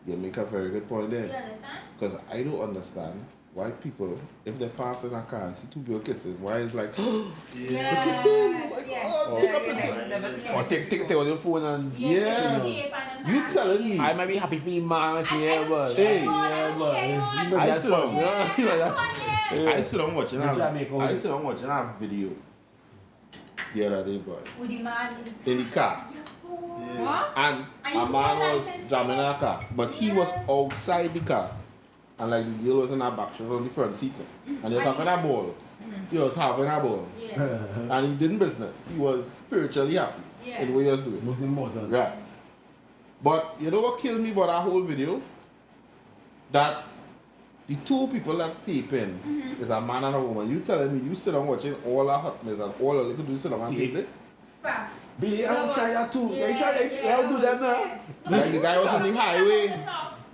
Speaker 1: You make a very good point
Speaker 6: You
Speaker 1: there.
Speaker 6: understand?
Speaker 1: Because I don't understand why people, if they pass in a car and see two people kissing, why it's like,
Speaker 6: Yeah.
Speaker 1: kissing, oh my
Speaker 6: Yeah.
Speaker 1: God, take a picture.
Speaker 4: Never seen
Speaker 2: Or
Speaker 4: it.
Speaker 2: take on your phone and
Speaker 1: Yeah. You telling me?
Speaker 2: I might be happy for you, man. Yeah, but
Speaker 1: Hey.
Speaker 2: I
Speaker 1: I
Speaker 2: still.
Speaker 1: I still don't watching
Speaker 2: The Jamaica
Speaker 1: I still don't watching a video the other day, boy,
Speaker 6: With the man.
Speaker 1: in the car,
Speaker 4: What?
Speaker 1: and
Speaker 6: And you
Speaker 1: a man
Speaker 6: pay
Speaker 1: was
Speaker 6: license
Speaker 1: jamming
Speaker 6: plate.
Speaker 1: a car, but he was outside the car. And like the girl was in her back, she was on the front seat. And he was having a ball. He was having a ball.
Speaker 6: Yeah.
Speaker 1: And he did business. He was spiritually happy
Speaker 6: Yeah.
Speaker 1: in what he was doing.
Speaker 2: Most important.
Speaker 1: Right. But you know what killed me about that whole video? That the two people that tape in is a man and a woman. You telling me you sit down watching all that hotness and all that they could do sit down and tape it?
Speaker 6: Facts.
Speaker 2: Be I'll try that too.
Speaker 6: Yeah,
Speaker 2: You try
Speaker 6: yeah,
Speaker 2: I'll do that now.
Speaker 1: Like the guy was on the highway.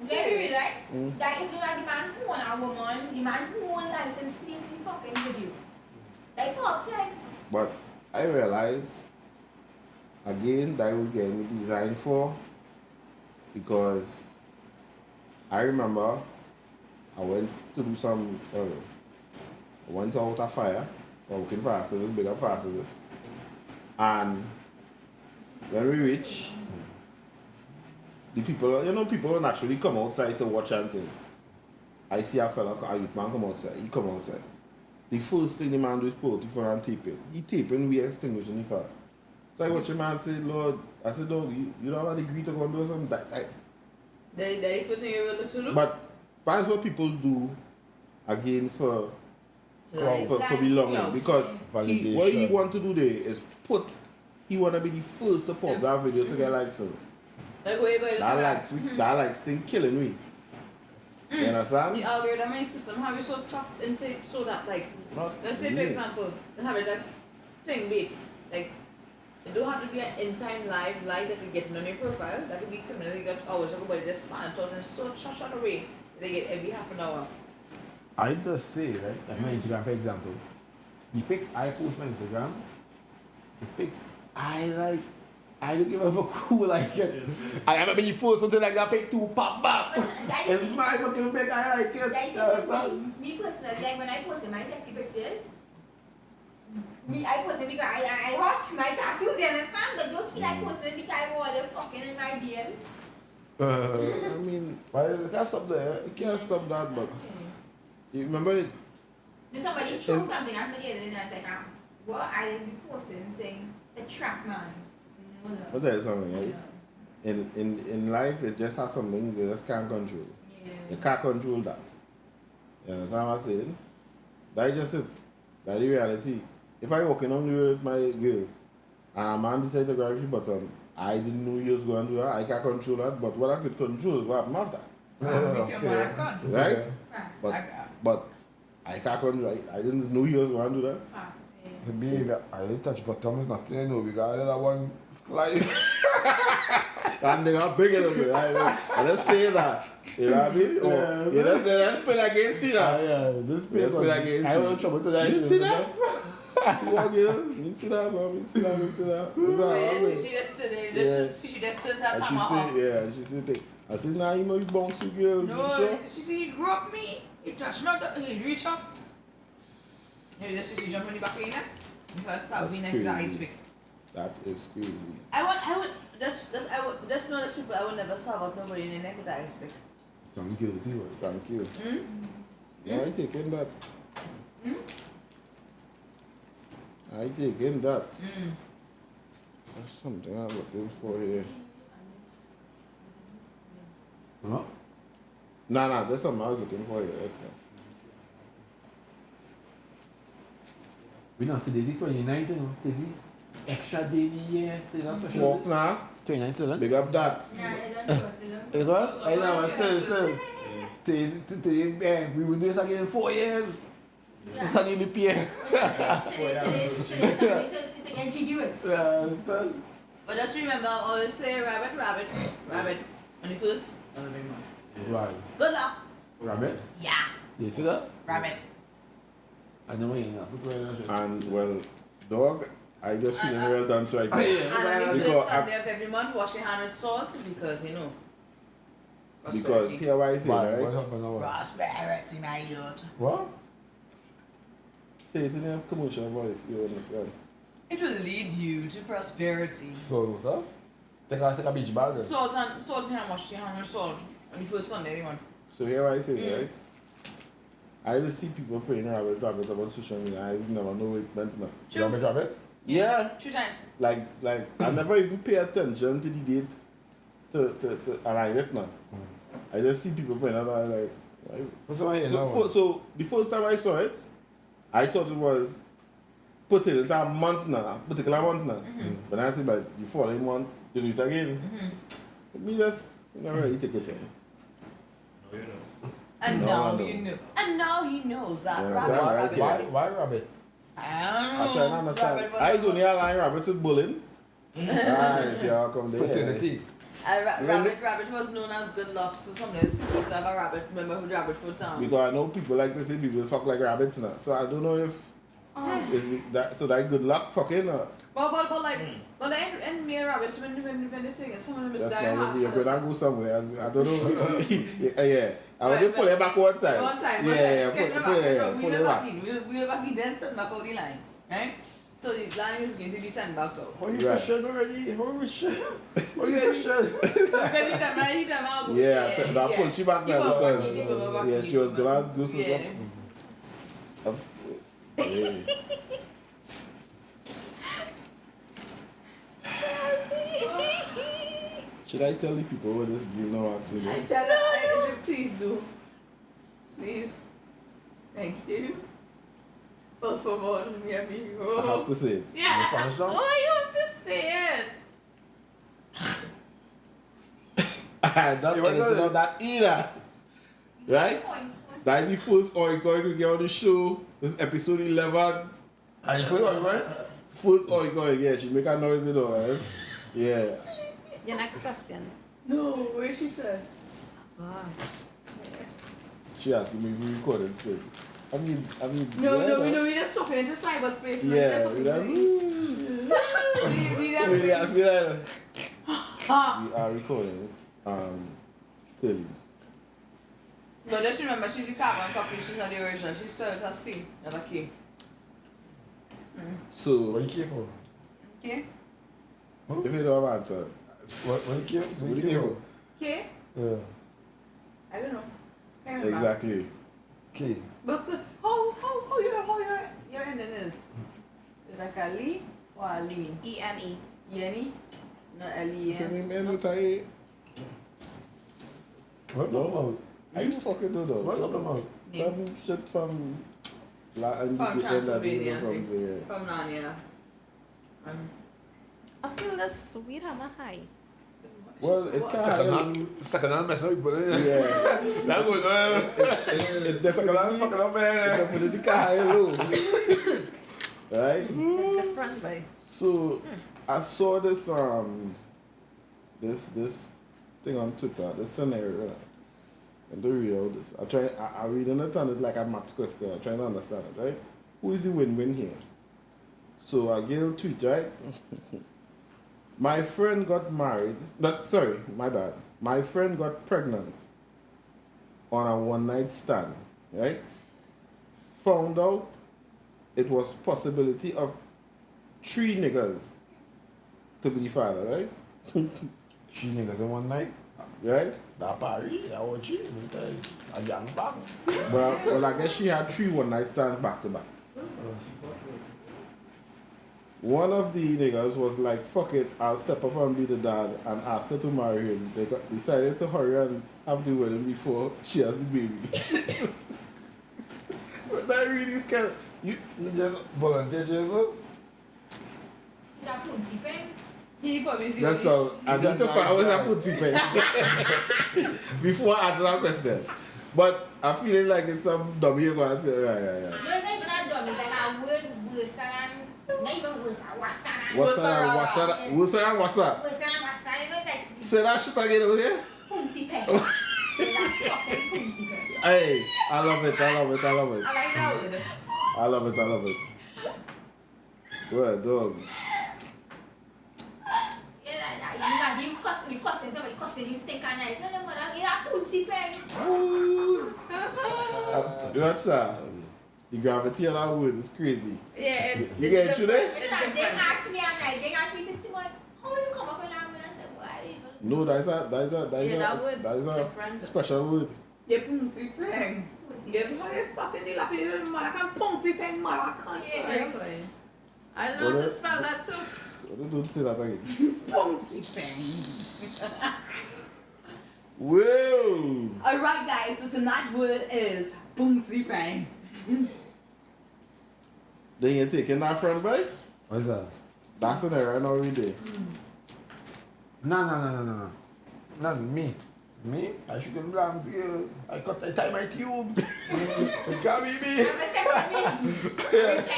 Speaker 6: Very real, right? That if you are the man who own a woman, the man who own license, please be fucking video. Like talk time.
Speaker 1: But I realized again that was getting designed for because I remember I went to do some I went out a fire, working fast service, bigger fast service. And when we reach, the people, people naturally come outside to watch and thing. I see a fella, a youth man come outside, he come outside. The first thing the man do is pull out the phone and tape it. He taping, we extinguishing the fire. So I watch the man say, Lord, I said, dog, you don't have a degree to go and do something.
Speaker 4: That the first thing you will look to do?
Speaker 1: But that's what people do again for
Speaker 4: Like,
Speaker 1: belonging.
Speaker 4: clout.
Speaker 1: Because what he
Speaker 2: Validation.
Speaker 1: want to do there is he want to be the first to pop that video to get likes on it.
Speaker 4: Like, wait,
Speaker 1: That likes thing killing me. You understand?
Speaker 4: The algorithm system have you so chopped into so that like let's say for
Speaker 1: really.
Speaker 4: example they have it that thing wait like it don't have to be an in-time live that you get on your profile. That could be something that you got hours ago, but it just man and so short away. They get every half an hour.
Speaker 2: I just say, right, like my Instagram for example, the pics I post on Instagram, the pics I don't give a fuck who like it. I remember you post something like that, pic too pop back.
Speaker 6: That
Speaker 2: It's
Speaker 6: is
Speaker 2: my fucking pic, I like it.
Speaker 6: that is
Speaker 2: You understand?
Speaker 6: me personally, like when I posted my sexy pictures, I posted because I hot my tattoos, you understand? But don't feel like posting because I want all fucking in my DMs.
Speaker 1: I mean,
Speaker 2: Why is that stop there?
Speaker 1: you can't stop that, but you remember it?
Speaker 6: Did somebody throw something at me the other day and I was like, what? I just be posting saying the trap man.
Speaker 1: But there's something, right? In life, it just has some things you just can't control.
Speaker 6: Yeah.
Speaker 1: You can't control that. You understand what I'm saying? That's just it. That's the reality. If I walking on the road with my girl and a man decided to grab your button, I didn't know he was going to do that. I can't control that. But what I could control is what happened after. Right? But I can't control. I didn't know he was going to do that.
Speaker 2: To me, that I didn't touch bottom is nothing, you know, because that one flies.
Speaker 1: And they got bigger than me. I just say that. You know what I mean? Or, you just say that, feel like you see that.
Speaker 2: Yeah, this place
Speaker 1: Yes,
Speaker 2: was,
Speaker 1: but I can
Speaker 2: I
Speaker 1: see.
Speaker 2: was in trouble today.
Speaker 1: You see that? She walk in, you see that, mom? You see that? You see that? You see that?
Speaker 4: She just today,
Speaker 1: Yeah.
Speaker 4: she just turned her
Speaker 1: And she
Speaker 4: camera off.
Speaker 1: said, yeah, and she said, I said, nah, you know you bouncy girl. You
Speaker 4: No,
Speaker 1: sure?
Speaker 4: she said he groped me. He touched me. He reached up. He just see she jump on the back of your neck. So I start being like the ice pick.
Speaker 1: That is crazy.
Speaker 4: I would that's not the people I would never serve up nobody in the neck with the ice pick.
Speaker 2: Some guilty, right?
Speaker 1: Thank you.
Speaker 4: Mm?
Speaker 1: Yeah, I taking that.
Speaker 4: Mm?
Speaker 1: I taking that.
Speaker 4: Mm.
Speaker 1: There's something I'm looking for here.
Speaker 2: Huh?
Speaker 1: Nah, there's something I was looking for here. That's not.
Speaker 2: We know today's the 29th, you know. Today's the extra day in the year. Today's a special
Speaker 1: Walk
Speaker 2: day.
Speaker 1: now.
Speaker 2: 29th, still, huh?
Speaker 1: Big up that.
Speaker 6: Nah, I don't trust it.
Speaker 2: It was? I know, still. Today, we will do this again in 4 years. It's not in the PA. Yeah, still.
Speaker 4: But just remember, I always say rabbit on the first on the big one.
Speaker 2: Right.
Speaker 4: Good luck.
Speaker 2: Rabbit?
Speaker 4: Yeah.
Speaker 2: You see that?
Speaker 4: Rabbit.
Speaker 2: I know what you're not.
Speaker 1: And well, dog, I just feeling real dance right now.
Speaker 2: Yeah.
Speaker 4: And on the
Speaker 1: Because
Speaker 4: first Sunday of every month, wash your hand with salt because you know.
Speaker 1: Because
Speaker 4: prosperity.
Speaker 1: here what I say,
Speaker 2: What
Speaker 1: right?
Speaker 2: happened now?
Speaker 4: Prosperity, my youth.
Speaker 2: What?
Speaker 1: Say it in a commercial voice, you understand?
Speaker 5: It will lead you to prosperity.
Speaker 2: So, huh? Take a beach bag. then.
Speaker 4: Salt and wash your hand with salt on the first Sunday, every month.
Speaker 1: So here what I say, right? I just see people praying rabbit about social media. I just never know what it meant now.
Speaker 4: True.
Speaker 2: Rabbit?
Speaker 1: Yeah.
Speaker 4: 2 times.
Speaker 1: Like I never even pay attention to the date to align it now. I just see people praying and I'm like, Right?
Speaker 2: What's the matter?
Speaker 1: So the first time I saw it, I thought it was put it into a month now, particular month now. But I said, but the following month, do it again. Me just, really take it in.
Speaker 5: And
Speaker 1: No,
Speaker 5: now
Speaker 1: I know.
Speaker 5: you know. And now he knows that
Speaker 1: Yeah,
Speaker 5: rabbit.
Speaker 1: so
Speaker 5: rabbit.
Speaker 2: Why rabbit?
Speaker 5: I don't know.
Speaker 1: I try to understand.
Speaker 5: Rabbit,
Speaker 1: I was only align rabbits with bullying. I see how come there.
Speaker 2: Fertility.
Speaker 5: Rabbit was known as good luck, so sometimes we used to have a rabbit, remember who rabbit for town.
Speaker 1: Because I know people like to say people fuck like rabbits now. So I don't know if so that good luck fucking
Speaker 5: But like, and male rabbits, when the thing is, some of them is
Speaker 1: that's
Speaker 5: dying
Speaker 1: not
Speaker 5: half.
Speaker 1: if you're gonna go somewhere. I don't know. yeah. I want to pull it back one time.
Speaker 5: One time,
Speaker 1: pull it back.
Speaker 5: We'll back in, then send back out the line, right? So the line is going to be sent back out.
Speaker 2: How you
Speaker 1: Right.
Speaker 2: fishing already? How you fishing?
Speaker 5: Because he tell me I'll go.
Speaker 1: I pulled she back
Speaker 5: You
Speaker 1: now
Speaker 5: were
Speaker 1: because
Speaker 5: working, you were working,
Speaker 1: she was gonna go some
Speaker 5: Yeah.
Speaker 1: up. Yeah. Should I tell the people what this game now ask me?
Speaker 5: Please do. Please. Thank you. Por favor, mi amigo.
Speaker 1: I have to say it.
Speaker 5: Yeah.
Speaker 2: Spanish now?
Speaker 3: Oh, you have to say it.
Speaker 1: I don't
Speaker 2: You want
Speaker 1: anything
Speaker 2: to-
Speaker 1: about that either. Right? That is the first oikoi we get on the show. This is episode 11.
Speaker 2: And you feel right?
Speaker 1: First oikoi, yeah, she make a noise in her. Yeah.
Speaker 3: Your next question.
Speaker 5: No, where she said.
Speaker 3: God.
Speaker 1: She asked me if we recorded still. I mean,
Speaker 5: No,
Speaker 1: yeah,
Speaker 5: no, we know we just talking into cyberspace.
Speaker 1: Yeah,
Speaker 5: we
Speaker 1: that's
Speaker 5: just
Speaker 1: we asked me that.
Speaker 5: Ha!
Speaker 1: We are recording. Clearly.
Speaker 5: But let's remember, she's the carbon copy, she's not the original. She spelled her C, not a K.
Speaker 1: So,
Speaker 2: What you care for?
Speaker 5: K?
Speaker 1: if you don't answer,
Speaker 2: What you care for?
Speaker 1: what do you care for?
Speaker 5: K?
Speaker 2: Yeah.
Speaker 5: I don't know. Can't remember.
Speaker 1: Exactly.
Speaker 2: Okay.
Speaker 5: But how your ending is? Is like a Lee or a Lee?
Speaker 3: E-N-E.
Speaker 5: Yenny? Not
Speaker 1: If your
Speaker 5: L-E-N.
Speaker 1: name ends with a
Speaker 2: What about?
Speaker 1: I don't fucking do
Speaker 2: What
Speaker 1: though.
Speaker 2: about?
Speaker 1: Some shit from
Speaker 5: From Transylvania, I
Speaker 1: from
Speaker 5: think.
Speaker 1: there.
Speaker 5: From Narnia.
Speaker 3: I feel the sweet hammer high.
Speaker 1: Well, it can't.
Speaker 2: Second-hand messing with people.
Speaker 1: Yeah.
Speaker 2: That's good, man.
Speaker 1: It
Speaker 2: Second-hand fucking up, man.
Speaker 1: definitely can't low. Right?
Speaker 3: Different way.
Speaker 1: So I saw this this thing on Twitter, this scenario, and the real this. I read and understand it like a maths question. I'm trying to understand it, right? Who is the win-win here? So I give a tweet, right? My friend got married. My bad. My friend got pregnant on a one-night stand, right? Found out it was possibility of 3 niggas to be the father, right?
Speaker 2: 3 niggas in one night.
Speaker 1: Right?
Speaker 2: That party, that was cheap. A young bag.
Speaker 1: Well, I guess she had 3 one-night stands back to back. One of the niggas was like, fuck it, I'll step up and be the dad and ask her to marry him. They decided to hurry and have the wedding before she has the baby. But that really scared.
Speaker 2: You just volunteer yourself?
Speaker 6: That pussy pen.
Speaker 5: He probably is
Speaker 1: That's all. I need to find out a putty pen before I answer that question. But I'm feeling like it's some dummy you're going to say, right.
Speaker 6: No, even not dumb. It's like a word, not even wasaran.
Speaker 1: What's up?
Speaker 6: Wasaran, like
Speaker 1: Say that shit again over there?
Speaker 6: pussy pen. That fucking pussy pen.
Speaker 1: Hey, I love it.
Speaker 5: I like that word.
Speaker 1: I love it. What, dog?
Speaker 6: Yeah, you cussing somebody cussing, you stink on it. No, but you're a pussy pen.
Speaker 1: You know what's that? The gravity of that word is crazy.
Speaker 5: Yeah,
Speaker 1: You get it today?
Speaker 6: They asked me at night, they asked me, Simon, how do you come up with that? And I said, well, I didn't even.
Speaker 1: No, that is a
Speaker 5: different.
Speaker 1: special word.
Speaker 5: Ye pussy pen. Ye bloody fucking dilapidated Malacan pussy pen Malacan.
Speaker 3: Yeah, boy. I know to spell that too.
Speaker 1: Don't say that again.
Speaker 5: Pussy pen.
Speaker 1: Whoa!
Speaker 5: Alright, guys, so tonight's word is boomsy bang.
Speaker 1: Then you're taking that front bike?
Speaker 2: What's that?
Speaker 1: That's an error already.
Speaker 2: No. Not me. Me? I shouldn't blame you. I tie my tubes. You can't be me.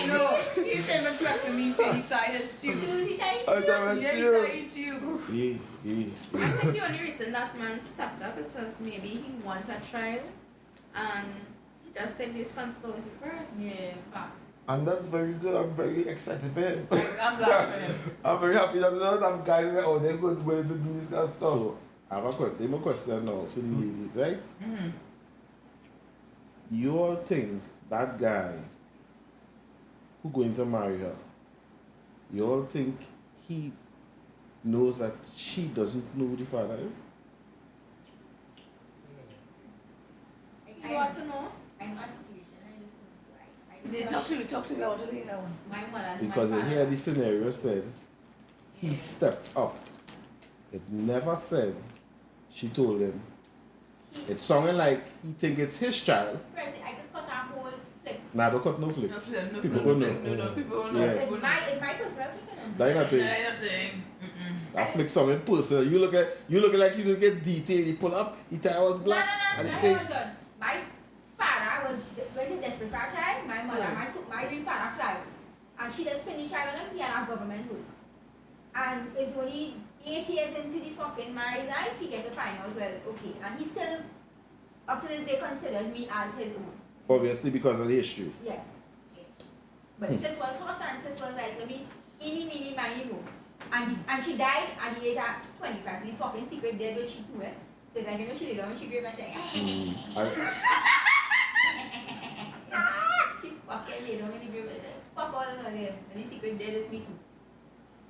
Speaker 5: No, he said my truck to me, said he tied his tubes.
Speaker 2: I tie my
Speaker 5: Yeah, he
Speaker 2: tubes.
Speaker 5: tied his tubes.
Speaker 1: Yeah.
Speaker 3: I think the only reason that man stepped up is because maybe he wanted a child and he just take responsibility for it.
Speaker 6: Yeah, fuck.
Speaker 2: And that's very good. I'm very excited for him.
Speaker 5: I'm glad for him.
Speaker 2: I'm very happy that some guys like, oh, they're good way to do this kind of stuff.
Speaker 1: So, I have a question now for the ladies, right?
Speaker 5: Mm-hmm.
Speaker 1: You all think that guy who going to marry her, you all think he knows that she doesn't know who the father is?
Speaker 3: You want to know?
Speaker 6: I know a situation. I just
Speaker 5: Talk to me, I want to leave that one.
Speaker 6: my mother and
Speaker 1: Because
Speaker 6: my
Speaker 1: in here
Speaker 6: father.
Speaker 1: the scenario said he stepped up. It never said she told him. It sounded like he think it's his child.
Speaker 6: President, I could cut a whole flip.
Speaker 1: Nah, don't cut no flick.
Speaker 5: No,
Speaker 1: People will know.
Speaker 5: No, people will know.
Speaker 1: Yeah.
Speaker 6: It's my personal opinion.
Speaker 1: That ain't nothing.
Speaker 5: I'm not saying.
Speaker 1: That flick something personal. You looking like you just get detailed. You pull up, he tell was black. And
Speaker 6: No,
Speaker 1: he think,
Speaker 6: John. My father was a desperate for a child. My mother, my real father flies. And she just pin the child on him, he had a government work. And it's only 8 years into the fucking married life, he get to find out, well, okay. And he still, up to this day, considered me as his own.
Speaker 1: obviously because of the history.
Speaker 6: Yes. But sis was hot and sis was like, let me, meeny, miny, mo. And she died at the age of 25, so the fucking secret dead with she too, eh? So it's like, you know, she did when she grew up and she she fucking laid down in the grave, fuck all of them, and the secret dead with me too.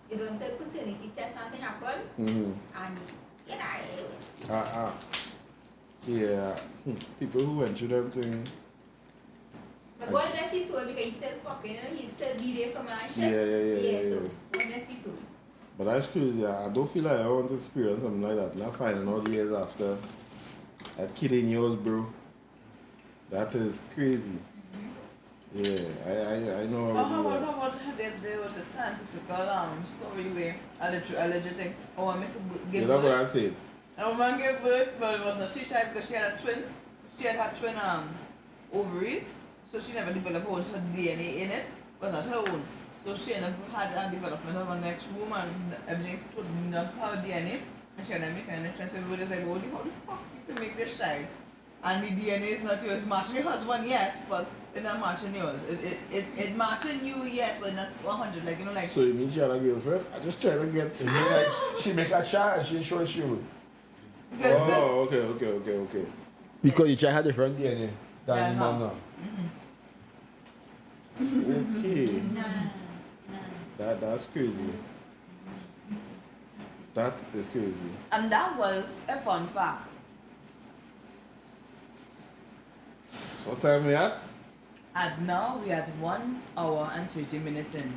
Speaker 6: It's until paternity test something happened, and
Speaker 1: Yeah. People who went through them thing.
Speaker 6: but God bless his soul because he's still fucking, you know, he still be there for me and shit.
Speaker 1: Yeah.
Speaker 6: So, God bless his soul.
Speaker 1: But that's crazy. I don't feel like I want to experience something like that. Not finding out years after. That kid in yours, bro. That is crazy. Yeah, I know
Speaker 5: How
Speaker 1: already.
Speaker 5: about there was a scientific story where alleged thing. Oh, I make a give
Speaker 1: You know what I
Speaker 5: birth.
Speaker 1: said?
Speaker 5: A woman gave birth, but it was a she child because she had a twin. She had her twin ovaries, so she never developed her own DNA in it. Was not her own. So she never had a development of her next woman. Everything's totally not her DNA, and she had to make an entrance. Everybody was like, how the fuck you can make this child? And the DNA is not yours. Matching your husband, yes, but it's not matching yours. It matching you, yes, but not 100. Like, you know, like.
Speaker 1: So you mean she had a girlfriend? I just trying to get.
Speaker 2: It means like she make a child, she sure she would.
Speaker 5: Because
Speaker 1: Oh, okay.
Speaker 2: Because each child had different DNA than
Speaker 5: Yeah,
Speaker 2: the man now.
Speaker 1: Okay. That's crazy. That is crazy.
Speaker 5: And that was a fun fact.
Speaker 1: What time we at?
Speaker 5: And now we are 1 hour and 30 minutes in.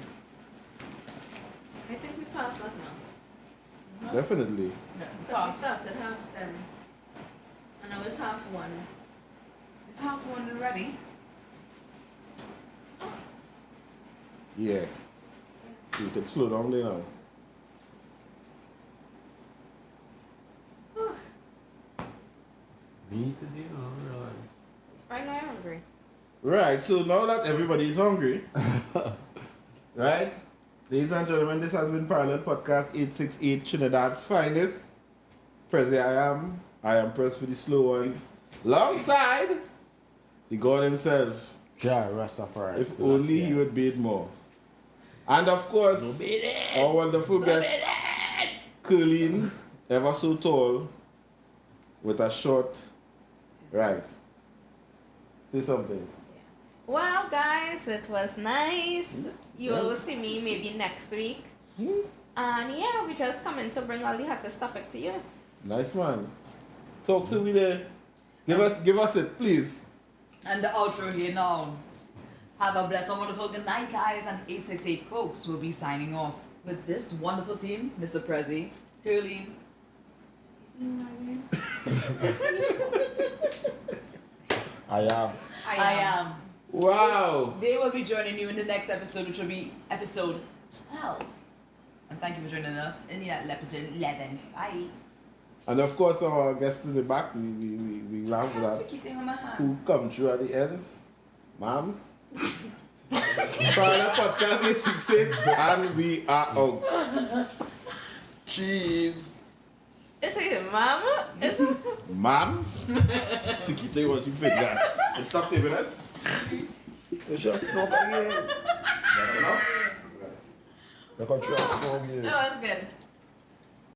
Speaker 3: I think we passed that now.
Speaker 1: Definitely.
Speaker 3: Because we started half 10. And I was half 1.
Speaker 5: It's half 1 already.
Speaker 1: Yeah. You could slow down there now.
Speaker 2: Me today, alright.
Speaker 3: Right now I'm hungry.
Speaker 1: Right, so now that everybody is hungry, right? Ladies and gentlemen, this has been Parallel Podcast 868 Trinidad's Finest. Prezi I am pressed for the slow ones. Alongside the God himself.
Speaker 2: Yeah, Rastafari.
Speaker 1: If only he would bid more. And of course, our wonderful guest, Colleen, ever so tall, with a short, right. Say something.
Speaker 3: Well, guys, it was nice. You will see me maybe next week. And yeah, we just coming to bring all the hottest topic to you.
Speaker 1: Nice man. Talk to me there. Give us it, please.
Speaker 5: And the outro here now. Have a blessed and wonderful good night, guys. And 868 Cokes will be signing off with this wonderful team, Mr. Prezi, Curly. Is he my name?
Speaker 2: I am.
Speaker 5: I am.
Speaker 1: Wow.
Speaker 5: They will be joining you in the next episode, which will be episode 12. And thank you for joining us in the episode 11. Bye.
Speaker 1: And of course, our guests in the back, we laugh
Speaker 4: I have
Speaker 1: at
Speaker 4: sticky thing on my hand.
Speaker 1: who come through at the ends. Ma'am. Final podcast is fixing and we are out. Cheese.
Speaker 3: It's like, Mama? It's a...
Speaker 1: Ma'am. Sticky thing what you think that. And stop taping it.
Speaker 2: It's just not again.
Speaker 1: That's enough?
Speaker 2: The control is
Speaker 3: No, it's good.